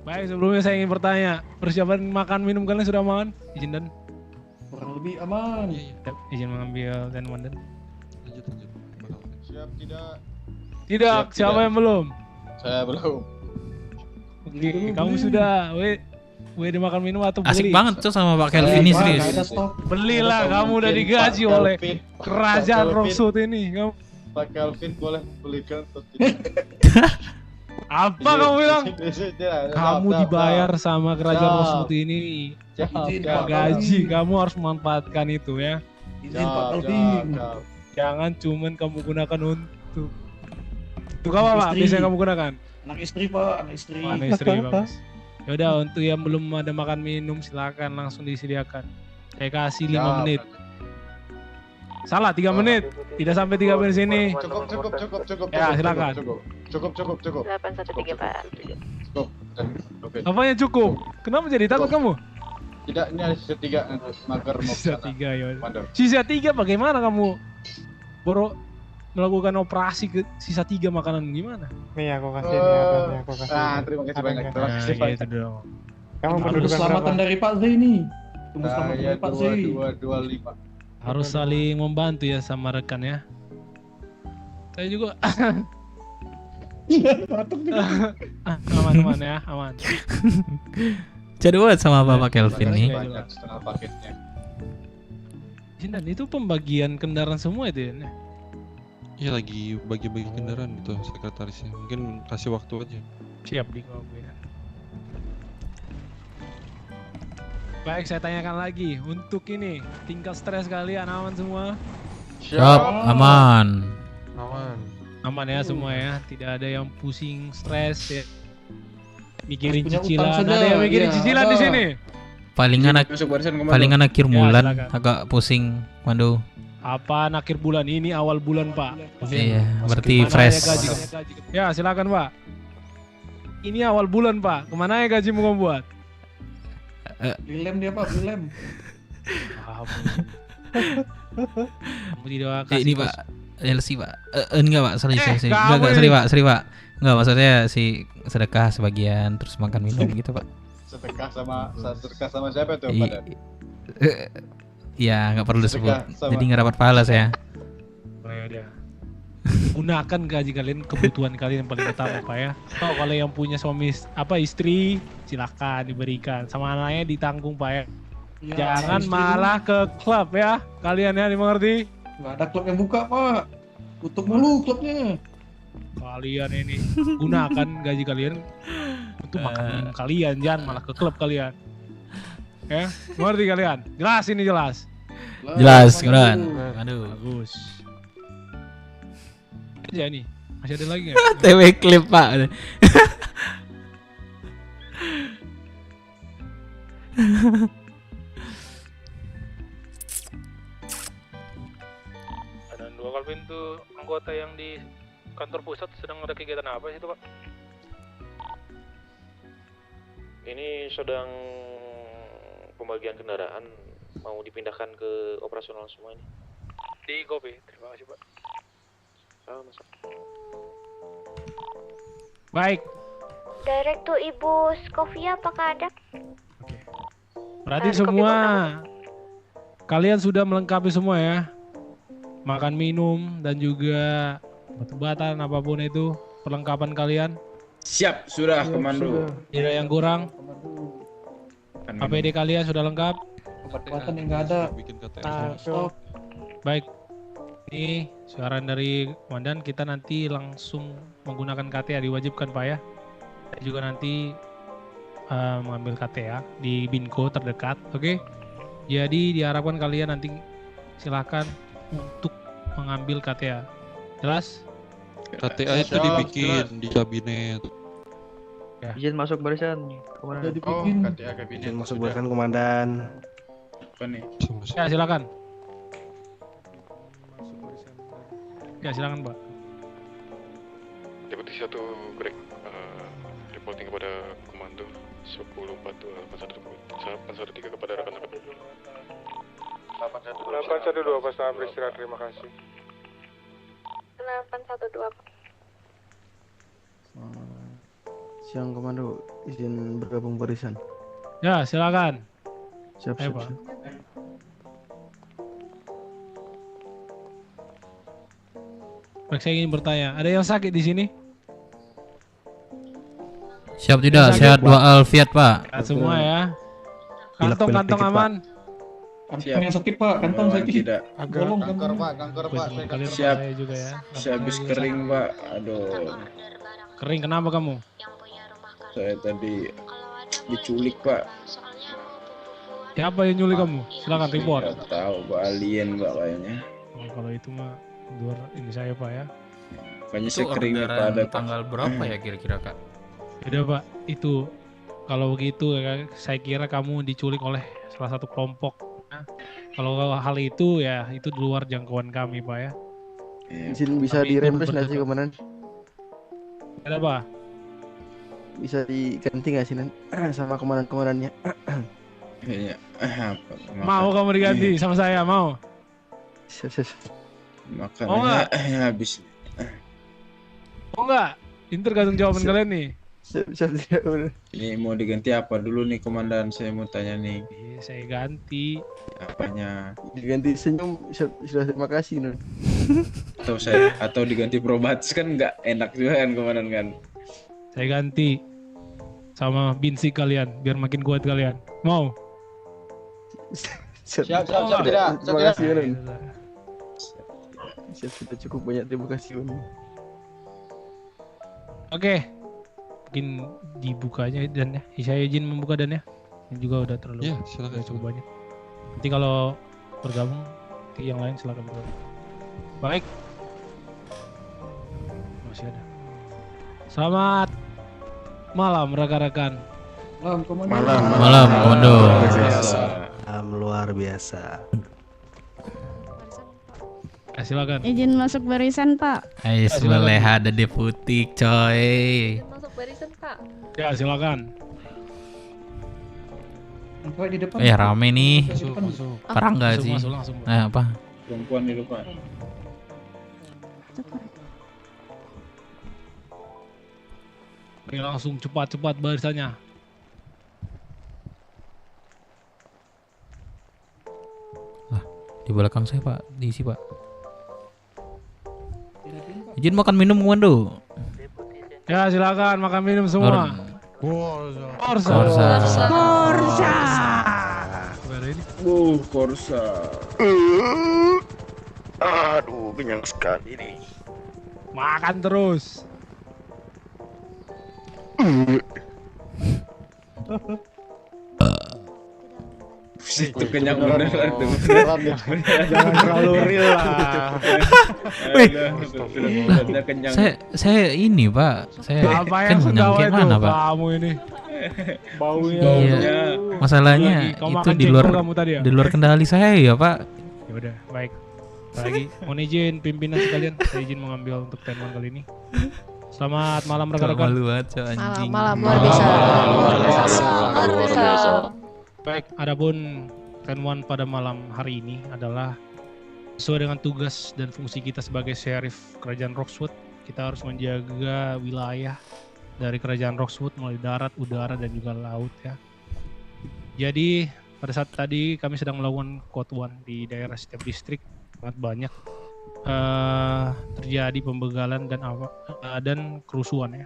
S8: Baik, sebelumnya saya ingin bertanya, persiapan makan minum kalian sudah aman? Izin dan
S21: Kurang lebih aman.
S8: izin mengambil dan mandan.
S11: Siap tidak?
S8: Tidak, siapa yang belum?
S11: Saya belum.
S8: Oke, kamu sudah. Weh makan minum atau beli?
S2: Asik banget tuh sama Pak Kelvin ini serius.
S8: Belilah, kamu udah digaji oleh kerajaan Rocksuit ini. Kamu
S11: Pak Kelvin boleh belikan atau tidak?
S8: apa kamu bilang? Kamu dibayar sama kerajaan Rocksuit ini. Gaji, kamu harus memanfaatkan itu ya.
S21: Izin Pak Kelvin.
S8: Jangan cuman kamu gunakan untuk apa Pak? Biasanya kamu gunakan?
S21: Anak istri Pak, anak istri.
S8: Anak istri bagus. Yaudah, untuk yang belum ada makan minum silakan langsung disediakan. Saya kasih 5 menit. Salah, 3 menit. Tidak sampai 3 menit sini.
S11: Cukup.
S8: Ya, silakan.
S11: Cukup.
S16: 813 Pak.
S11: Cukup. Oke.
S8: Apanya cukup? Kenapa jadi takut kamu?
S11: Tidak, ini ada sisa 3 mager mau
S8: Sisa
S11: kesana.
S8: 3 ya.
S11: Mandor.
S8: Sisa 3 bagaimana kamu? Melakukan operasi ke sisa 3 makanan gimana?
S19: Nih aku kasih nih, aku kasih.
S11: Terima kasih banyak. Terima kasih
S8: Nah,
S11: banyak.
S8: gitu dong.
S19: Kamu
S21: Tunggu
S19: pendudukan
S21: keselamatan
S19: berapa?
S21: dari Pak Z ini. Tunggu keselamatan
S11: Saya
S21: dari Pak Z.
S11: 2225.
S8: Harus saling membantu ya sama rekan ya. Saya juga aman ya, aman.
S2: Jadi buat sama Bapak Kelvin nih.
S11: Banyak setengah paketnya.
S8: Dan itu pembagian kendaraan semua itu ya?
S11: Iya lagi bagi-bagi kendaraan itu sekretarisnya. Mungkin kasih waktu aja.
S8: Siap di ya. Baik, saya tanyakan lagi. Untuk ini, tingkat stres kalian aman semua?
S2: Siap, aman.
S8: Aman ya semua ya. Tidak ada yang pusing, stres ya. Mikirin
S21: Punya
S8: cicilan.
S21: utang saja,
S8: Ada yang mikirin
S21: iya,
S8: cicilan di
S21: ada.
S8: sini.
S2: Paling akhir
S8: Ya,
S2: bulan
S8: silakan.
S2: agak pusing, Mando.
S8: Apaan akhir bulan ini awal bulan Pak?
S2: Iya, berarti
S8: Kemana
S2: fresh.
S8: ya gaji? Ya silakan Pak. Ini awal bulan Pak. Kemana ya gajimu kamu buat?
S21: Beli lem dia Pak, beli lem.
S8: Kamu tidak kasih
S2: Ini Pak, LC Pak. Enggak Pak, sorry.
S8: kamu
S2: Enggak,
S8: ini.
S2: sorry Pak. Enggak, maksudnya si sedekah sebagian terus makan minum gitu Pak.
S11: Sedekah sama siapa tuh,
S2: I-
S11: Pak?
S2: Iya, nggak perlu disebut.
S11: Sedekah sama-
S2: Jadi nggak dapat pahala saya.
S8: Oh, ya udah. Gunakan gaji kalian kebutuhan kalian yang paling utama Pak ya. Oh, kalau yang punya suami istri silakan diberikan. Sama anaknya ditanggung Pak ya.
S21: Ya,
S8: Jangan
S21: istri
S8: malah ke klub ya. Kalian ya dimengerti?
S21: Nggak ada klub yang buka Pak. Tutup mulu klubnya.
S8: Kalian ini gunakan gaji kalian untuk makan minum kalian, jangan malah ke klub kalian. Ya, ngerti kalian? Jelas ini jelas.
S2: Jelas, kemudian. Aduh.
S8: Bagus. Aja nih, masih ada lagi nggak?
S2: TW clip Pak.
S5: Dan 2 Calvin tuh anggota yang di kantor pusat sedang ada kegiatan apa sih itu Pak?
S14: Ini sedang pembagian kendaraan mau dipindahkan ke operasional semua ini.
S5: Di Gopi, terima kasih Pak.
S14: Mas.
S8: Baik,
S16: Direktur Ibu Skovia apakah ada?
S8: berarti semua kalian sudah melengkapi semua ya. Makan minum dan juga batu-batan apapun itu perlengkapan kalian.
S6: Siap, sudah komando.
S8: Tidak yang kurang. APD kalian sudah lengkap.
S21: Obat-obatan yang nggak ada. Stop.
S8: Baik. Ini saran dari komandan, kita nanti langsung menggunakan KTA diwajibkan Pak ya. Kita juga nanti mengambil KTA di Binko terdekat, oke? Jadi diharapkan kalian nanti silakan untuk mengambil KTA. Jelas?
S11: KTA itu dibikin di kabinet.
S17: Izin masuk barisan, komandan.
S6: KTA kabinet.
S10: Izin masuk barisan, komandan.
S6: Apa nih?
S8: Ya silakan. Ya silakan Pak.
S14: Deputi 1 Greg, reporting kepada Komando 1042 813 kepada rekan-rekan.
S19: 812 pas tahap beristirahat, terima kasih.
S16: 812.
S10: Siang komando, izin bergabung barisan.
S8: Ya silakan.
S10: Siap,
S8: Ayo,
S10: siap,
S8: Pak.
S10: siap.
S8: Baik, saya ingin bertanya, ada yang sakit di sini?
S2: Siap tidak?
S8: Sakit,
S2: Sehat
S8: Pak.
S2: walafiat, Pak.
S8: Sehat semua ya. Kantong-kantong
S10: dikit, Pak.
S8: aman.
S21: Kantong yang sakit Pak, kantong sakit.
S6: Tidak.
S21: Tolong
S6: Kanker
S21: kantong.
S6: Pak, kanker Pak.
S8: Kalian
S6: Siap.
S8: saya juga ya.
S6: Sehabis kering Pak. Aduh.
S8: Kering kenapa kamu?
S6: Saya tadi diculik Pak.
S8: Siapa yang nyulik kamu? Silakan report.
S6: Nggak tahu Pak, alien Pak kayaknya.
S8: Oh, kalau itu mah luar ini saya Pak ya.
S6: Kayaknya
S2: Itu
S6: saya kering Pak
S2: orderan
S6: ada Pak.
S2: tanggal berapa ya kira-kira Kak?
S8: Udah Pak, itu kalau begitu ya, saya kira kamu diculik oleh salah satu kelompok. Nah, kalau hal itu ya itu di luar jangkauan kami Pak ya.
S10: Izin bisa
S8: Tapi itu
S10: dirempes nggak sih
S8: berdasar-
S10: komandan?
S8: Ada apa?
S10: Bisa diganti nggak sih Nan? Sama komandan-komandannya?
S6: Kayaknya apa?
S8: Mau kamu diganti sama saya? Mau?
S10: Siap, siap.
S8: Mau nggak?
S6: Makanannya habis.
S8: Mau nggak? Ini tergantung jawaban kalian nih.
S10: Siap, siap, siap.
S6: Ini mau diganti apa dulu nih komandan? Saya mau tanya nih.
S8: Saya ganti.
S6: Apanya?
S10: Diganti senyum, sudah terima kasih Nan.
S6: Atau diganti probatis kan nggak enak juga kan komandan kan?
S8: Saya ganti sama binsi kalian biar makin kuat kalian. Mau?
S10: Siap,
S8: siap, siap, tidak.
S10: Terima
S8: Siap,
S10: kasih
S8: tidak.
S10: Nan. Siap, sudah cukup banyak, terima kasih Nan.
S8: Oke. Mungkin dibukanya dan ya. Saya izin membuka dan ya. Ini juga udah terlalu
S11: Ya, silakan.
S8: udah cukup banyak. Nanti kalau bergabung nanti yang lain silakan bergabung. Baik. Masih ada. Selamat malam rekan-rekan.
S21: Malam komando.
S2: Malam, komando.
S10: Luar biasa.
S8: Silakan.
S16: Izin masuk barisan Pak.
S2: Ayo boleh ada deputi coy.
S16: Masuk barisan Pak.
S8: Ya silakan.
S21: Pak di depan.
S2: Rame nih.
S8: Masuk.
S2: Parang nggak
S8: Masuk,
S2: sih?
S8: masuk, langsung.
S2: Nah, apa?
S6: Perempuan di depan.
S8: Oke, langsung cepat-cepat barisannya.
S2: Di belakang saya Pak, diisi Pak. Izin makan minum komando.
S8: Ya silakan makan minum semua. Korsa.
S6: Korsa.
S10: Aduh, kenyang sekali nih.
S8: Makan terus.
S6: Itu kenyang beneran tuh.
S3: Jangan terlalu real lah.
S2: Wih.
S6: Udah kenyang.
S2: Saya ini Pak, saya
S8: Apa yang
S2: kenyang
S8: segawa itu
S2: gimana Pak?
S8: kamu ini? Baunya.
S2: Iya. Masalahnya
S8: Kamu
S2: itu
S8: makan
S2: di luar
S8: cendol kamu tadi ya?
S2: di luar kendali saya ya Pak.
S8: Ya udah, baik. Lagi mohon izin pimpinan sekalian, saya izin mengambil untuk temuan kali ini. Selamat malam rekan-rekan.
S2: Malu banget coy, anjing.
S16: Malam luar biasa. Luar biasa.
S8: Baik, adapun temuan pada malam hari ini adalah sesuai dengan tugas dan fungsi kita sebagai sheriff Kerajaan Roxwood. Kita harus menjaga wilayah dari Kerajaan Roxwood melalui darat, udara, dan juga laut ya. Jadi pada saat tadi kami sedang melakukan Code 1 di daerah setiap distrik, sangat banyak terjadi pembegalan dan kerusuhan ya.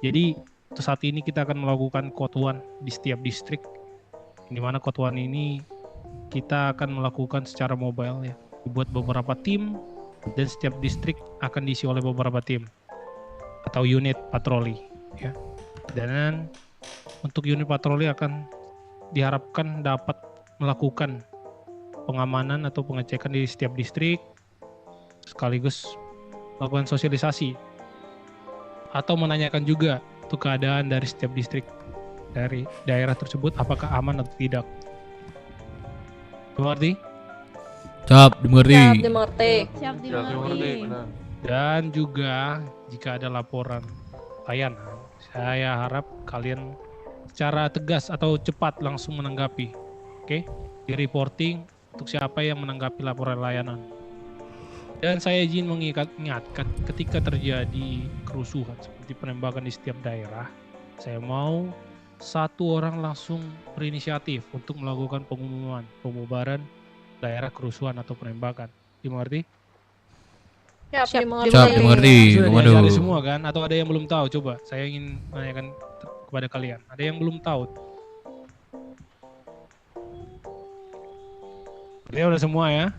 S8: Jadi untuk saat ini kita akan melakukan Code 1 di setiap distrik, di mana Code 1 ini kita akan melakukan secara mobile ya, dibuat beberapa tim dan setiap distrik akan diisi oleh beberapa tim atau unit patroli ya. Dan untuk unit patroli akan diharapkan dapat melakukan pengamanan atau pengecekan di setiap distrik, sekaligus melakukan sosialisasi atau menanyakan juga untuk keadaan dari setiap distrik dari daerah tersebut apakah aman atau tidak. Dimengerti?
S2: Siap, dimengerti.
S12: Siap dimengerti.
S8: Dan juga jika ada laporan layanan, saya harap kalian secara tegas atau cepat langsung menanggapi. Oke? Di reporting untuk siapa yang menanggapi laporan layanan. Dan saya izin mengingatkan ketika terjadi kerusuhan seperti penembakan di setiap daerah, saya mau satu orang langsung berinisiatif untuk melakukan pengumuman pembubaran daerah kerusuhan atau penembakan. Dimengerti?
S12: Siap
S2: dimengerti.
S8: Sudah
S2: Komando.
S8: diajari semua kan? Atau ada yang belum tahu? Coba, saya ingin menanyakan kepada kalian. Ada yang belum tahu? Dia udah semua ya?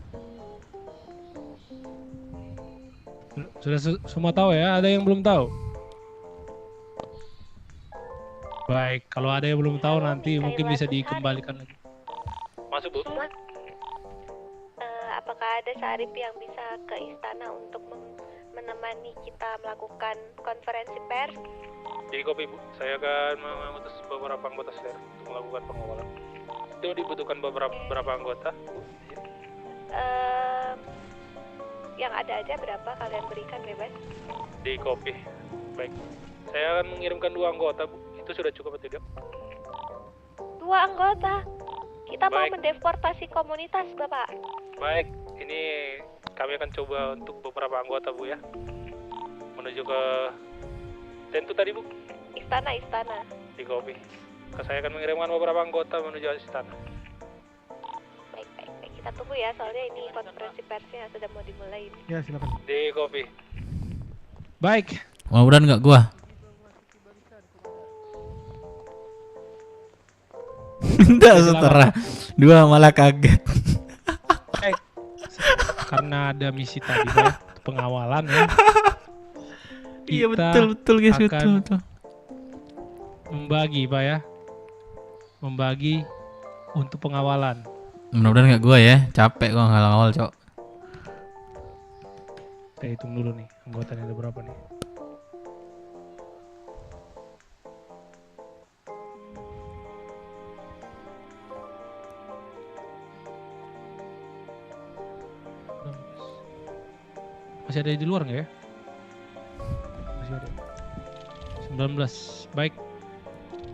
S8: Sudah semua tahu ya? Ada yang belum tahu? Baik, kalau ada yang belum tahu nanti mungkin bisa dikembalikan lagi.
S5: Masuk, Bu.
S16: Apakah ada Syarif yang bisa ke istana untuk menemani kita melakukan konferensi pers?
S5: Di kopi, Bu. Saya akan mengutus beberapa anggota SLER untuk melakukan pengawalan. Itu dibutuhkan beberapa anggota, Bu.
S16: Yang ada aja berapa kalian berikan bebas?
S5: Di kopi. Baik. Saya akan mengirimkan 2 anggota, Bu. Itu sudah cukup atau tidak?
S16: 2 anggota? Kita mau mendeportasi komunitas, Bapak.
S5: Baik, ini kami akan coba untuk beberapa anggota, Bu ya. Menuju ke Tentu tadi, Bu?
S16: Istana.
S5: Di kopi. Saya akan mengirimkan beberapa anggota menuju istana.
S16: Baik. Kita tunggu ya, soalnya ini konferensi persnya sudah mau dimulai.
S8: Ya, silakan.
S5: Di kopi.
S8: Baik.
S2: Mudah-mudahan nggak gua. Enggak setara. 2 malah kaget.
S8: Karena ada misi tadi ya, pengawalan ya.
S2: Iya betul guys, betul.
S8: Membagi Pak ya. Membagi untuk pengawalan.
S2: Mudah-mudahan nggak gua ya, capek gua ngawal cok.
S8: Kita hitung dulu nih, anggotanya ada berapa nih. Masih ada di luar nggak ya? Masih ada. 19. Baik.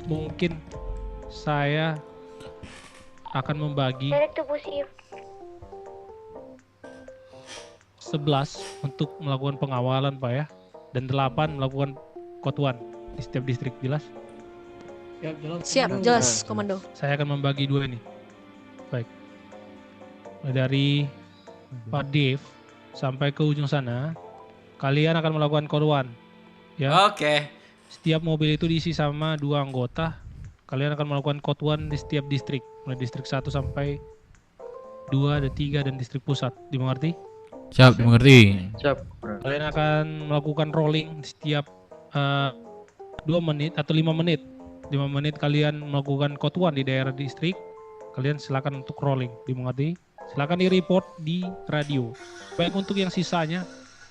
S8: Mungkin saya akan membagi 11 untuk melakukan pengawalan Pak ya, dan 8 melakukan kotuan di setiap distrik. Jelas?
S12: Siap, jelas, Komando.
S8: Saya akan membagi 2 ini. Baik. Dari Pak Dev sampai ke ujung sana, kalian akan melakukan kotuan. Ya.
S2: Oke.
S8: Setiap mobil itu diisi sama 2 anggota. Kalian akan melakukan kotuan di setiap distrik, mulai distrik 1 sampai 2 dan 3 dan distrik pusat. Dimengerti?
S2: Siap, dimengerti.
S8: Siap. Kalian akan melakukan rolling setiap 2 menit atau 5 menit. 5 menit kalian melakukan kotuan di daerah distrik. Kalian silakan untuk rolling. Dimengerti? Silakan di-report di radio. Baik, untuk yang sisanya,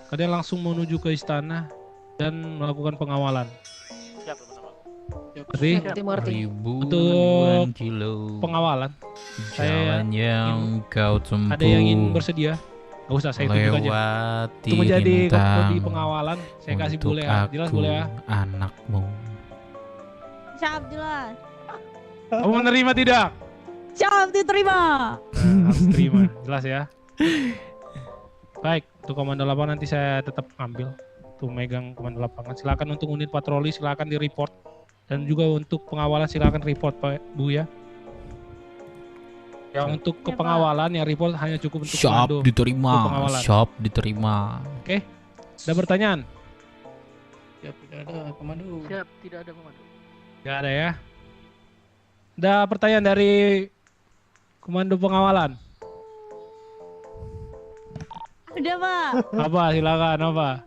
S8: kalian langsung menuju ke istana dan melakukan pengawalan.
S5: Siap,
S8: Berarti untuk pengawalan, saya
S2: Jalan yang kau tempuh.
S8: ada yang ingin bersedia? Gak usah, saya tunjuk aja.
S2: Lewati
S8: Untuk menjadi
S2: rintang
S8: di pengawalan, saya kasih
S2: untuk
S8: boleh ya. Jelas
S2: aku,
S8: boleh ya?
S2: anakmu.
S12: Siap, jelas.
S8: Kamu menerima tidak?
S12: Siap, diterima.
S8: Harus terima, jelas ya. Baik, untuk komando lapangan nanti saya tetap ambil tuh megang komando lapangan. Silakan untuk unit patroli silakan di report, dan juga untuk pengawalan silakan report Pak Bu ya. Yang untuk ke pengawalan yang report hanya cukup untuk
S2: Siap,
S8: komando.
S2: diterima.
S8: Untuk pengawalan.
S2: Siap, diterima.
S8: Oke, ada pertanyaan?
S10: Siap, tidak ada komando.
S3: Siap, tidak ada komando.
S8: Gak ada ya. Ada pertanyaan dari komando pengawalan?
S12: Udah, Pak.
S8: Apa? Silakan apa?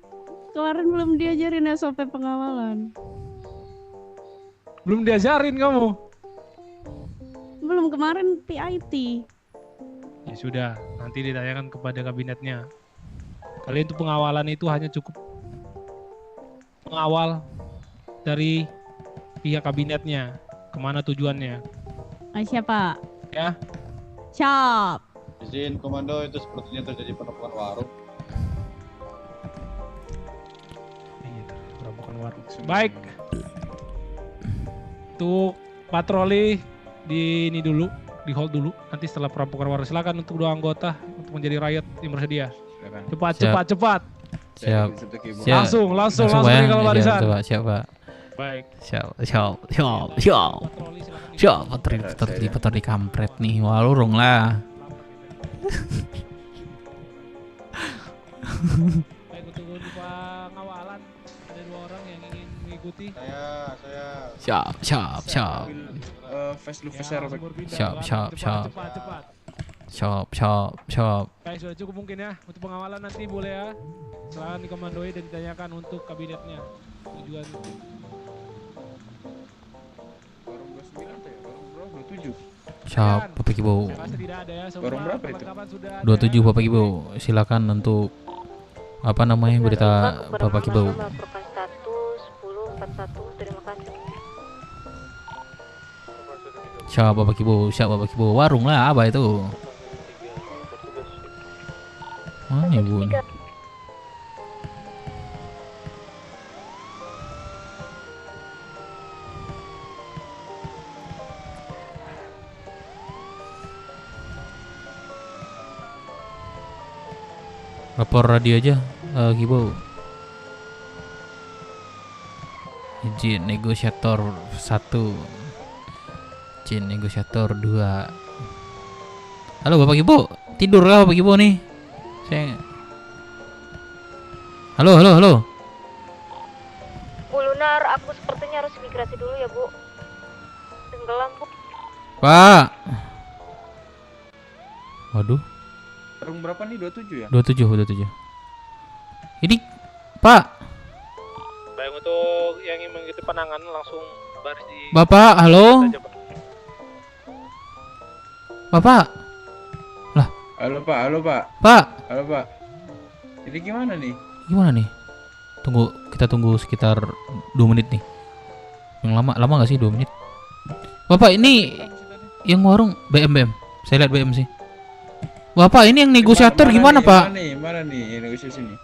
S12: Kemarin belum diajarin SOP pengawalan.
S8: Belum diajarin kamu?
S12: Belum, kemarin PIT.
S8: Ya sudah, nanti ditanyakan kepada kabinetnya. Kalian itu pengawalan itu hanya cukup mengawal dari pihak kabinetnya. Kemana tujuannya?
S13: Siapa?
S8: Ya.
S13: Siap.
S1: Izin komando, itu sepertinya terjadi perampokan warung.
S8: Perampokan warung. Baik. Untuk patroli di ini dulu, di hold dulu. Nanti setelah perampokan warung silakan untuk 2 anggota untuk menjadi riot yang bersedia. Cepat,
S2: Siap.
S8: cepat.
S2: Siap.
S8: Langsung
S2: Pak,
S8: dari
S2: ya.
S8: kalau barisan.
S2: Siap, Pak.
S8: Baik.
S2: Siap. Patroli kampret nih. Wah, lurung lah.
S8: Baik, untuk pengawalan ada 2 orang yang ingin mengikuti.
S1: Saya.
S2: Siap.
S6: Face to face robek.
S2: Siap.
S8: Baik, sudah cukup mungkin ya untuk pengawalan, nanti boleh ya. Silakan dikomandoi dan ditanyakan untuk kabinetnya tujuan.
S6: Warung 29 tuh ya? Warung 27.
S2: Siap, Bapak Ibu.
S6: Warung berapa itu?
S2: 27 Bapak Ibu. Silakan untuk apa namanya berita Bapak Ibu.
S16: Melaporkan 1 10 41. Terima kasih.
S2: Siap Bapak Ibu. Warung lah apa itu? Mana Ibu? Lapor radio aja, Gibo. Izin negosiator 1. Izin negosiator 2. Halo Bapak Ibu, tidur kah Bapak Ibu nih? Saya. Halo.
S16: Bu Lunar, aku sepertinya harus migrasi dulu ya, Bu. Tenggelam, Bu.
S2: Pak. Waduh.
S6: Warung berapa nih? 27 ya?
S2: 27. Ini Pak.
S5: Baik, untuk yang ingin mengikuti penanganan langsung baris di.
S2: Bapak, halo. Bapak. Lah.
S6: Halo Pak.
S2: Pak.
S6: Halo Pak. Ini gimana nih?
S2: Gimana nih? Kita tunggu sekitar 2 menit nih. Yang lama nggak sih 2 menit? Bapak, ini yang warung BM. Saya lihat BM sih. Bapak, ini yang negosiator gimana Pak?
S6: Mana nih negosiasi nih?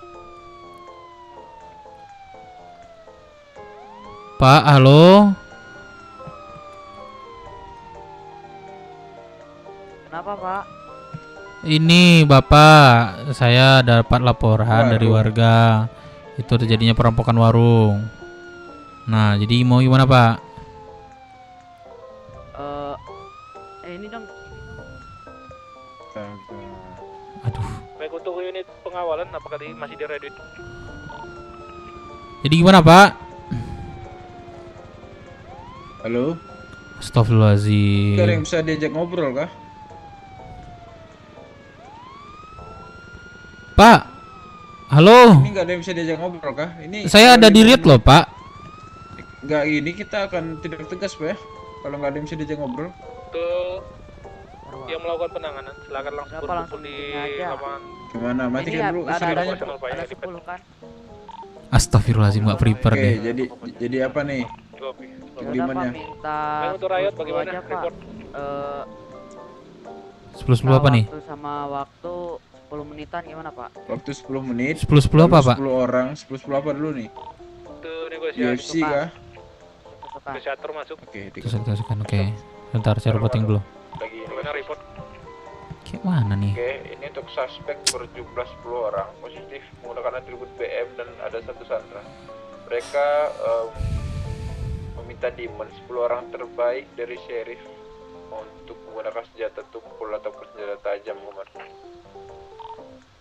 S2: Pak, halo.
S7: Kenapa, Pak?
S2: Ini Bapak, saya dapat laporan dari warga. Itu terjadinya perampokan warung. Nah, jadi mau gimana Pak?
S7: Ini dong.
S2: Aduh.
S5: Baik, untuk unit pengawalan apakah masih di radio?
S2: Jadi gimana Pak?
S6: Halo.
S2: Astagfirullahaladzim.
S6: Gak ada yang bisa diajak ngobrol kah?
S2: Pak. Halo.
S6: Ini gak ada yang bisa diajak ngobrol kah? Ini
S2: saya ada di read loh Pak.
S6: Gak ini kita akan tidak tegas Pak ya. Kalau gak ada yang bisa diajak ngobrol.
S5: Untuk yang melakukan penanganan silakan langsung berkumpul di lapangan.
S6: Gimana? Matikan dulu istrinya.
S7: Ada 10 kan?
S2: Astagfirullahaladzim, nggak prepare deh.
S6: Jadi apa nih? Agreementnya.
S7: Minta
S5: untuk rakyat bagaimana?
S7: aja, Pak.
S5: Report.
S2: 10 apa nih?
S7: Waktu sama waktu 10 menitan gimana Pak?
S6: Waktu 10 menit.
S2: 10 apa Pak?
S6: 10 orang. 10 apa dulu nih?
S5: Itu negosiasi.
S6: UFC kah?
S5: Negosiator masuk.
S6: Oke,
S2: Masukkan. Oke. Bentar, saya reporting dulu.
S5: Bagaimana report?
S2: Kayak mana nih?
S6: Oke, ini untuk suspek berjumlah 10 orang positif menggunakan atribut BM dan ada 1 sandera. Mereka meminta demand 10 orang terbaik dari sheriff untuk menggunakan senjata tumpul atau senjata tajam, Komar.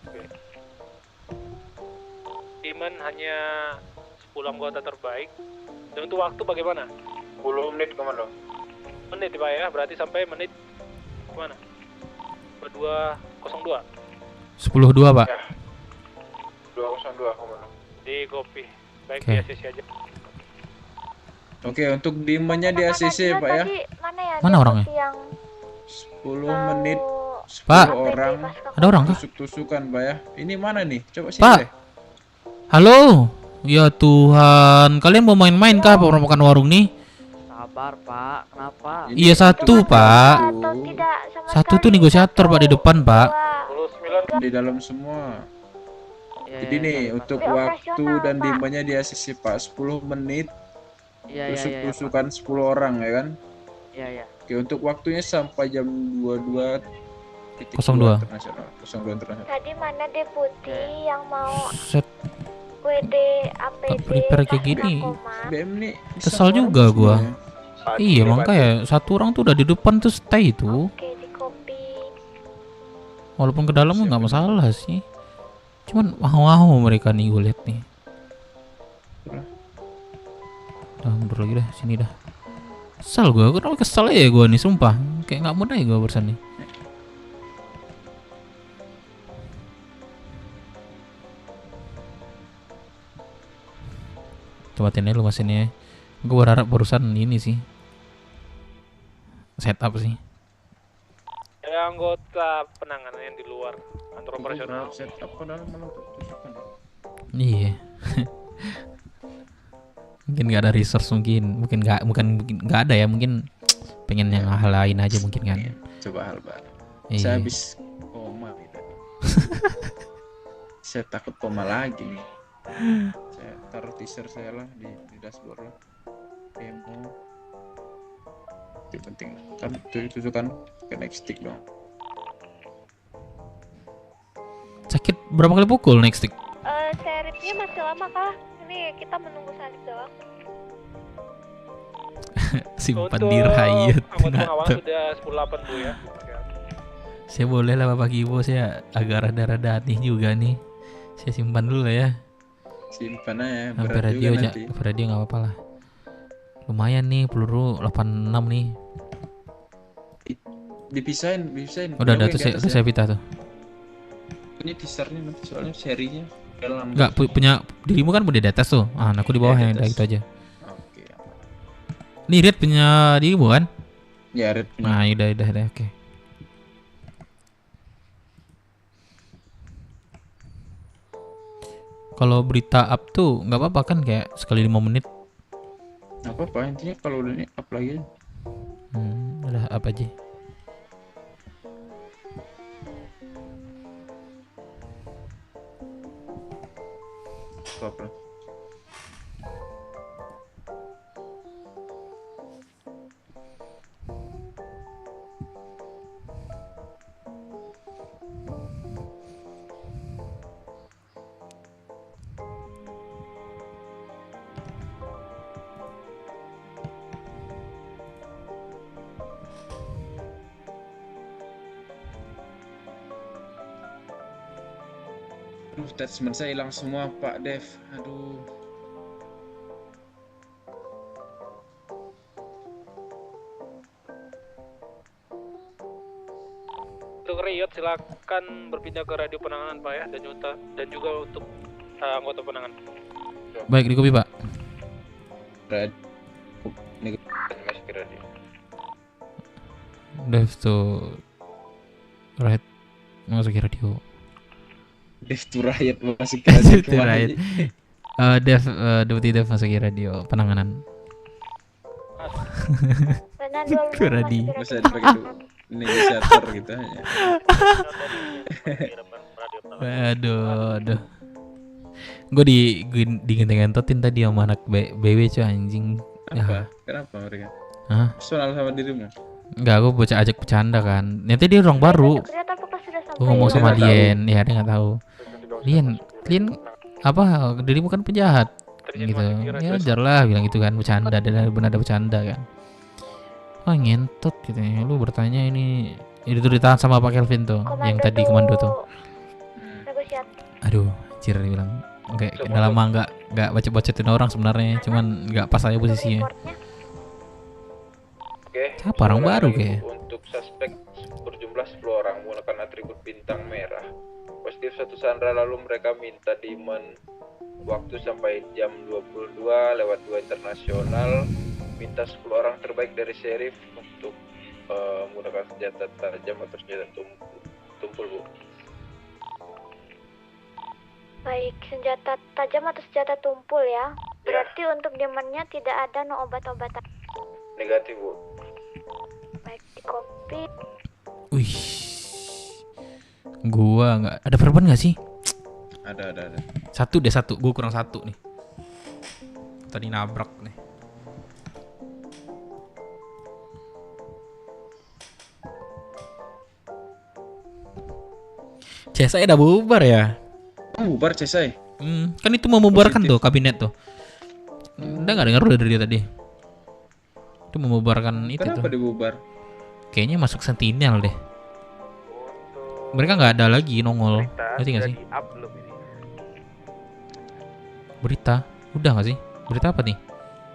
S6: Oke.
S5: Demand hanya 10 anggota terbaik. Dan untuk waktu bagaimana?
S6: 10 menit, Komando.
S5: Menit Pak ya, berarti sampai menit kemana? 202.
S2: 10.2 Pak.
S6: Ya. 202, Komando.
S5: Di kopi. Baik,
S2: Oke.
S5: di ACC aja.
S6: Oke, untuk demandnya di ACC Pak ya.
S2: Mana orangnya?
S6: 10 menit
S2: Pak,
S6: orang.
S2: ada orang kah?
S6: Tusuk-tusukan, Pak ya. Ini mana nih? Coba sini
S2: Pak.
S6: deh.
S2: Halo. Ya Tuhan, kalian mau main-main kah perampokan warung nih?
S3: Sabar Pak, kenapa?
S2: Iya satu Pak. Satu tuh negosiator Pak di depan Pak.
S6: Di dalam semua. Jadi nih untuk waktu dan dimanya dia sisi Pak 10 menit. Tusuk-tusukan 10 orang ya kan?
S3: Iya.
S6: Oke, untuk waktunya sampai jam 22.02 internasional. 02 internasional.
S15: Tadi mana deputi yang mau
S2: Set.
S15: WD APD
S2: Prepare kayak gini.
S6: BM nih
S2: Kesal juga gua. Iya, makanya satu orang tuh udah di depan tuh stay itu. Walaupun ke dalam nggak masalah sih. Cuman wow mereka nih gue liat nih. Udah mundur lagi dah, sini dah. Kesal gue kenapa kesal ya gue nih sumpah. Kayak nggak mudah ya gue barusan nih. Cobain aja lu mesinnya. Gue berharap barusan ini sih setup sih.
S5: Ada anggota penanganan yang di luar kantor operasional.
S6: Setup padahal malah tusukan.
S2: Iya. Mungkin nggak ada resource mungkin nggak ada ya, mungkin pengen yang hal lain aja mungkin kan.
S6: Coba hal baru.
S2: Iya.
S6: Saya habis koma gitu. Saya takut koma lagi nih. Saya taruh teaser saya lah di dashboard lah. Demo. Itu penting kan, itu kan ke next stick dong.
S2: Sakit berapa kali pukul next stick?
S15: Seripnya masih lama kah? Ini kita menunggu salib doang.
S2: Simpan di riot.
S5: Anggota pengawas sudah 10.8 Bu ya.
S2: Saya boleh lah Bapak Kibo, saya agak rada-rada aneh juga nih. Saya simpan dulu lah ya.
S6: Simpan aja.
S2: Sampai radio aja, sampai radio nggak apa-apa lah. Lumayan nih peluru 86 nih. Dipisahin.
S6: Udah
S2: tuh saya pita tuh.
S6: Ini teasernya nanti soalnya serinya.
S2: Enggak punya dirimu kan udah di atas tuh. Ah, aku di bawah yang udah gitu aja.
S6: Oke.
S2: Nih Red punya dirimu kan?
S6: Ya Red.
S2: Nah, udah oke. Kalau berita up tuh nggak apa-apa kan, kayak sekali 5 menit.
S6: Apa intinya kalau udah ini up lagi.
S2: Udah up aja.
S6: Apa? Attachment saya hilang semua Pak Dev. Aduh.
S5: Untuk riot silakan berpindah ke radio penanganan Pak ya, dan juga untuk anggota penanganan.
S2: Baik, di kopi Pak.
S6: Ini masih ke radio.
S2: Dev tuh right masuk ke radio.
S6: Dev to riot masuk ke radio.
S2: To riot. Dev Deputy Dev masuk ke radio penanganan. Ke radio.
S6: Bisa dipakai negosiator gitu aja.
S2: Aduh. Gue digentotin tadi sama anak BW cuy anjing.
S6: Apa? Kenapa mereka?
S2: Hah?
S6: Soal sama dirimu?
S2: Enggak, gue bocah ajak bercanda kan. Nanti dia orang baru. Gue ngomong sama Lien, ya dia nggak tahu. Lien apa? Dirimu kan penjahat, gitu. Ya wajar lah bilang gitu kan, bercanda, dan benar ada bercanda kan. Wah ngentot gitu ya. Lu bertanya ini tuh ditahan sama Pak Kelvin tuh, yang tadi komando tuh. Aduh, anjir dia bilang. Kayak udah lama nggak baca-bacatin orang sebenarnya, cuman nggak pas aja posisinya. Siapa orang baru kayak?
S6: Untuk suspek berjumlah 10 orang menggunakan atribut bintang merah. Positif 1 Sandra, lalu mereka minta demand waktu sampai jam 22:02 internasional. Minta 10 orang terbaik dari sheriff untuk
S1: menggunakan senjata tajam atau senjata tumpul, Bu.
S18: Baik, senjata tajam atau senjata tumpul ya. Berarti untuk demand-nya tidak ada no obat-obatan.
S1: Negatif, Bu.
S18: Baik, di copy.
S2: Wih. Gua nggak ada perban nggak sih?
S6: Ada.
S2: Satu. Gua kurang satu nih. Tadi nabrak nih. CSI udah bubar ya?
S6: Bubar CSI?
S2: Kan itu mau membubarkan tuh kabinet tuh. Udah nggak dengar udah dari dia tadi. Itu mau membubarkan itu tuh.
S6: Kenapa dibubar?
S2: Kayaknya masuk sentinel deh. Mereka nggak ada lagi nongol. Ngerti nggak sih? Berita? Udah nggak sih? Berita apa nih?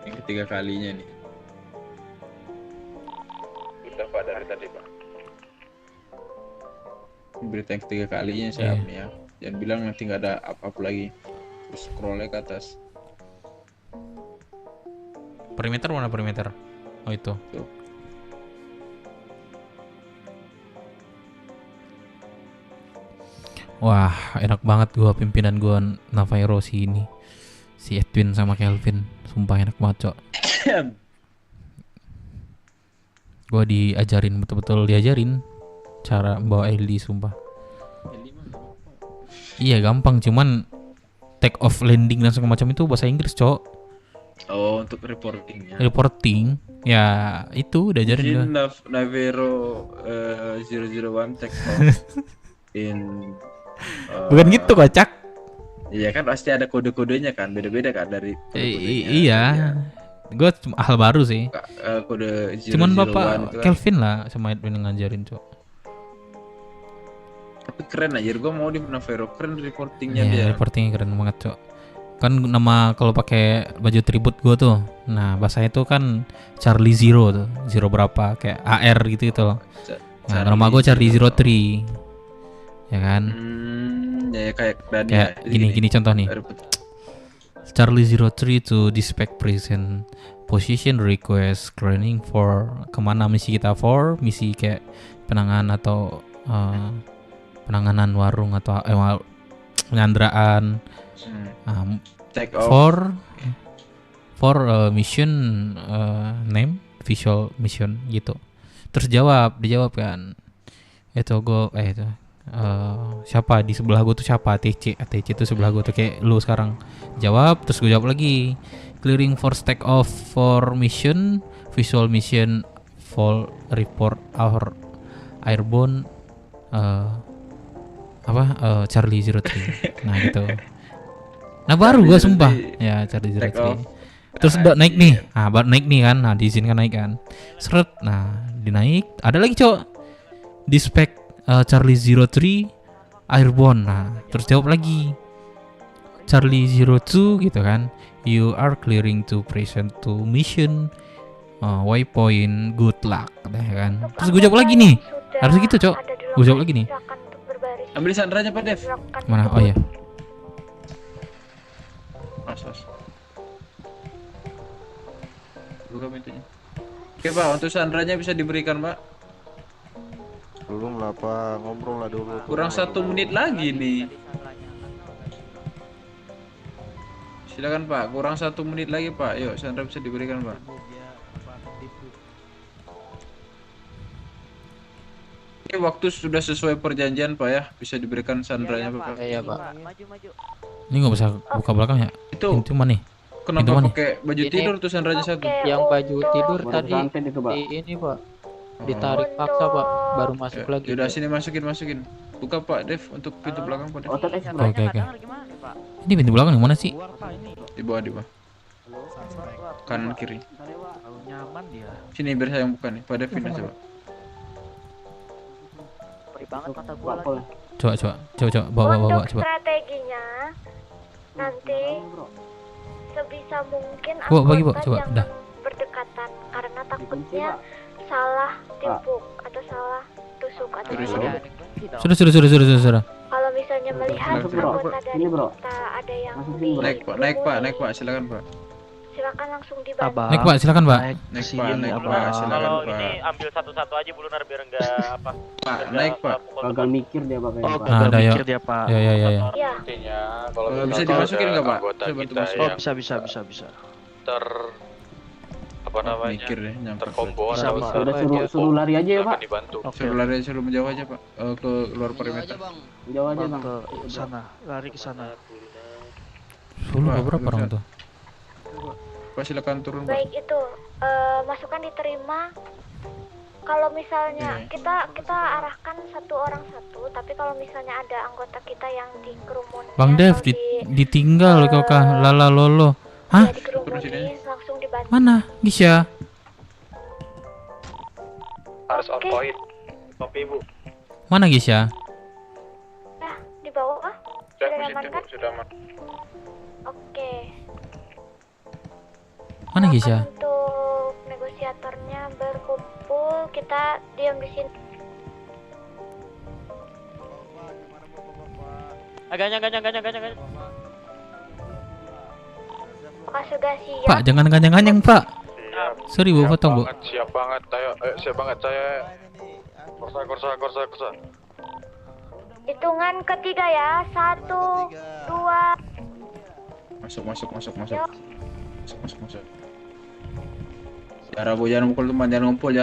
S6: Yang ketiga kalinya nih.
S1: Udah Pak dari tadi, Pak.
S6: Berita yang ketiga kalinya saya ya. Jangan bilang nanti nggak ada apa-apa lagi. Terus scrollnya ke atas.
S2: Perimeter mana perimeter? Oh itu.
S6: Tuh.
S2: Wah, enak banget gua pimpinan gua Navairo si ini. Si Edwin sama Kelvin, sumpah enak banget, Cok. Gua diajarin betul-betul diajarin cara bawa LD, sumpah. Iya, gampang, cuman take off, landing dan segala macam itu bahasa Inggris, Cok.
S6: Oh, untuk reportingnya.
S2: Reporting. Ya, itu diajarin gua.
S6: Navero 001 take off in
S2: Bukan gitu, kocak.
S6: Iya kan pasti ada kode-kodenya kan, beda-beda kan dari
S2: iya. Gue hal baru sih.
S6: Kode 001
S2: cuman Bapak
S6: itu kan.
S2: Kelvin lah sama Edwin ngajarin, Cok.
S6: Tapi keren aja, gue mau di Navero keren reportingnya
S2: Iya,
S6: dia.
S2: reportingnya keren banget, Cok. Kan nama kalau pakai baju tribut gue tuh. Nah, bahasanya itu kan Charlie Zero tuh. Zero berapa kayak AR gitu loh. Nah, nama gue Charlie 03. Ya kan?
S6: Ya kayak tadi
S2: ya, gini contoh nih. Charlie 03 to dispatch present position request screening for kemana misi kita, for misi kayak penanganan atau penanganan warung atau penyanderaan.
S6: Take off.
S2: For mission name visual mission gitu. Terus dijawab kan. Itu siapa di sebelah gue tuh siapa? ATC itu sebelah gue tuh kayak lu sekarang. Jawab, terus gue jawab lagi. Clearing for take off for mission, visual mission, for report our airborne Charlie 03. Nah gitu. Nah baru gue sumpah ya Charlie 03. Terus udah naik nih. Baru naik nih kan. Nah diizinkan naik kan. Seret. Nah dinaik. Ada lagi, Cok. Dispatch Charlie 03 airborne. Nah, terus jawab lagi Charlie 02 gitu kan. You are clearing to present to mission waypoint, good luck kan. Terus gue jawab lagi nih. Harus gitu, Cok. Gue jawab lagi nih.
S6: Ambil sandranya Pak Dev.
S2: Mana? Oh iya.
S6: Mas. Buka pintunya. Oke Pak, untuk sandranya bisa diberikan Pak.
S22: Belum lah Pak, ngobrol lah dulu.
S6: Kurang 1 menit lagi nih. Silakan Pak, kurang 1 menit lagi Pak. Yuk, sandra bisa diberikan Pak. Ini waktu sudah sesuai perjanjian Pak ya, bisa diberikan sandranya Pak.
S3: Iya Pak.
S2: Ini nggak bisa buka belakang ya?
S6: Itu
S2: mana nih?
S6: Kenapa pakai baju tidur tuh sandranya satu?
S3: Yang baju tidur tadi ini Pak. Ditarik paksa Pak, baru masuk lagi.
S6: Udah sini masukin. Buka Pak Dev untuk pintu belakang Pak Dev.
S2: Oke. Ini pintu belakang yang mana sih?
S6: Di bawah. Kanan kiri.
S3: Nyaman dia.
S6: Sini biar saya yang buka nih. Pak Dev ini coba.
S3: Perih banget mata gua lagi.
S2: Coba bawa
S18: Untuk
S2: coba.
S18: strateginya nanti sebisa mungkin
S2: Bagi,
S18: anggota
S2: coba,
S18: jangan
S2: dah.
S18: berdekatan karena takutnya salah timpuk atau salah tusuk atau
S2: Sudah.
S18: kalau misalnya melihat anggota dari kita ada yang
S6: Naik Pak, silakan Pak.
S18: silakan silakan langsung dibantu.
S2: Naik Pak, silakan Pak.
S6: Naik Pak, silakan
S4: Kalau
S6: Pak.
S4: ini ambil satu-satu aja Bu Lunar biar enggak apa.
S6: Pak, naik Pak.
S20: Gagal mikir dia Pak.
S2: Nah, ada ya. Ya.
S18: Iya.
S1: Artinya kalau
S6: Bisa
S1: misalkan
S6: dimasukin
S1: ada
S6: nggak Pak?
S1: anggota
S6: Saya bantu
S1: kita
S6: masuk.
S1: yang
S20: Bisa.
S1: apa namanya
S6: Mikir deh, nyampe.
S1: terkombo
S20: Bisa,
S1: atau
S20: Pak. Udah suruh lari aja ya,
S1: akan
S20: Pak.
S1: dibantu.
S6: Suruh lari, suruh menjauh aja Pak. Ke luar perimeter.
S20: Jauh aja Bang.
S3: Ke sana, lari ke sana.
S2: Sulu berapa orang tuh?
S6: Pak silakan turun Pak.
S18: Baik itu masukan diterima. Kalau misalnya kita arahkan satu orang satu, tapi kalau misalnya ada anggota kita yang dikerumunin,
S2: Bang Dev ditinggal kau kah lala lolo. Hah?
S18: dikerumunin langsung dibantu.
S2: Mana Gisha?
S1: Harus on point. Kopi Bu.
S2: Mana Gisha?
S18: Nah, di bawah
S1: Sudah
S18: sudah
S1: di
S18: aman
S1: situ
S18: kan?
S1: Bu, sudah aman.
S18: Oke.
S2: Mana Gisha?
S18: Untuk negosiatornya berkumpul, kita diam di sini.
S4: Agaknya.
S18: Apakah sudah siap?
S2: Pak, jangan ganyang-ganyang Pak. Sorry Bu, potong Bu.
S1: Siap banget, ayo siap banget saya. Korsa.
S18: Hitungan ketiga ya, 1, 2.
S6: Masuk. Jangan Bu, jangan mukul teman, jangan ngumpul.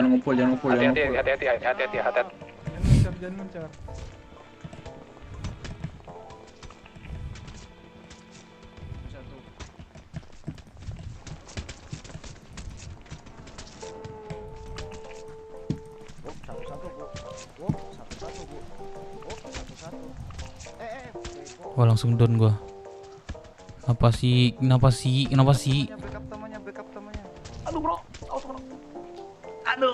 S1: Hati-hati.
S21: Jangan mencar.
S2: Wah langsung down gua. Kenapa sih?
S21: Backup temannya.
S7: Aduh bro, awas bro. Aduh.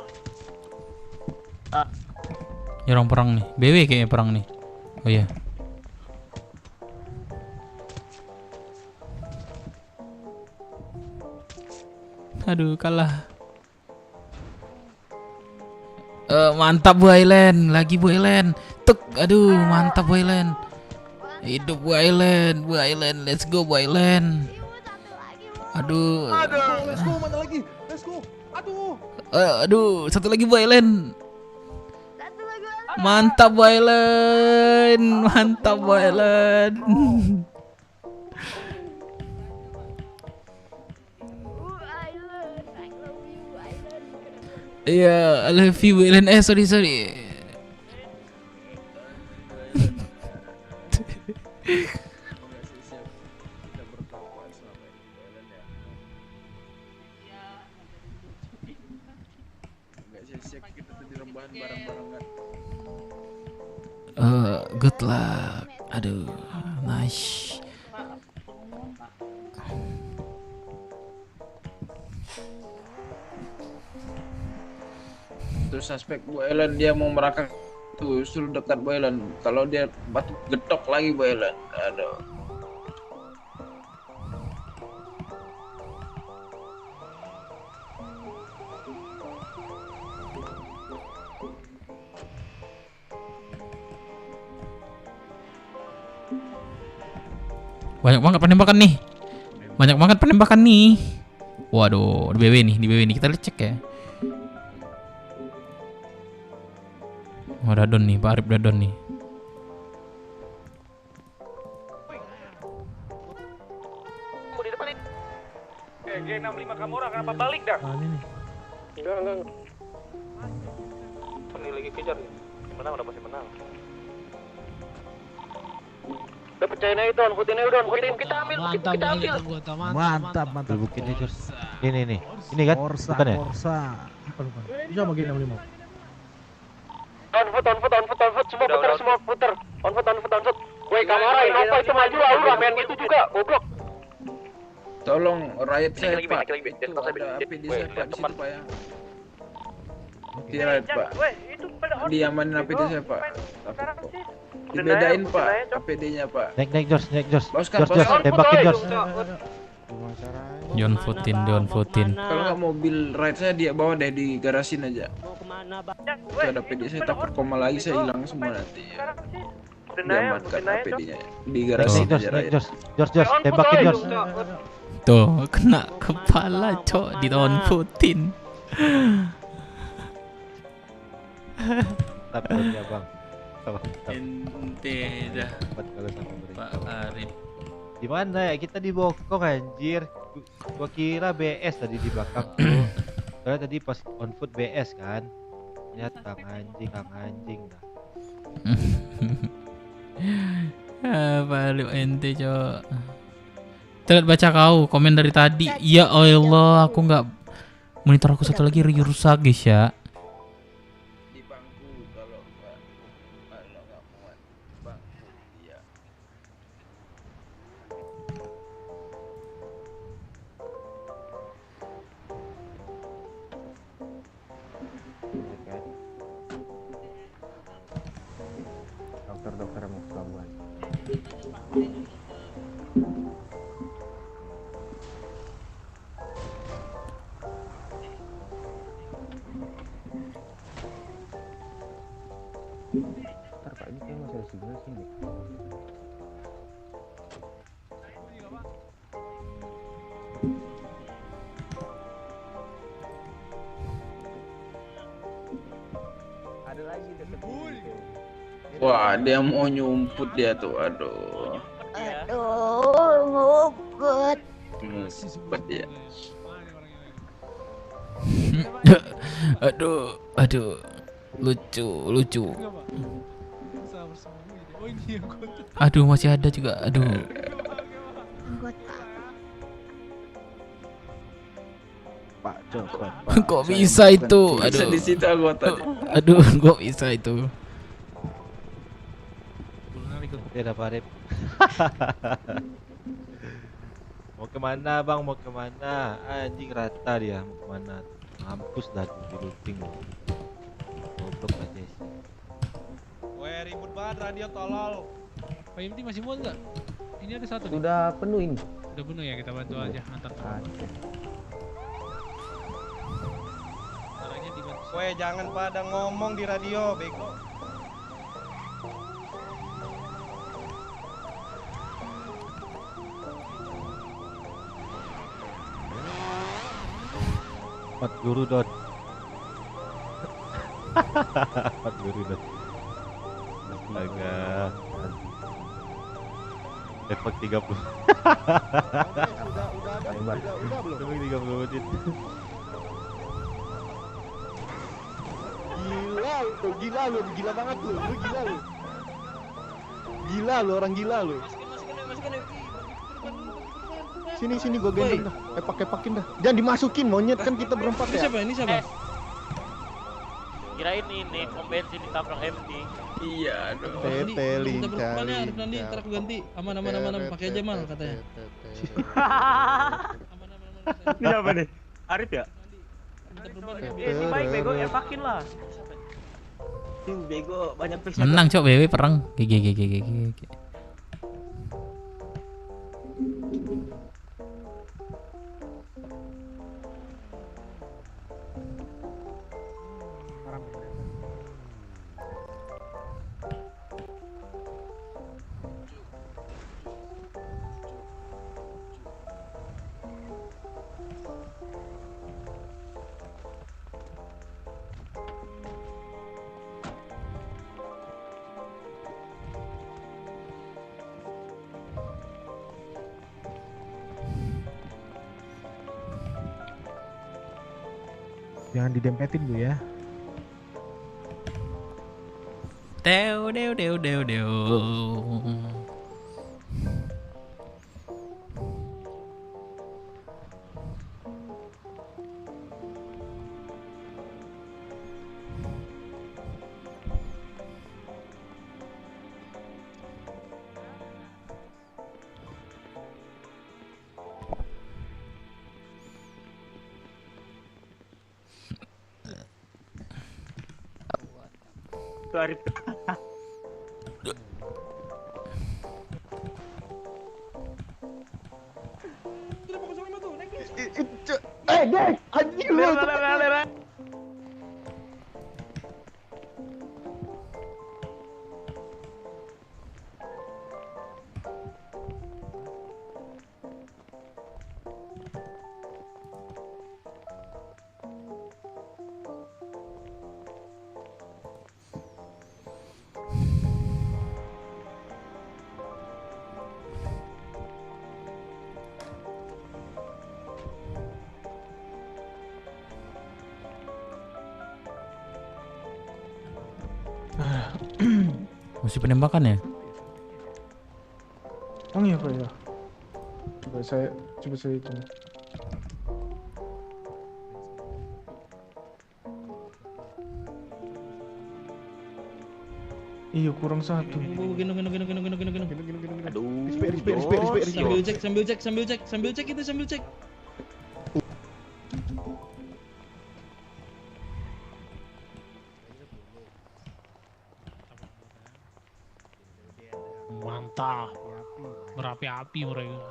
S2: Ya orang perang nih. BW kayaknya perang nih. Oh iya. Aduh kalah. Mantap Bu Ailen, lagi Bu Ailen. Tuk, aduh mantap Bu Ailen. Hidup Bu Ailen, let's go Bu Ailen. Aduh.
S21: Let's go, mana lagi? Let's go. Aduh.
S2: Aduh, satu lagi Bu Ailen. Mantap Bu Ailen. Iya, I love you Bu Ailen. Sorry. Good luck. Aduh, nice.
S6: Terus suspek Bu Ellen dia mau merakak tuh, suruh dekat Bu Ellen. Kalau dia batu getok lagi Bu Ellen. Aduh.
S2: Banyak banget penembakan nih. Waduh, di BW nih. Kita lihat cek ya. Oh, Dadon nih, Pak Arif Dadon nih.
S4: Di depan ini. G65 Kamora kenapa balik dah? Enggak. Ini lagi kejar nih. Udah pasti menang. Udah percayain aja tuan, ikutin kita ambil.
S9: Mantap.
S23: Bukitnya Jors. Ini kan? Bukan ya?
S21: Bisa bagi 65.
S4: On foot, semua puter. On foot. Woi, Kamara, Innova itu maju lah, lu ramean gitu juga, goblok.
S6: Tolong riot saya
S4: Lagi,
S6: Pak.
S4: lagi.
S6: Itu ada APD saya Pak di situ Pak ya. Riot Pak. Diamanin APD saya Pak. Dibedain Pak APD-nya Pak.
S23: Naik Jors.
S6: Jors,
S23: Tembakin Jors.
S2: John Votin.
S6: Kalau nggak mobil ride saya dia bawa deh di garasin aja. Itu ada PD saya takut koma lagi saya hilang semua nanti. Ya. Diamankan APD-nya di garasi penjara ya.
S23: George, tembakin George.
S2: Tuh, kena kepala, Cok, ditonfutin.
S23: Takutnya bang.
S2: Ente dah. Pak Arif.
S23: Gimana ya, kita dibokong anjir. Gua kira BS tadi di belakang tuh. Karena tadi pas on foot BS kan. Ternyata kang anjing dah.
S2: Pak Arif ente, Cok. Terlihat baca kau komen dari tadi. Ya Allah, aku nggak, monitor aku satu lagi rusak guys ya.
S14: Dokter-dokter mau pelabuhan. Ntar Pak, ini kayak masih ada signal sini. Ada lagi deket sini.
S6: Wah, dia mau nyumput dia tuh, aduh.
S18: Aduh, ngumpet.
S6: Ngumpet dia.
S2: Aduh, lucu. Aduh, masih ada juga, aduh.
S14: Pak, coba.
S2: Kok bisa itu? Aduh.
S6: Di situ anggotanya.
S2: Aduh, kok bisa itu?
S23: Dia dapat Arif. Mau kemana bang? Mau kemana? Anjing rata dia. Mau kemana? Mampus dah di looting. Goblok aja sih.
S8: Weh, ribut banget radio tolol. Pak Imti masih muat nggak? Ini ada satu.
S14: Sudah penuh ini.
S8: Udah penuh ya, kita bantu aja antar.
S17: Weh, jangan pada ngomong di radio, bego.
S23: Empat guru dot. Empat guru dot. Astaga. Efek 30. Udah belum? 30 menit.
S14: Gila banget lu gila lu. Gila lu, orang gila lu. Sini gua gendong dah. Epak-epakin dah. Jangan dimasukin monyet, kan kita berempat ya.
S8: Ini siapa?
S7: Kirain ini pom bensin ditabrak MD.
S6: Iya, aduh.
S14: Tete lincah.
S8: Nanti ntar aku ganti. Aman, pakai aja mal katanya.
S7: Ini apa nih? Arif ya? Si baik bego evakin lah. Tim bego banyak persen.
S2: Menang, Cok, BW perang. GG.
S14: Jangan didempetin Bu ya.
S2: Deu.
S7: Tuh Arif.
S14: Dek, anjing lu.
S2: Masih penembakan ya?
S21: Oh iya Pak ya. Coba saya hitung. Iya kurang satu.
S10: Gendong.
S14: Aduh.
S10: Respect. Sambil cek.
S8: Mantap. Berapi-api mereka.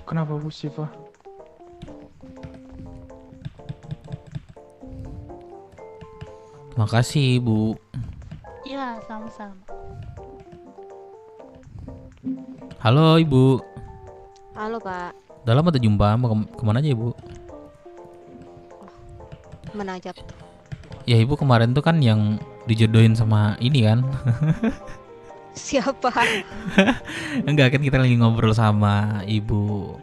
S21: Kenapa Bu Siva?
S2: Makasih Bu.
S12: Iya, sama-sama.
S2: Halo Ibu.
S11: Halo Pak,
S2: Udah lama tak jumpa, mau kemana aja Ibu?
S11: menajab.
S2: Ya Ibu kemarin tuh kan yang dijodohin sama ini kan.
S11: Siapa?
S2: Enggak kan kita lagi ngobrol sama Ibu.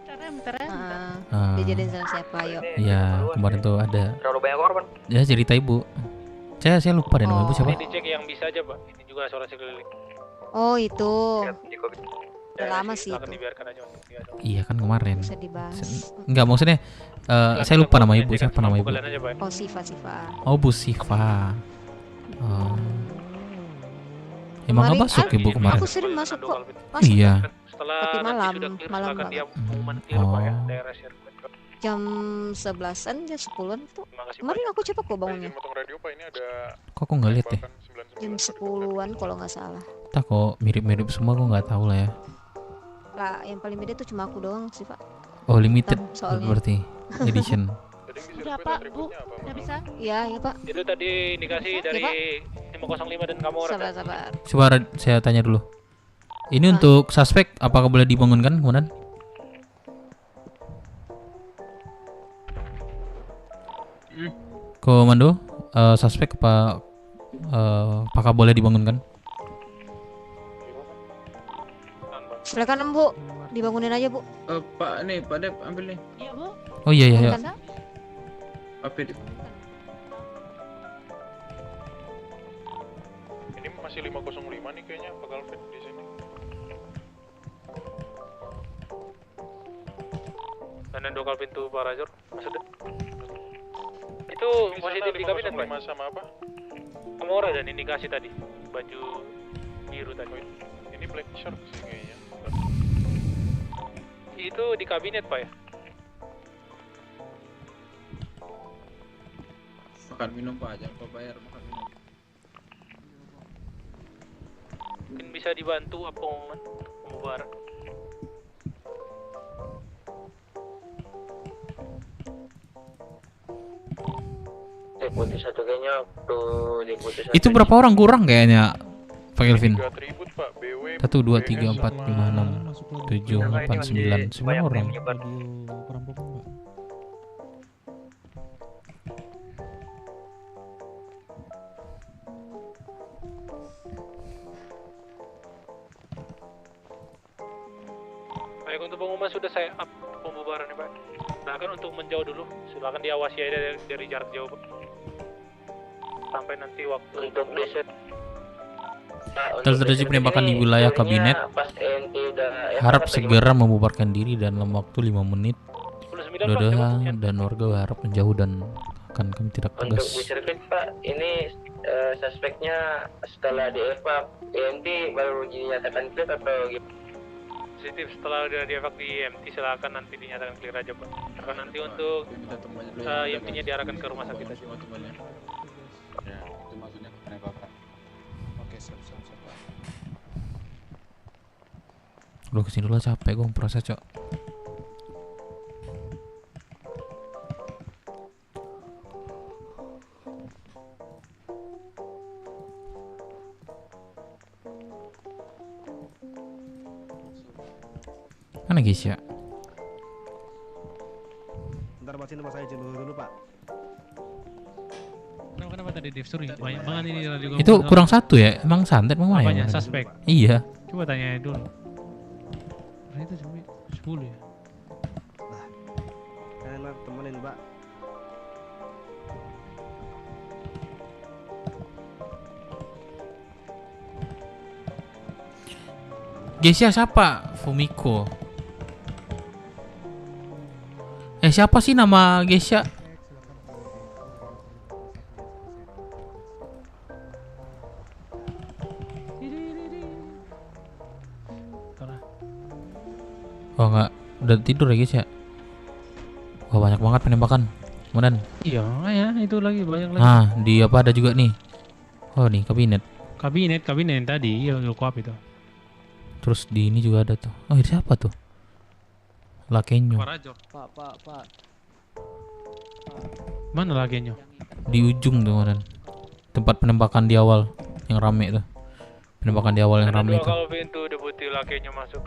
S11: Dijadiin sama siapa? Ayo.
S2: Ya kemarin tuh ada.
S4: Terlalu banyak korban.
S2: Ya cerita Ibu. Saya lupa deh nama Ibu siapa.
S5: Ini dicek yang bisa aja Pak. Ini juga asuransi keliling.
S11: Oh itu. Udah lama sih
S5: Silakan
S11: itu.
S5: dibiarkan aja untuk dia.
S2: Iya kan kemarin.
S11: Bisa dibahas.
S2: Enggak maksudnya saya lupa nama Ibu. Siapa nama Ibu?
S11: Oh Siva.
S2: Oh Bu Siva. Emang nggak masuk Ibu kemarin?
S11: Aku sering masuk kok.
S2: Iya.
S11: Tapi malam banget.
S2: Oh.
S11: Jam 11-an, jam 10-an tuh. Kemarin aku cepet kok bangunnya.
S2: Kok aku nggak lihat ya?
S11: Jam 10-an kalau nggak salah.
S2: Tak kok mirip-mirip semua aku nggak tahu lah ya.
S11: Lah yang paling beda tuh cuma aku doang sih Pak.
S2: Oh limited
S11: Soalnya.
S2: berarti edition.
S12: Udah Pak, Bu, udah bisa?
S11: Iya Pak.
S5: Itu tadi indikasi dari 505 dan kamu orang.
S11: Sabar.
S2: Coba saya tanya dulu. Ini untuk suspek apakah boleh dibangunkan kemudian? Komando, suspek apakah boleh dibangunkan?
S11: Silakan Bu, dibangunin aja Bu.
S6: Pak Dep ambil nih.
S12: Iya Bu.
S2: Oh iya.
S6: Pak Dep.
S1: Ini masih 505 nih kayaknya Pak Galvin di sini.
S5: Dan dua pintu Pak Razor. Maksudnya? Itu positif di kabinet Pak.
S1: Sama apa?
S5: Kamora dan indikasi tadi. Baju biru tadi.
S1: Ini black shirt sih kayaknya.
S5: Itu di kabinet Pak ya?
S6: Makan minum Pak, jangan lupa bayar makan minum.
S5: Mungkin bisa dibantu apa momen pembubaran.
S4: Deputi satu kayaknya
S2: Itu berapa orang kurang kayaknya Pak Kelvin?
S1: 3 atribut Pak, BW
S2: 1, 2, 3, 4, 5, 6, 7, 8, 9 semua orang.
S5: Baik, untuk pengumuman sudah saya up pembubaran ya Pak. Silakan untuk menjauh dulu. Silakan diawasi aja dari jarak jauh Pak. Sampai nanti waktu
S4: untuk besok.
S2: Terjadi penembakan di wilayah kabinet. Harap segera membubarkan diri dalam waktu 5 menit. Dodoha dan warga harap menjauh dan akan kami tidak
S4: Untuk
S2: tegas.
S4: diservis Pak, ini suspeknya setelah di-evak EMT baru dinyatakan clear atau gimana?
S5: positif setelah udah dievak di EMT silakan nanti dinyatakan clear aja Pak. Karena nanti untuk EMT-nya diarahkan ke rumah sakit aja.
S6: Ya, itu maksudnya penembakan. Oke, siap.
S2: Lu kesini dulu capek gue proses cok. Mana guys ya?
S9: Bentar Mas, ini Mas saya izin dulu Pak.
S8: Kenapa tadi Dev? Sorry, banyak banget ini radio.
S2: Itu kurang satu ya? Emang santet emang mana
S8: Apanya?
S2: ya?
S8: Suspek?
S2: Iya.
S8: Coba tanya dulu. Nah, itu 10 ya?
S9: Kalian temenin Pak.
S2: Geisha siapa? Fumiko. Siapa sih nama Geisha? Oh enggak, udah tidur ya Geisha. Wah banyak banget penembakan. Kemudian.
S8: Iya, ya itu lagi banyak lagi.
S2: Nah, di apa ada juga nih. Oh nih kabinet.
S8: Kabinet yang tadi, ya Lukoap itu.
S2: Terus di ini juga ada tuh. Oh ini siapa tuh? Lakenyo.
S3: Pak.
S8: Mana Lakenyo?
S2: Di ujung tuh kemudian. Tempat penembakan di awal yang rame tuh. Penembakan di awal yang rame itu.
S5: Kalau pintu deputi Lakenyo masuk.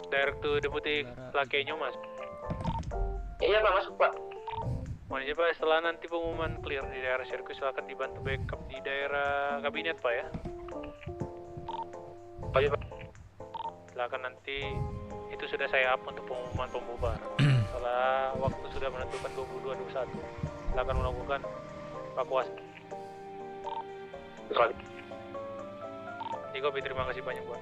S5: Direktur deputi Lakenyo masuk.
S4: Iya Pak, masuk Pak.
S5: Mohon izin Pak, setelah nanti pengumuman clear di daerah sirkuit silakan dibantu backup di daerah kabinet Pak ya.
S4: Oke Pak.
S5: Silakan nanti itu sudah saya up untuk pengumuman pembubaran. Setelah waktu sudah menentukan 22:21, silakan melakukan evakuasi. Kopi, terima kasih banyak Pak.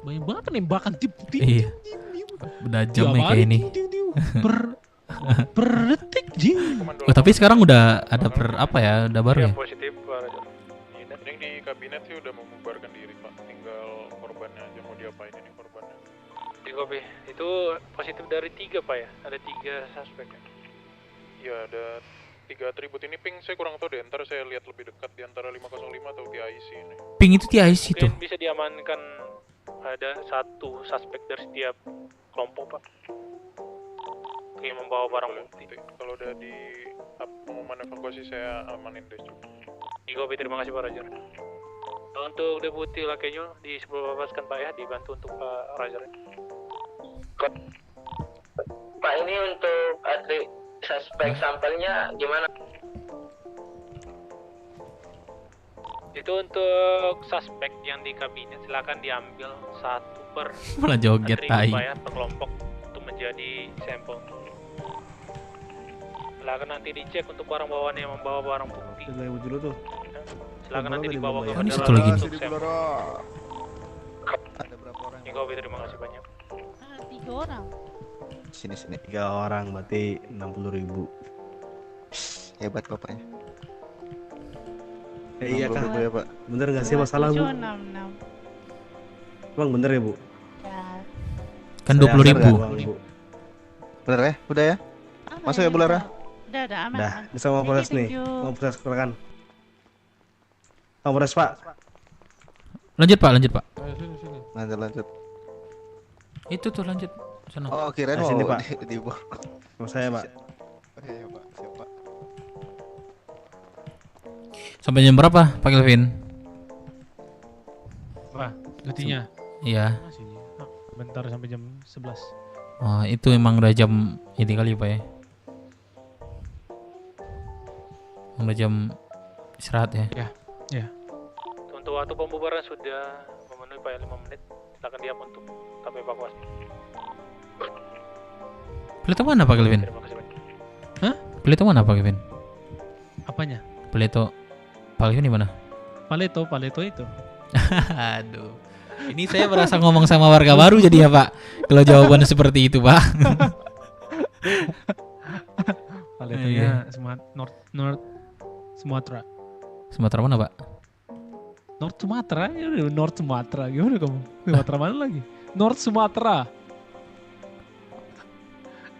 S8: Banyak banget penembakan tip.
S2: Iya. Udah jam kayak ini.
S8: Per detik jing.
S2: Oh, tapi sekarang udah ada apa ya? Udah baru ya?
S5: Positif Pak Raja.
S1: Ini di kabinet sih udah membubarkan diri Pak. Tinggal korbannya aja mau diapain ini korbannya.
S5: Di kopi itu positif dari 3 Pak ya? Ada 3 suspek ya?
S1: Iya ada 3 atribut ini ping saya kurang tahu deh. Ntar saya lihat lebih dekat di antara 505 atau TIC ini.
S2: Ping itu TIC tuh.
S5: Mungkin bisa diamankan ada 1 suspek dari setiap kelompok Pak. Yang membawa barang bukti.
S1: Kalau udah di pengumuman evakuasi saya amanin deh.
S5: Di kopi, terima kasih Pak Raja. Untuk deputi Lakenyo disebabkan Pak ya, dibantu untuk Pak Raja.
S4: Pak ini untuk suspek sampelnya gimana?
S5: Itu untuk suspek yang di kabinet silakan diambil 1 per
S2: malah joget tai.
S5: Pak ya, per kelompok untuk menjadi sampel. Silakan nanti dicek untuk barang bawaan yang membawa barang bukti.
S14: Dulu tuh.
S5: Silakan nanti dibawa ke
S2: ini satu lagi nih.
S5: untuk sampel.
S22: Ada berapa orang?
S5: Kopi, terima kasih banyak.
S12: 3 orang.
S22: Sini 3 orang berarti 60.000. Hebat bapaknya.
S14: Iya Kak.
S22: Ya, Pak.
S14: Bener nggak sih masalah Bu?
S12: 766.
S14: Bang bener ya Bu?
S12: Ya.
S2: Kan 20.000.
S22: Bener ya? Udah ya? Masuk ya Bu Lara?
S12: Udah aman.
S14: Dah, bisa mau Polres nih. Mau Polres rekan. Mau Polres Pak.
S2: Lanjut Pak.
S22: Lanjut.
S2: Itu tuh lanjut. Sana.
S22: Oh, kirain
S14: mau
S22: sini,
S14: Pak.
S22: Di
S14: Mau saya Pak.
S22: Oke, ya, Pak. Siap, Pak.
S2: Sampai jam berapa Pak Kelvin?
S8: Wah, cutinya.
S2: Iya.
S8: Masih bentar sampai jam 11.
S2: Oh, itu emang udah jam ini kali Pak ya. Udah jam istirahat ya.
S8: Ya.
S5: Untuk waktu pembubaran sudah memenuhi Pak ya 5 menit. Silakan diam untuk kami evakuasi.
S2: Peleto mana Pak Kelvin?
S5: Terima kasih banyak.
S8: Hah?
S2: Peleto mana Pak Kelvin?
S8: Apanya?
S2: Peleto Pak Kelvin di mana?
S8: Paleto itu.
S2: Aduh. Ini saya merasa ngomong sama warga baru jadi ya Pak. Kalau jawabannya seperti itu Pak.
S8: Paletonya North Sumatera.
S2: Sumatera mana Pak?
S8: North Sumatera, ya udah North Sumatera. Gimana kamu? Sumatera mana lagi? North Sumatera.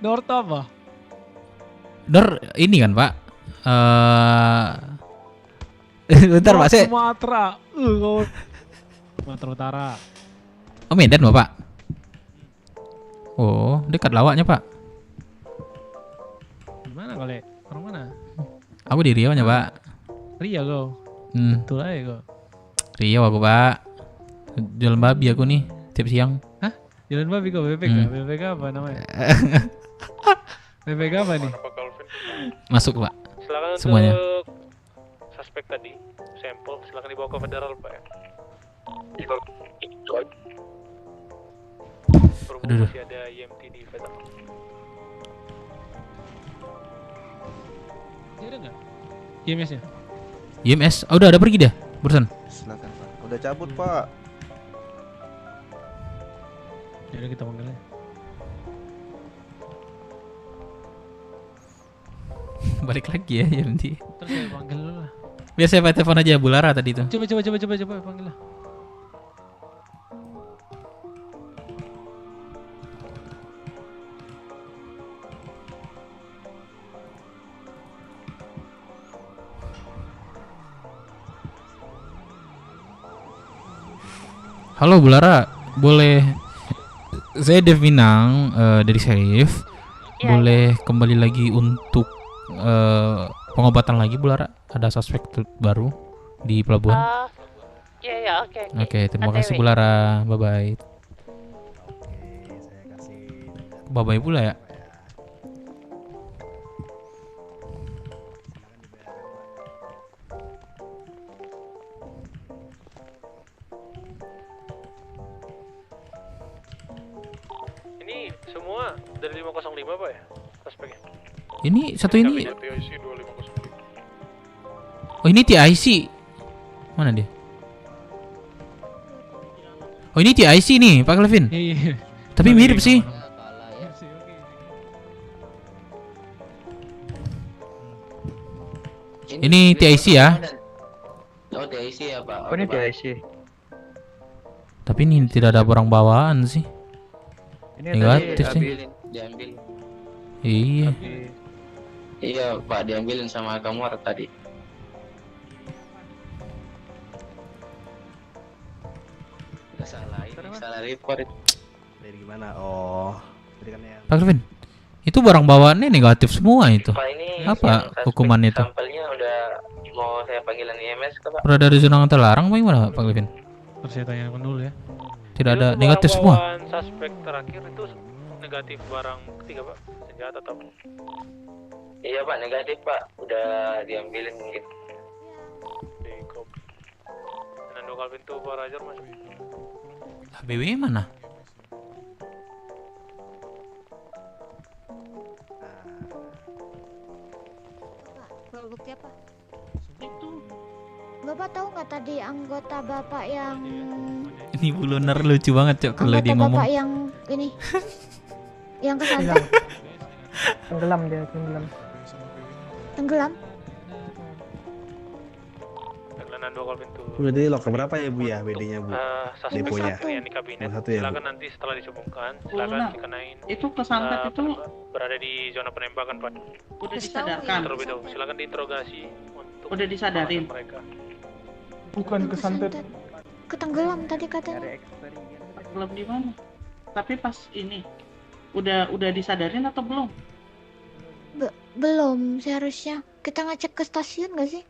S8: North apa?
S2: Ini kan Pak. Bentar Pak, saya.
S8: Sumatera. Sumatera Utara.
S2: Oh Medan Bapak. Oh dekat lawaknya Pak.
S8: Gimana kali? Orang mana?
S2: Aku di Riau nya Pak.
S8: Riau kau. Betul aja kau.
S2: Riau aku Pak. Jualan babi aku nih tiap siang.
S8: Hah? Jualan babi kau BPK? BPK apa namanya? BPK apa nih?
S2: Masuk Pak.
S5: Silakan
S2: semuanya.
S5: Untuk suspek tadi sampel silakan dibawa ke federal Pak ya.
S2: Aduh.
S5: Masih ada EMT di Vetak.
S8: Ada nggak? IMS-nya?
S2: IMS, udah ada pergi dah, barusan.
S22: Silakan Pak. Udah cabut Pak.
S8: Ya udah kita panggil aja.
S2: Balik lagi ya nanti.
S8: Terus saya panggil dulu lah.
S2: Biar saya telepon aja Bu Lara tadi tuh.
S8: Coba panggil lah.
S2: Halo Bu Lara, boleh saya Dev Minang dari Sheriff.
S18: Ya,
S2: Boleh kembali lagi untuk pengobatan lagi Bu Lara? Ada suspek baru di pelabuhan.
S18: Ya, oke.
S2: Oke, terima kasih Bu Lara. Bye bye. Bye bye pula ya.
S5: Ini semua dari 505 Pak ya? Suspeknya.
S2: Ini satu ini.
S1: TIC 2505.
S2: Oh ini TIC. Mana dia? Oh ini TIC nih Pak Kelvin.
S8: Iya.
S2: Tapi mirip sih. Ini TIC ya.
S13: Oh TIC ya Pak.
S3: Oh ini TIC.
S2: Tapi ini tidak ada barang bawaan sih.
S3: Ini
S2: Negatif sih.
S13: Diambil.
S2: Iya.
S13: Iya Pak, diambilin sama kamu tadi. Salah report.
S22: Dari gimana? Oh. Jadi kan ya.
S2: Pak Kelvin, itu barang bawaannya negatif semua itu.
S13: Pak, ini
S2: Apa hukumannya itu?
S13: Sampelnya udah mau saya panggilan IMS ke Pak.
S2: Berada di zona terlarang bagaimana Pak Kelvin?
S8: Terus saya tanya dulu ya.
S2: Tidak ada negatif semua.
S5: Bawaan suspek terakhir itu negatif barang ketiga Pak, senjata atau apa?
S13: Iya Pak, negatif Pak. Udah diambilin mungkin.
S5: Di kop. Nando Calvin tuh Pak Rajar masuk.
S2: BW mana?
S11: Bawa bukti apa? Itu. Bapak tahu nggak tadi anggota bapak yang
S2: Ini Bu Lunar lucu banget Cok kalau dia ngomong.
S11: bapak yang ini yang kesantet
S3: Tenggelam dia, tenggelam.
S11: tenggelam.
S5: Nando Calvin tuh.
S22: Berarti loker berapa ya Bu ya BD-nya Bu?
S5: Suspek
S22: Deponya.
S5: yang di kabinet.
S22: Satu ya, Bu?
S5: Silakan nanti setelah disumbangkan, silakan dikenain.
S16: Itu kesantet itu
S5: berada di zona penembakan Pak.
S16: udah disadarkan.
S5: Terlebih dahulu, silakan diinterogasi untuk
S16: Udah disadarin.
S5: mereka.
S21: Bukan kesantet.
S11: Ketenggelam tadi katanya.
S16: Belum di mana? Tapi pas ini udah disadarin atau belum?
S11: Belum seharusnya. Kita ngecek ke stasiun nggak sih?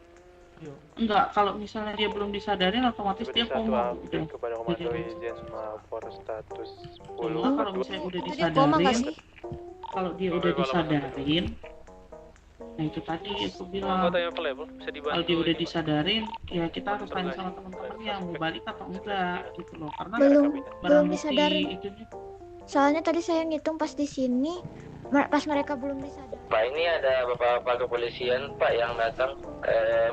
S16: Enggak, kalau misalnya dia belum disadarin otomatis dia koma udah.
S5: Kepada Komando Izin for status 10.
S16: Cuma kalau misalnya udah
S11: Tadi koma nggak
S16: disadarin,
S11: sih?
S16: kalau dia udah disadarin, nah itu tadi aku bilang.
S5: Anggota yang available bisa dibantu.
S16: Kalau dia udah disadarin, ya kita harus tanya sama teman-teman yang mau balik atau enggak gitu loh. Karena
S11: Belum
S16: barang bukti
S11: disadarin.
S16: itu
S11: Soalnya tadi saya ngitung pas di sini, pas mereka belum disadari.
S13: Pak, ini ada bapak kepolisian Pak yang datang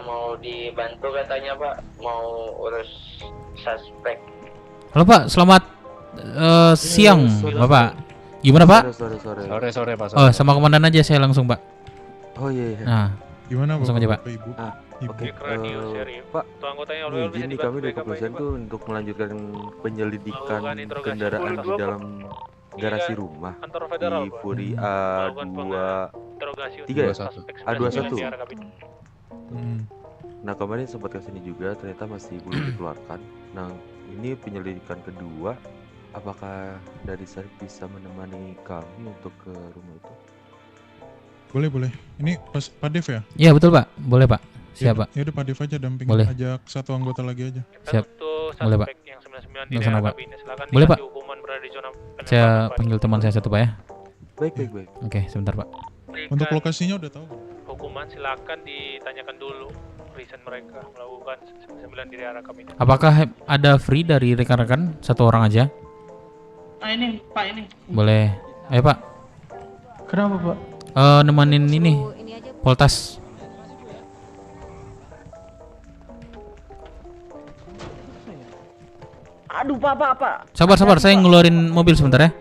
S13: mau dibantu katanya Pak, mau urus suspek.
S2: Halo Pak, selamat siang Bapak. Gimana Pak?
S22: Sore Pak.
S2: Oh sama komandan aja saya langsung Pak.
S22: Oh iya.
S2: Nah,
S21: Gimana
S2: langsung aja Pak.
S21: Ibu?
S22: Oke.
S5: Radio Sheriff.
S22: Pak,
S5: Tuh anggotanya
S22: ini
S5: available bisa
S22: izin nih
S5: dibantu
S22: kami dari
S5: BKP
S22: kepolisian
S5: Pak.
S22: tuh untuk melanjutkan penyelidikan
S5: Melakukan interogasi
S22: kendaraan di
S5: 22,
S22: dalam garasi rumah
S5: kantor federal,
S22: di
S5: Pak.
S22: Furi
S5: Melakukan
S22: A2
S5: interogasi untuk
S22: 3 ya?
S5: suspek
S22: A21.
S5: di area kabinet.
S22: Nah kemarin sempat kesini juga ternyata masih belum dikeluarkan. Nah ini penyelidikan kedua, apakah dari saya bisa menemani kami untuk ke rumah itu?
S21: Boleh. Ini Pak Dev ya?
S2: Iya betul Pak, boleh Pak. Siap Pak.
S21: Ya udah Pak Dev aja dampingin,
S2: Boleh.
S21: ajak satu anggota lagi aja.
S2: Siap.
S5: Untuk
S2: Boleh Pak.
S5: suspek yang 99 di
S2: Langsung
S5: daerah
S2: Pak.
S5: kabinet, silakan
S2: Boleh Pak.
S5: dikasih hukuman berada di zona
S2: Saya
S5: penembakan, Pak.
S2: panggil teman saya satu Pak ya.
S22: Baik.
S2: Oke, sebentar Pak.
S21: Untuk lokasinya udah tahu?
S5: Hukuman silakan ditanyakan dulu reason mereka melakukan 99 di area kabinet.
S2: Apakah ada free dari rekan-rekan satu orang aja?
S16: Ini Pak ini.
S2: Boleh. Ayo Pak.
S10: Kenapa Pak?
S2: Nemanin ini Poltas.
S7: Aduh Pak.
S2: Sabar, saya ngeluarin mobil sebentar ya.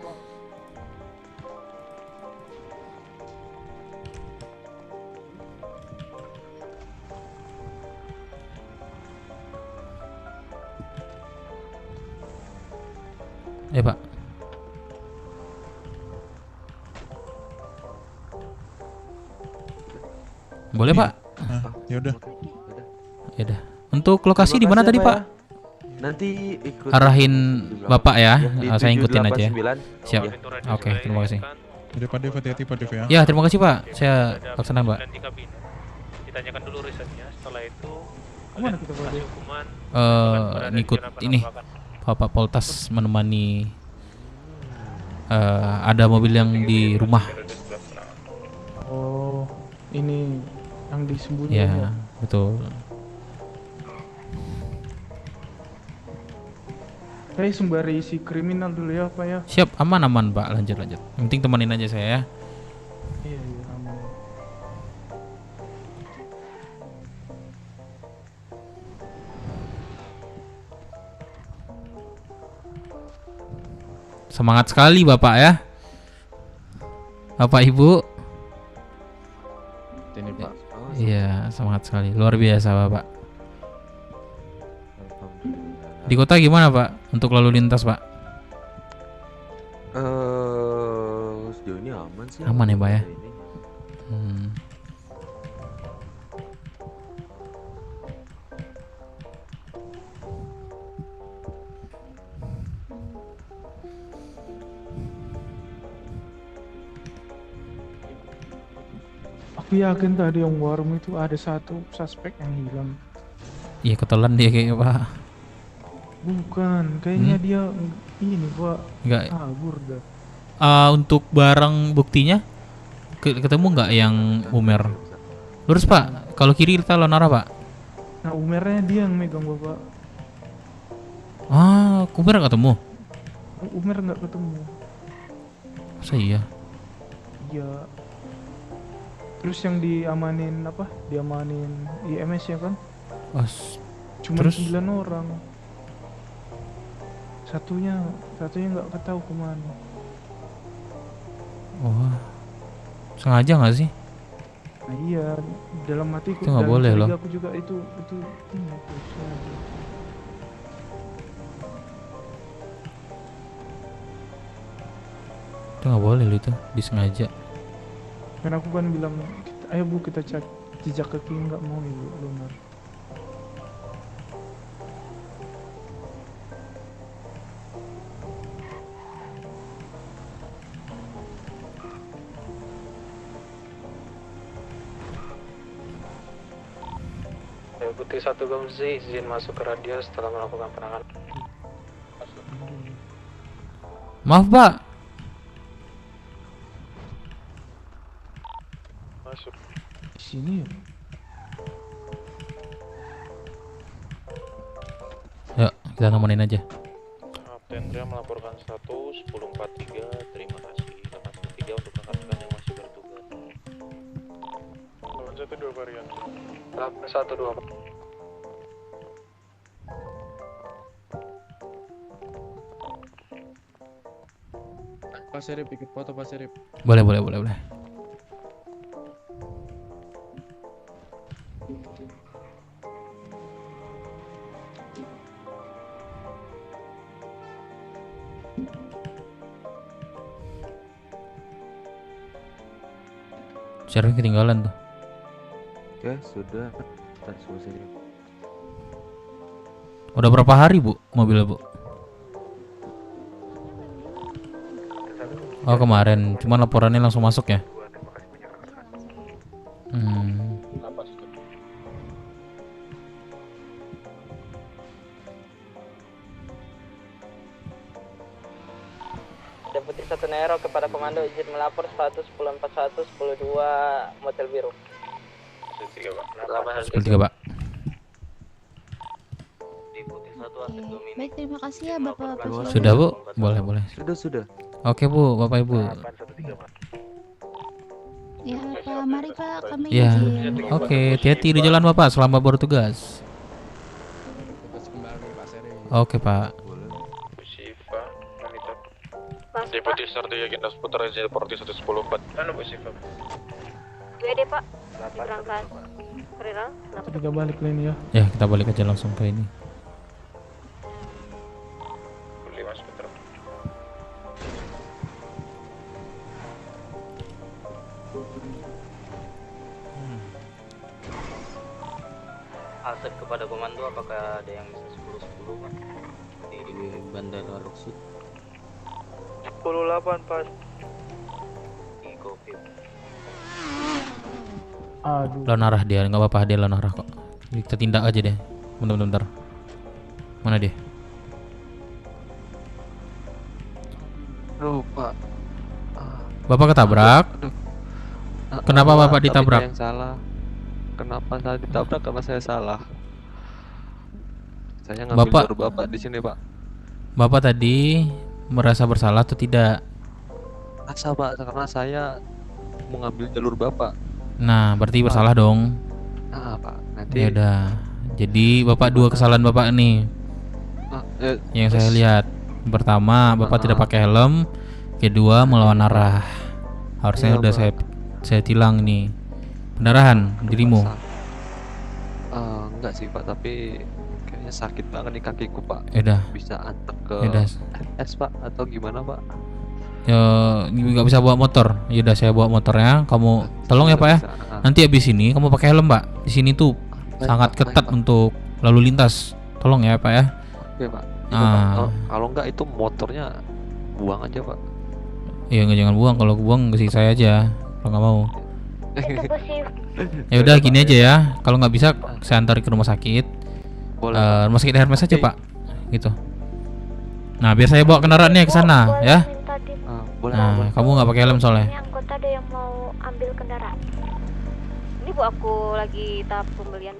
S2: Pak. Boleh Pak?
S1: Yaudah.
S2: Untuk lokasi di mana tadi Pak?
S22: Nanti ikut
S2: arahin Bapak ya.
S22: di
S2: Saya ikutin aja.
S22: 789.
S2: Siap. Oke, terima kasih.
S1: Jadi Pak Dev, hati-hati Pak Dev ya.
S2: Ya, terima kasih Pak. Saya laksanakan Pak.
S5: Dan di kabin. Ditanyakan dulu risetnya. Setelah itu
S10: Kemana kita
S5: kasih hukuman.
S2: Ngikut ini Bapak Poltas menemani ada mobil yang di rumah.
S10: Oh, ini yang disembunyikan.
S2: Ya, betul.
S10: Saya sembari isi kriminal dulu ya Pak ya.
S2: Siap, aman Pak. Lanjut. Yang penting temenin aja saya ya.
S10: Iya, aman.
S2: Semangat sekali Bapak ya. Bapak Ibu.
S6: Ini Pak.
S2: Iya, semangat sekali. Luar biasa Bapak. Di kota gimana Pak untuk lalu lintas Pak?
S22: Sejauh ini aman sih.
S2: Aman ya Pak ya.
S10: Aku yakin tadi yang warung itu ada satu suspek yang hilang.
S2: Iya, ketelan dia kayaknya Pak.
S10: Bukan, kayaknya dia ini Pak.
S2: Enggak.
S10: Kabur dah.
S2: Untuk barang buktinya ketemu nggak yang Umer? Lurus Pak. Kalau kiri kita lawan arah Pak.
S10: Nah, Umernya dia yang megang Bapak.
S2: Umer nggak ketemu?
S10: Umer nggak ketemu.
S2: Masa iya?
S10: Iya. Terus yang diamanin apa? Diamanin IMS ya kan? Cuma
S2: terus?
S10: 9 orang. Satunya nggak ketahui kemana.
S2: Oh, sengaja nggak sih?
S10: Nah, iya, dalam hatiku.
S2: Itu nggak boleh loh.
S10: Aku juga itu sengaja.
S2: Itu nggak boleh loh, itu disengaja.
S10: Karena aku kan bilang, ayo Bu kita cek jejak kaki, nggak mau Ibu Lunar.
S3: Putih 1 Gomzi izin masuk ke radio setelah melakukan penanganan.
S2: Maaf Pak.
S1: Masuk.
S10: Di sini ya.
S2: Yuk, kita nemenin aja.
S1: Tendra melaporkan status 1043. Terima kasih. 83 untuk rekan-rekan yang masih bertugas. 812 varian.
S3: 812.
S6: Pak Serip ikut foto Pak Serip.
S2: Boleh. Serip ketinggalan tuh.
S22: Ya sudah, kita selesai.
S2: Udah berapa hari Bu mobilnya Bu? Oh kemarin, cuman laporannya langsung masuk ya?
S3: Deputi 1 Nero kepada komando izin melapor status 1041 102 Motel Biru.
S2: 1003 Pak.
S3: Deputi 1 AT
S12: Baik, terima kasih ya Bapak.
S2: Sudah Bu? Boleh.
S22: Sudah.
S2: Oke Bu, Bapak Ibu.
S12: Ya Pak, mari Pak, kami
S2: Ya,
S12: izin.
S2: oke, hati-hati di jalan Bapak selama bertugas. Oke Pak.
S1: Siva, wanita. Deputi Sardi agenda seputar aja Porti 110-4. Anu Bu Siva.
S18: Gue deh Pak, berangkat. Rira,
S10: Kita balik lagi ya.
S2: Ya, kita balik aja langsung ke ini.
S1: Boleh Mas Putra.
S3: Aset kepada komando, apakah ada yang bisa 10-10 Pak? Di Bandara Roksud.
S4: 10-8 pas.
S3: Di Gopil.
S10: Aduh.
S2: Lawan arah dia, nggak apa-apa dia lawan arah kok. Kita tindak aja deh. Bentar. Mana dia?
S15: Aduh Pak.
S2: Bapak ketabrak? Kenapa
S15: Pak,
S2: Bapak
S15: tapi
S2: ditabrak?
S15: saya yang salah. Kenapa saya ditabrak? Karena saya salah. Saya ngambil
S2: Bapak-
S15: jalur Bapak di sini Pak.
S2: Bapak tadi merasa bersalah atau tidak?
S15: Masa Pak? Karena saya mau ngambil jalur Bapak.
S2: Nah, berarti bersalah dong.
S15: Nah Pak, nanti
S2: Ya udah. Jadi Bapak dua kesalahan Bapak nih. Yang saya lihat. Pertama, Bapak tidak pakai helm. Kedua, melawan arah. Harusnya
S15: Iya,
S2: udah
S15: Pak.
S2: saya tilang nih. Pendarahan dirimu.
S15: enggak sih Pak, tapi kayaknya sakit banget nih kakiku Pak.
S2: Yaudah.
S15: Bisa antar ke
S2: Yaudah.
S15: S Pak atau gimana Pak?
S2: Ya, nggak bisa bawa motor. Yaudah saya bawa motornya. Kamu tolong ya Pak ya. Nanti habis ini kamu pakai helm Pak. Di sini tuh sangat ketat untuk lalu lintas. Tolong ya Pak ya.
S15: Oke Pak. Iya, Pak. Kalau enggak itu motornya buang aja Pak.
S2: Iya nggak, jangan buang. Kalau buang kasih saya aja. Kalau nggak mau. Ya udah gini aja ya. Kalau nggak bisa saya antar ke rumah sakit.
S15: Boleh,
S2: Rumah sakit Hermes aja Pak. Gitu. Nah biar saya bawa kendaraannya ke sana ya.
S15: boleh,
S2: Nah kamu nggak pakai helm soalnya.
S18: Ini anggota ada yang mau ambil kendaraan. Ini Bu, aku lagi tahap pembelian.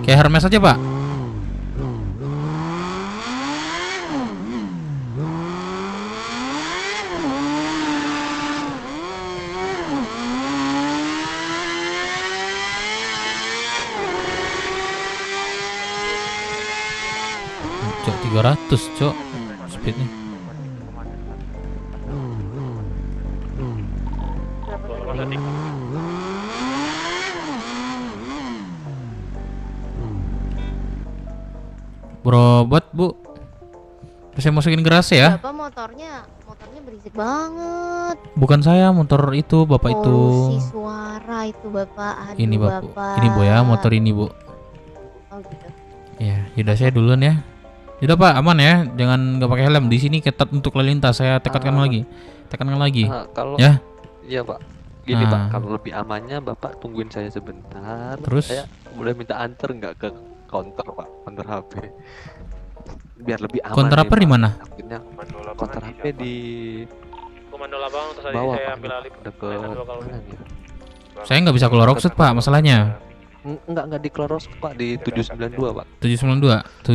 S2: Kayak Hermes aja Pak. Cok 300 cok speednya. Berobat Bu. Saya masukin gerase ya.
S11: Bapak motornya berisik banget.
S2: Bukan saya, motor itu Bapak itu.
S11: Si suara itu Bapak. Aduh,
S2: Ini
S11: Bapak.
S2: Ini Bu ya, motor ini Bu.
S11: Oh gitu.
S2: Ya, yaudah saya duluan ya. Yaudah Pak, aman ya. Jangan nggak pakai helm. Di sini ketat untuk lalu lintas. Saya tekankan lagi.
S15: Kalau
S2: Ya.
S15: Iya Pak. Gini Pak,
S2: Nah.
S15: kalau lebih amannya Bapak tungguin saya sebentar.
S2: Terus?
S15: Saya boleh minta anter nggak ke counter Pak, counter HP. Biar lebih aman.
S2: Counter
S15: nih,
S2: apa di
S15: Pak.
S2: mana?
S15: Takutnya counter HP di
S5: Komando Labang terus tadi
S15: bawah
S5: saya
S15: Pak.
S5: ambil alih
S15: Deket mana nih?
S2: Saya nggak bisa keluar Rockset Pak, masalahnya.
S15: Enggak di Kloros Pak, di 792 Pak.
S2: 792.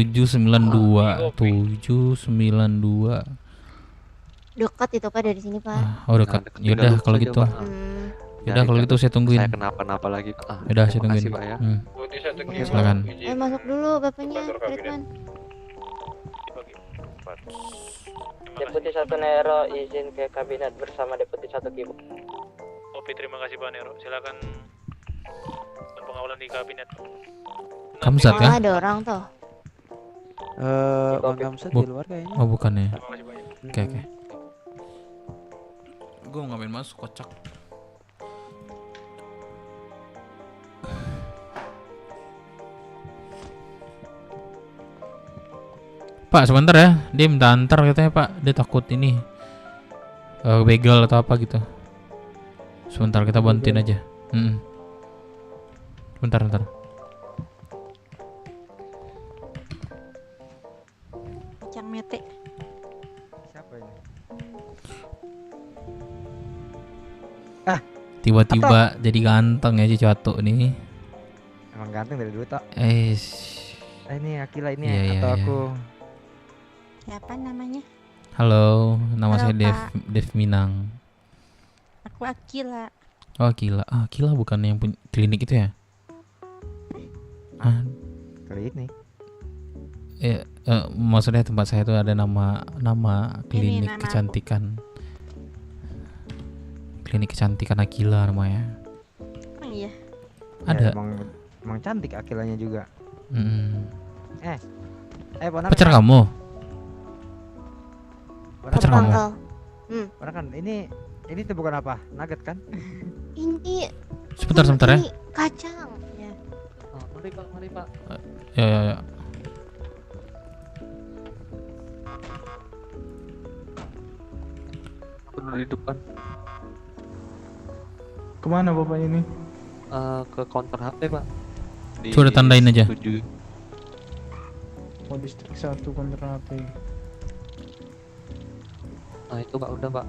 S11: Dekat itu Pak dari sini Pak.
S2: Oh dekat. Yaudah kalau gitu. Yaudah kalau gitu saya tungguin.
S15: Saya kenapa-napa lagi Pak.
S2: Yaudah saya
S15: terima
S2: tungguin.
S15: kasih, Pak, ya.
S2: Silakan.
S11: Masuk dulu bapaknya, Ridwan.
S4: Deputi 1 Nero izin ke kabinet bersama Deputi 1 Kibu.
S5: Oke, terima kasih Pak Nero. Silakan pengawalan di kabinet.
S2: Kamsat
S11: Oh,
S2: kan?
S11: ada orang tuh.
S15: Bang Kamsat di luar kayaknya.
S2: Oh bukan ya. Oke. Gue mau ngapain masuk kocak. Pak sebentar ya, dia minta antar katanya Pak, dia takut ini begal atau apa gitu. Sebentar kita bantuin aja. Bentar.
S12: Kacang mete.
S23: Siapa ini?
S2: Tiba-tiba jadi ganteng ya si Cato nih.
S23: Emang ganteng dari dulu tak?
S3: Ini Akila ini
S2: Iya, iya,
S3: atau
S2: iya.
S3: aku.
S11: Siapa namanya?
S2: Halo, nama
S11: Halo,
S2: saya Dev,
S11: Pak.
S2: Dev Minang.
S11: Aku Akila.
S2: Oh, Akila. Ah, Akila bukan yang punya klinik itu ya? Ah,
S3: Klinik.
S2: maksudnya tempat saya itu ada nama klinik
S11: nama aku.
S2: kecantikan. Klinik kecantikan Akila namanya.
S11: Oh iya.
S2: Ada.
S3: Ya, emang cantik Akilanya juga.
S2: Mm.
S3: Ponakan.
S2: Pacar kamu? Pacar kamu?
S3: Ponakan, ini tuh bukan apa? Nugget kan?
S11: Ini
S2: Sebentar ya.
S11: ini kacang. Ya.
S5: Mari Pak.
S2: Ya.
S15: Benar di depan.
S21: Kemana bapak ini?
S15: Ke counter HP Pak.
S2: Coba tandain aja.
S15: 7.
S21: Oh, distrik 1 konter HP.
S15: Nah itu Pak, udah Pak.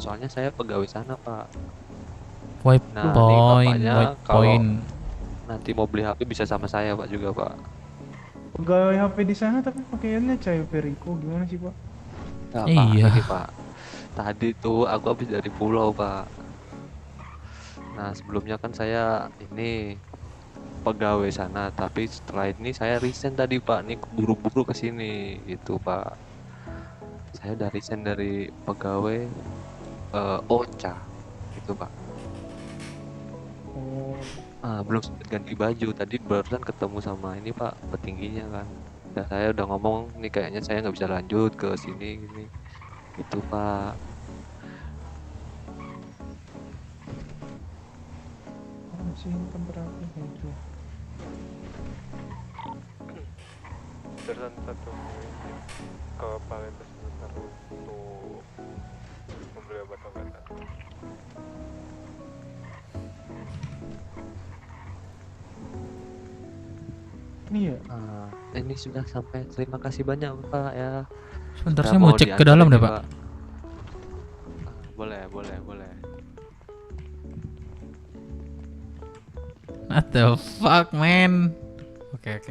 S15: Soalnya saya pegawai sana Pak.
S2: White
S15: Nah, ini
S2: point,
S15: bapaknya
S2: white
S15: kalau
S2: point.
S15: nanti mau beli HP bisa sama saya Pak juga Pak.
S21: Pegawai HP di sana tapi pakaiannya Cayo Perico, gimana sih Pak?
S15: Nah,
S2: Iya.
S15: Pak, ini Pak. Tadi tuh aku habis dari pulau Pak. Nah sebelumnya kan saya ini pegawai sana, tapi setelah ini saya resign tadi Pak. Nih buru-buru ke sini gitu Pak. Saya udah resign dari pegawai OCA gitu Pak.
S21: Oh,
S15: Belum sempet ganti baju, tadi barusan ketemu sama ini Pak petingginya kan. Dan saya udah ngomong nih kayaknya saya nggak bisa lanjut ke sini gini. Itu Pak.
S21: masih konter HP itu.
S1: Terusan 1 menit ke Palembang sebentar untuk membeli obat-obatan.
S21: Iya.
S15: Ini sudah sampai. Terima kasih banyak Pak ya.
S2: Sebentar,
S15: Saya
S2: saya mau cek ke dalam deh, Pak.
S15: Boleh.
S2: What the fuck, man? Oke.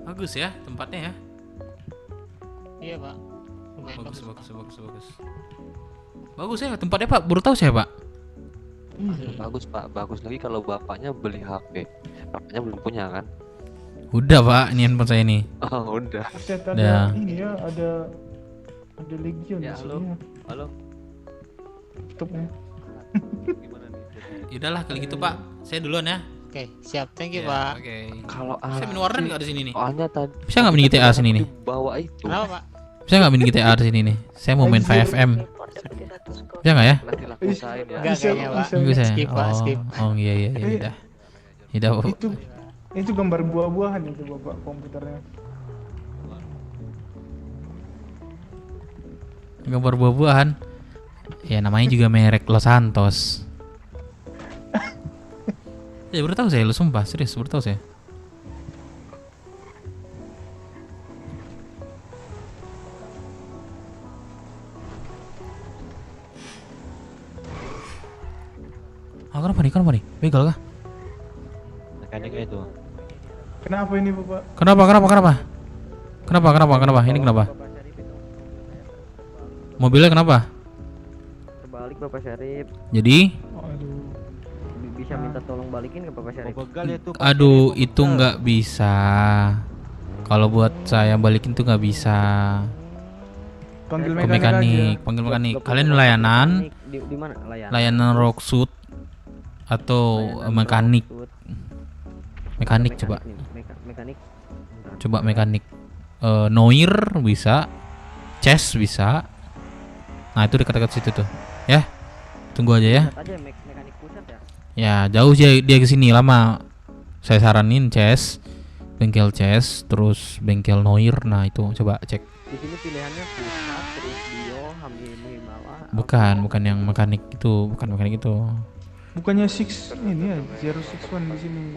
S2: Bagus ya tempatnya ya.
S3: Iya Pak.
S2: Bagus. Bagus ya tempatnya Pak. Baru tahu saya Pak.
S15: Bagus Pak. Bagus lagi kalau bapaknya beli HP. Bapaknya belum punya kan?
S2: Udah Pak, ini handphone saya ini.
S15: Oh udah.
S21: Set
S2: Udah.
S21: ada ini ya, ada Legion
S15: Ya,
S21: di sini.
S15: halo.
S21: Tutup ya.
S2: Yaudahlah kalau gitu Pak, saya duluan ya.
S3: Oke, siap. Thank you
S2: Ya,
S3: Pak.
S2: Oke.
S15: Kalau
S2: Saya main Warden nggak di sini nih?
S15: Soalnya tadi.
S2: Bisa nggak main GTA sini nih?
S15: Bawa itu.
S3: Kenapa Pak?
S2: Bisa nggak main GTA di sini nih? Saya mau main 5FM. Bisa nggak ya?
S15: Nanti lah usahain ya.
S3: Enggak kayaknya Pak.
S2: Bisa ya?
S3: Skip Pak, skip.
S2: Oh iya. Udah.
S21: Itu gambar buah-buahan itu bapak komputernya.
S2: Gambar buah-buahan. Ya namanya juga merek Los Santos. Ya baru tahu saya, lu sumpah serius baru tahu saya. Kenapa nih? Begal kah?
S3: Mekaniknya itu.
S21: Kenapa ini bapak?
S2: Kenapa? Ini kenapa? Mobilnya kenapa?
S17: Terbalik Bapak Syarif.
S2: Jadi?
S17: Bisa minta tolong balikin ke Bapak Syarif.
S2: Aduh, itu nggak bisa. Kalau buat saya balikin tuh nggak bisa.
S21: Panggil
S2: Ke mekanik. Kalian layanan?
S17: Di mana layanan?
S2: Layanan Rocksuit atau mekanik? Mekanik coba.
S17: Mekanik.
S2: Coba mekanik. Noir bisa, Chess bisa. Nah itu dekat-dekat situ tuh, ya. Tunggu aja ya.
S17: Mekanik pusat ya.
S2: Ya jauh dia ke sini lama. Saya saranin Chess, bengkel Chess, terus bengkel Noir. Nah itu coba cek.
S17: Di sini pilihannya pusat, terus Dio, Hamimawa.
S2: Bukan yang mekanik itu,
S21: Bukannya Six ini ya, 061 di sini.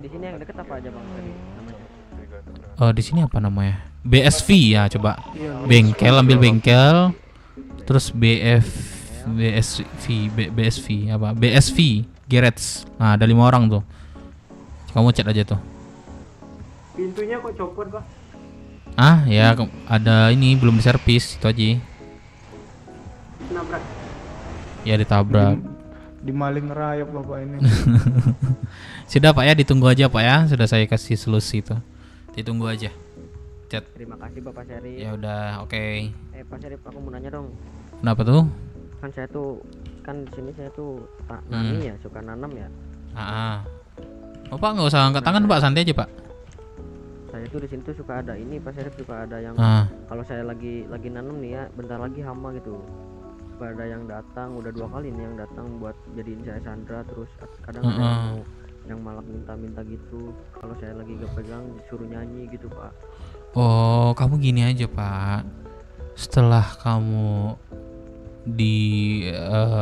S17: Di sini yang deket apa aja Bang tadi namanya?
S2: Di sini apa namanya? BSV ya coba. Bengkel, ambil bengkel. Terus BSV Garage. Nah, ada 5 orang tuh. Kamu chat aja tuh.
S9: Pintunya kok copot, Pak?
S2: Ah, ya ada ini belum diservis itu aja.
S9: Nabrak.
S2: Ya ditabrak.
S21: Di maling ngerayap bapak ini.
S2: Sudah Pak ya, ditunggu aja Pak ya. Sudah saya kasih solusi itu. Ditunggu aja. Chat.
S19: Terima kasih Bapak Syarif.
S2: Ya udah, oke.
S19: Pak Syarif, aku mau nanya dong.
S2: Kenapa tuh?
S19: Kan saya tuh di sini saya tuh nani ya, suka nanam ya.
S2: Oh Pak, nggak usah angkat tangan Pak, santai aja Pak.
S19: Saya tuh di sini tuh suka ada ini Pak Syarif, suka ada yang kalau saya lagi nanam nih ya, bentar lagi hama gitu. Suka ada yang datang, udah 2 kali nih yang datang buat jadiin saya sandra, terus kadang ada yang malah minta-minta gitu. Kalau saya lagi gak pegang disuruh nyanyi gitu Pak.
S2: Oh, kamu gini aja Pak. Setelah kamu di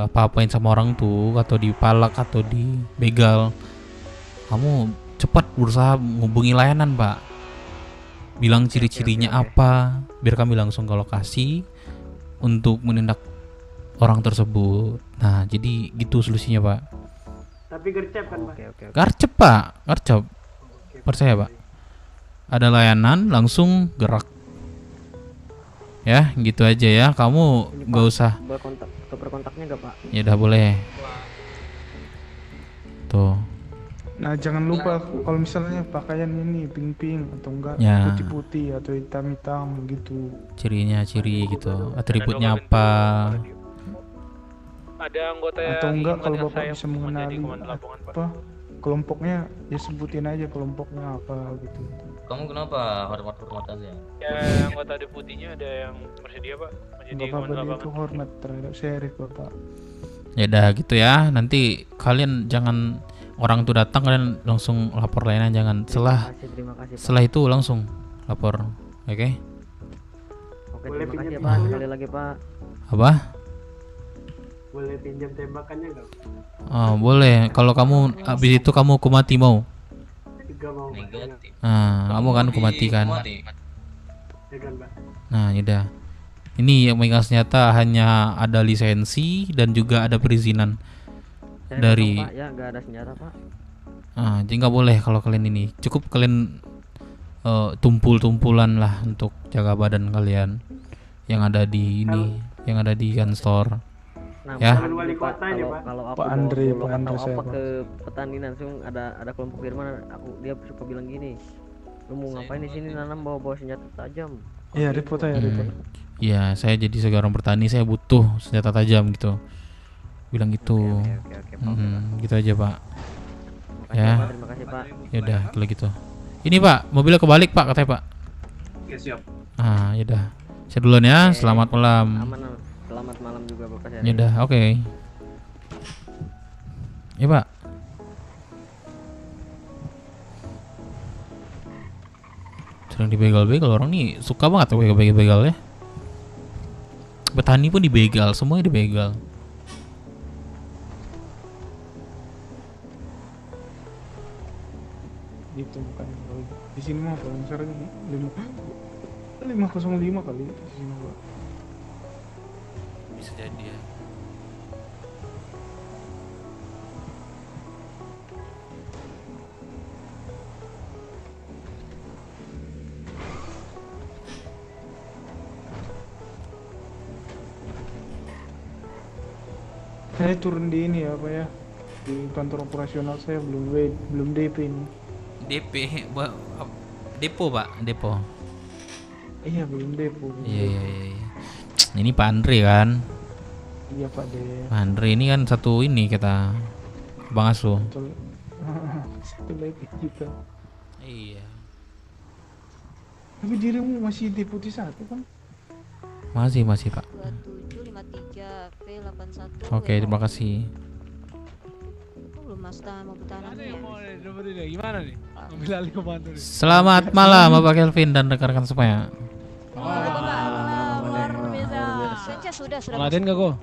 S2: apa-apain sama orang tuh, atau dipalak atau dibegal, kamu cepat berusaha menghubungi layanan Pak. Bilang ciri-cirinya apa, biar kami langsung ke lokasi untuk menindak orang tersebut. Nah, jadi gitu solusinya Pak.
S9: Tapi gercep kan, Pak?
S2: Gercep Pak, gercep. Percaya Pak. Ada layanan langsung gerak. Ya, gitu aja ya. Kamu nggak usah.
S19: Berkontaknya nggak Pak?
S2: Ya udah boleh. Tuh.
S21: Nah jangan lupa kalau misalnya pakaian ini pink-pink atau enggak
S2: Ya.
S21: putih-putih atau hitam-hitam gitu.
S2: Cirinya ciri gitu. Atributnya apa?
S5: Ada anggota
S21: Atau enggak kalau
S5: ingat
S21: bapak
S5: saya
S21: bisa mengenali apa kelompoknya, ya sebutin aja kelompoknya apa gitu.
S20: Kamu kenapa hormat-hormat aja?
S5: Ya, anggota deputinya ada yang bersedia Pak menjadi
S21: Enggak apa-apa,
S5: komandan
S21: dia
S5: lapangan.
S21: itu hormat terhadap sheriff bapak.
S2: Ya udah gitu ya. Nanti kalian jangan orang tuh datang kalian langsung lapor layanan, jangan.
S19: Terima kasih, Pak.
S2: Setelah itu langsung lapor. Oke?
S19: Oke, terima kasih ya Pak, sekali lagi Pak.
S2: Apa?
S9: Boleh pinjam tembakannya nggak?
S2: Oh, boleh. Kalau kamu habis itu kamu hukum mati mau?
S9: Tiga mau.
S20: Negatif.
S2: Kamu kan hukum mati kan?
S9: Ya kan, Pak?
S2: Nah, yaudah. Ini yang megang senjata hanya ada lisensi dan juga ada perizinan dari.
S19: Pak, ya nggak ada senjata Pak.
S2: Jadi nggak boleh kalau kalian ini. Cukup kalian tumpul-tumpulan lah untuk jaga badan kalian yang ada di ini, yang ada di kantor.
S19: Nah,
S2: ya.
S9: Wali kota ini, Pak.
S19: Kalau aku
S21: Pak Andre
S19: atau
S21: saya,
S19: apa
S21: Pak.
S19: ke petani langsung ada kelompok Firman, dia suka bilang gini, lu mau ngapain di sini nanam bawa senjata tajam?
S21: Iya, report aja, report.
S2: Iya, saya jadi seorang petani, saya butuh senjata tajam gitu. Bilang gitu. Gitu aja Pak. Ya.
S19: Terima kasih Pak.
S2: Yaudah kalau gitu. Ini Pak, mobilnya kebalik Pak katanya Pak.
S9: Oke, siap.
S2: Yaudah. Saya duluan ya. Selamat malam.
S19: Aman. Selamat malam juga Bapak Syarif.
S2: Yaudah, oke. Ya Pak. Sering dibegal-begal orang nih, suka banget begal ya. Petani pun dibegal, semuanya dibegal.
S21: Gitu bukan kalau di sini mah paling sering 505 kali di sini Pak.
S2: Bisa jadi ya.
S21: Saya turun di ini ya Pak ya, di kantor operasional saya belum DP ini.
S2: DP, depo Pak, depo.
S21: Iya belum depo.
S2: Iya. Ini Pak Andre kan?
S21: Iya Pak De.
S2: Pak Andre ini kan satu ini kita Bang Asu.
S21: Satu lagi kita.
S2: Iya.
S21: Tapi dirimu masih deputi 1 kan?
S2: Masih Pak.
S12: 2753 V81.
S2: Oke, terima kasih.
S12: Belum mas mau bertahan ya.
S8: Gimana nih? Ambil alih komando nih.
S2: Selamat malam Bapak Kelvin dan rekan-rekan semuanya.
S12: Luar biasa. Senja sudah.
S8: Latihan nggak kok?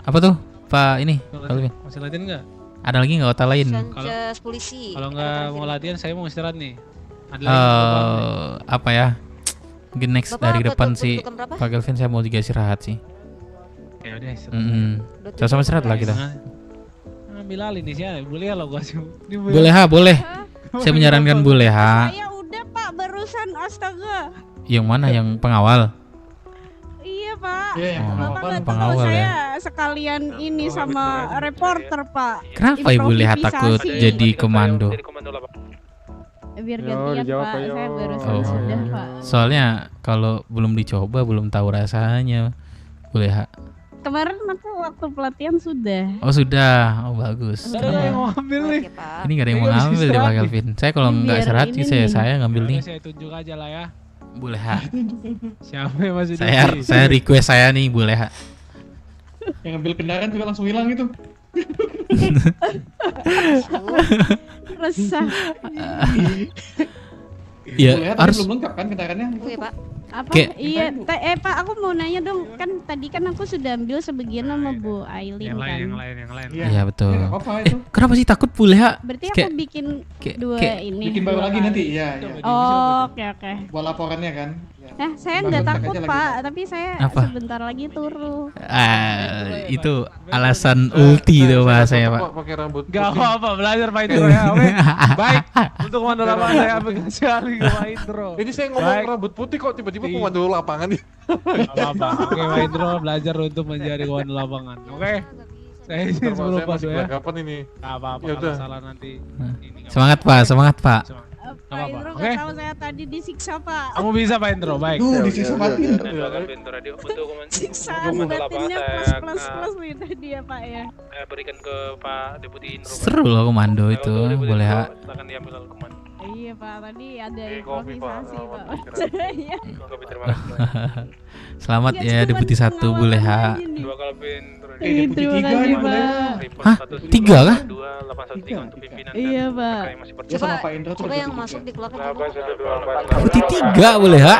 S2: Apa tuh Pak ini? Kelvin.
S8: Masih latihan nggak?
S2: Ada lagi nggak kota lain?
S12: Senja polisi.
S8: Kalau nggak mau latihan, saya mau istirahat nih. Ada
S2: Apa ya? Mungkin next
S12: Bapak
S2: dari
S12: apa
S2: depan
S12: tuh,
S2: sih
S12: kedudukan berapa?
S2: Pak Kelvin saya mau juga istirahat sih.
S8: Ya udah istirahat.
S2: Sama-sama istirahat lah kita.
S8: Ambil alih nih sih, boleh ya lo gua sih.
S2: Boleh. Saya menyarankan Bu Leha.
S13: Saya udah Pak barusan, astaga.
S2: Yang mana, yang pengawal?
S13: Iya Pak.
S2: Oh,
S13: Bapak nggak tahu
S2: pengawal
S13: saya
S2: ya.
S13: sekalian ini sama reporter Pak.
S2: Kenapa Ibu Leha takut jadi komando?
S13: Biar gantian Pak, saya barusan sudah Pak.
S2: Soalnya kalau belum dicoba belum tahu rasanya, Bu Leha.
S13: Kemarin aku waktu pelatihan sudah.
S2: Oh sudah, oh bagus.
S8: Ada yang mau ambil nih.
S2: Ini gak ada yang mau ngambil deh Pak Kelvin. Saya kalau nggak istirahat sih saya ngambil nih.
S8: Saya tunjuk aja lah ya.
S2: Bu Leha.
S8: Siapa yang masih
S2: Saya request saya nih Bu Leha.
S6: Yang ambil kendaraan juga langsung hilang itu.
S13: Resah.
S2: Iya, harus
S6: belum lengkap kan kendaraannya?
S13: Oke, Pak. Apa?
S2: Kayak-
S13: Iya, Pak, aku mau nanya dong. Kan tadi kan aku sudah ambil sebagian sama Bu Aileen kan.
S8: Yang lain.
S2: Iya betul.
S6: Ya, apa itu?
S2: Kenapa sih takut Bu Leha?
S13: Berarti aku
S2: Kayak-
S13: bikin
S2: kayak-
S13: dua
S2: kayak-
S13: ini.
S6: Bikin baru
S13: dua
S6: lagi
S13: kali.
S6: nanti, iya.
S13: Oh, oke.
S6: Buat laporannya kan.
S13: Saya
S6: Bang,
S13: nggak
S6: bentar
S13: takut
S6: aja lagi,
S13: Pak, tapi saya
S2: Apa?
S13: sebentar lagi turun.
S2: Itu alasan ulti itu bahasanya Pak.
S22: Pakai rambut
S8: Gak apa-apa, belajar Pak Indro ya. Oke. Baik. Untuk komando lapangan saya ambil sekali ke Pak Indro.
S22: Ini saya ngomong rambut putih kok tiba-tiba komando lapangan nih.
S8: Gak apa-apa. Oke Pak Indro belajar untuk menjadi komando lapangan. Oke. Saya izin sebelum
S22: Saya
S8: Pak
S22: masih
S8: ya.
S22: kapan ini?
S8: Gak apa-apa,
S22: Ya
S8: kalau
S22: udah.
S8: salah nanti.
S2: Semangat Pak, semangat Pak.
S13: Pak Indro nggak tahu saya tadi disiksa Pak.
S8: Kamu bisa Pak Indro, baik.
S6: disiksa batin.
S13: Siksaan batinnya plus itu tadi ya Pak ya.
S5: Saya berikan ke Pak Deputi Indro.
S2: Seru loh komando itu, Bu Leha.
S5: Silakan diambil alih komando.
S13: Iya Pak, tadi ada
S5: kopi, Pak.
S13: improvisasi Pak. Iya.
S5: Kopi, terima kasih.
S2: Selamat ya Deputi 1 Bu Leha.
S5: 2 Kelvin.
S13: Terima kasih Pak.
S2: Hah? 3 kah?
S5: 2813 untuk pimpinan.
S13: Iya Pak.
S11: Coba yang masuk dikeluarkan.
S2: Deputi 3 Bu Leha.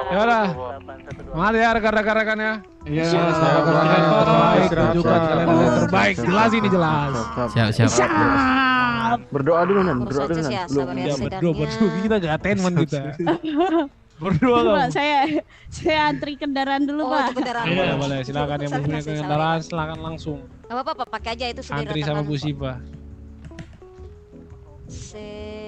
S8: Ya udah. Semangat ya rekan-rekan ya.
S6: Iya.
S8: Terbaik, tunjukkan kalian ada yang terbaik. Jelas ini jelas.
S2: Siap.
S19: Berdoa dulu Nan, berdoa dulu Nan.
S11: ya,
S19: Belum.
S8: Ya berdoa kita gak attainment kita. Berdoa
S13: Pak,
S8: kamu.
S13: saya antri kendaraan dulu Pak.
S8: Boleh, boleh. Silakan yang punya kendaraan silakan langsung.
S11: Gak apa-apa Pak, pakai aja itu sudah
S8: Antri sama Bu Siva.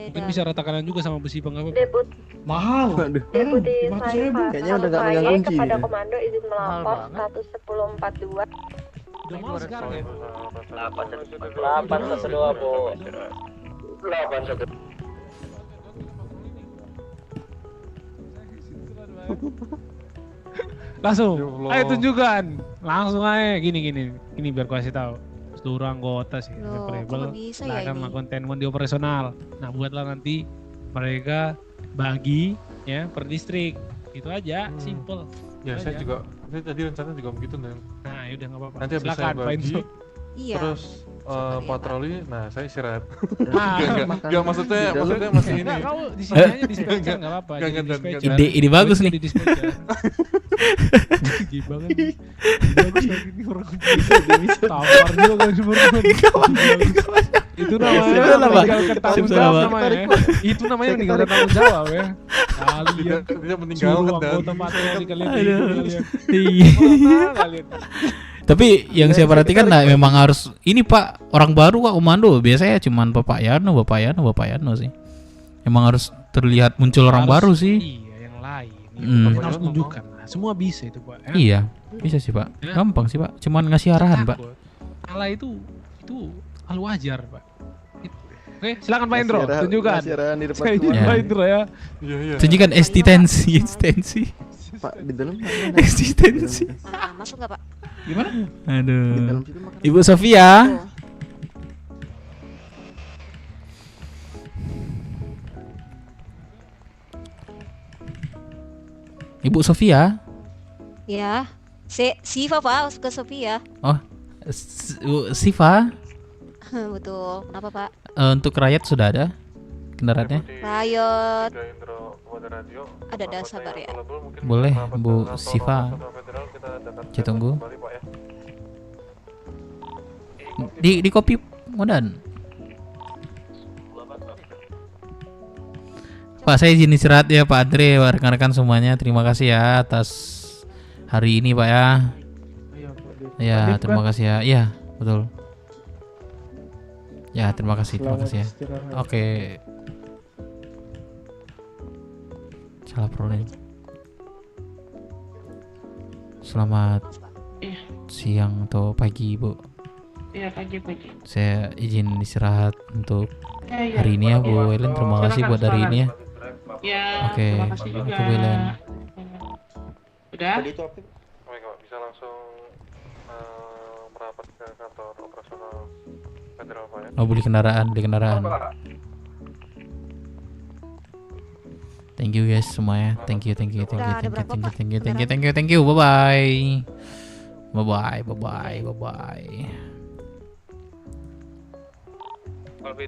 S8: Mungkin bisa rata kanan juga sama Bu Siva enggak apa-apa.
S6: Mahal.
S18: Deputi saya
S19: Kayaknya udah nggak megang kunci
S18: kepada
S19: dia.
S18: komando izin melapor status 1042.
S8: Udah mau sekarang ya.
S4: 812 Bu. 812.
S8: Langsung.
S22: Ya Allah.
S8: Ayo tunjukkan. Langsung aja gini biar gua kasih tahu. Seluruh anggota sih
S11: Loh,
S8: Rebel
S11: kok bisa
S8: nah,
S11: ya
S8: akan
S11: ini?
S8: melakukan containment di operasional. Nah, buatlah nanti mereka bagi ya per distrik. Itu aja, simple.
S22: Ya
S8: Itu
S22: saya
S8: aja.
S22: juga, saya tadi rencana juga begitu Nan.
S8: Nah, yaudah enggak apa-apa.
S22: Nanti habis saya
S8: Silakan, Pak
S22: bagi,
S8: Indro.
S11: Iya.
S22: terus patroli, nah saya istirahat.
S8: Nah,
S22: Gak maksudnya masih ini.
S8: Enggak, kamu di sini aja dispatcher enggak apa-apa.
S22: Enggak,
S8: Jadi
S22: enggak,
S8: dispatcher.
S2: Ide bagus nih.
S8: Jadi dispatcher. Gimana nih? Bagus lagi nih orang. Tawar juga kan sebenarnya. Itu namanya meninggalkan tanggung jawab namanya. Itu namanya meninggalkan tanggung jawab ya. Kalian
S22: Tidak meninggalkan
S8: suruh anggota patroli kalian
S2: Aduh.
S8: kalian.
S2: Iya.
S8: Mana kalian?
S2: Tapi yang saya perhatikan nah, memang harus ini Pak, orang baru Pak komando. Biasanya cuman Bapak Yano sih. Emang harus terlihat muncul orang
S8: Harus-
S2: baru sih.
S8: Iya, yang lain.
S2: Hmm.
S8: Kita harus tunjukkan. Lah. Semua bisa itu, Pak. ya.
S2: Iya, bisa sih Pak.
S8: Ya.
S2: Gampang sih Pak. Cuman ngasih arahan Pak.
S8: Salah itu hal wajar, Pak. Oke, silakan Pak Indro, tunjukkan.
S19: Ngasih arahan di depan
S8: Saya izin
S2: semua.
S8: Pak Indro ya.
S22: Iya, iya.
S2: Tunjukkan eksistensi.
S19: Pak di dalam
S2: Eksistensi.
S11: Masuk nggak Pak?
S6: Gimana?
S2: Aduh. Ibu Sofia. Ibu Sofia.
S11: Ya. Siva Pak, ke Sofia.
S2: Oh, Bu Siva.
S11: Betul. Kenapa Pak?
S2: Untuk rakyat sudah ada kendaraannya?
S11: Riot. Ada sabar ya.
S2: Boleh, Bu Siva. Saya tunggu. Di kopi Modan. Pak, saya izin istirahat ya Pak Andre, rekan-rekan semuanya. Terima kasih ya atas hari ini Pak ya. Ya, terima kasih ya. Iya, betul. Ya, terima kasih ya.
S21: istirahat.
S2: Oke. Salah problem. Selamat siang atau pagi, Bu.
S7: Iya, pagi.
S2: Saya izin istirahat untuk
S7: Ya,
S2: hari ini ya, Bu Ellen. Terima kasih buat hari ini ya.
S7: Ya,
S2: Oke,
S7: terima kasih juga.
S2: Bu Ellen.
S7: Udah?
S1: Baik, Pak. Bisa langsung merapat ke kantor operasional Federal, Pak ya.
S2: Oh, beli kendaraan. Thank you guys semuanya. Thank you. Bye bye.
S5: Alvin,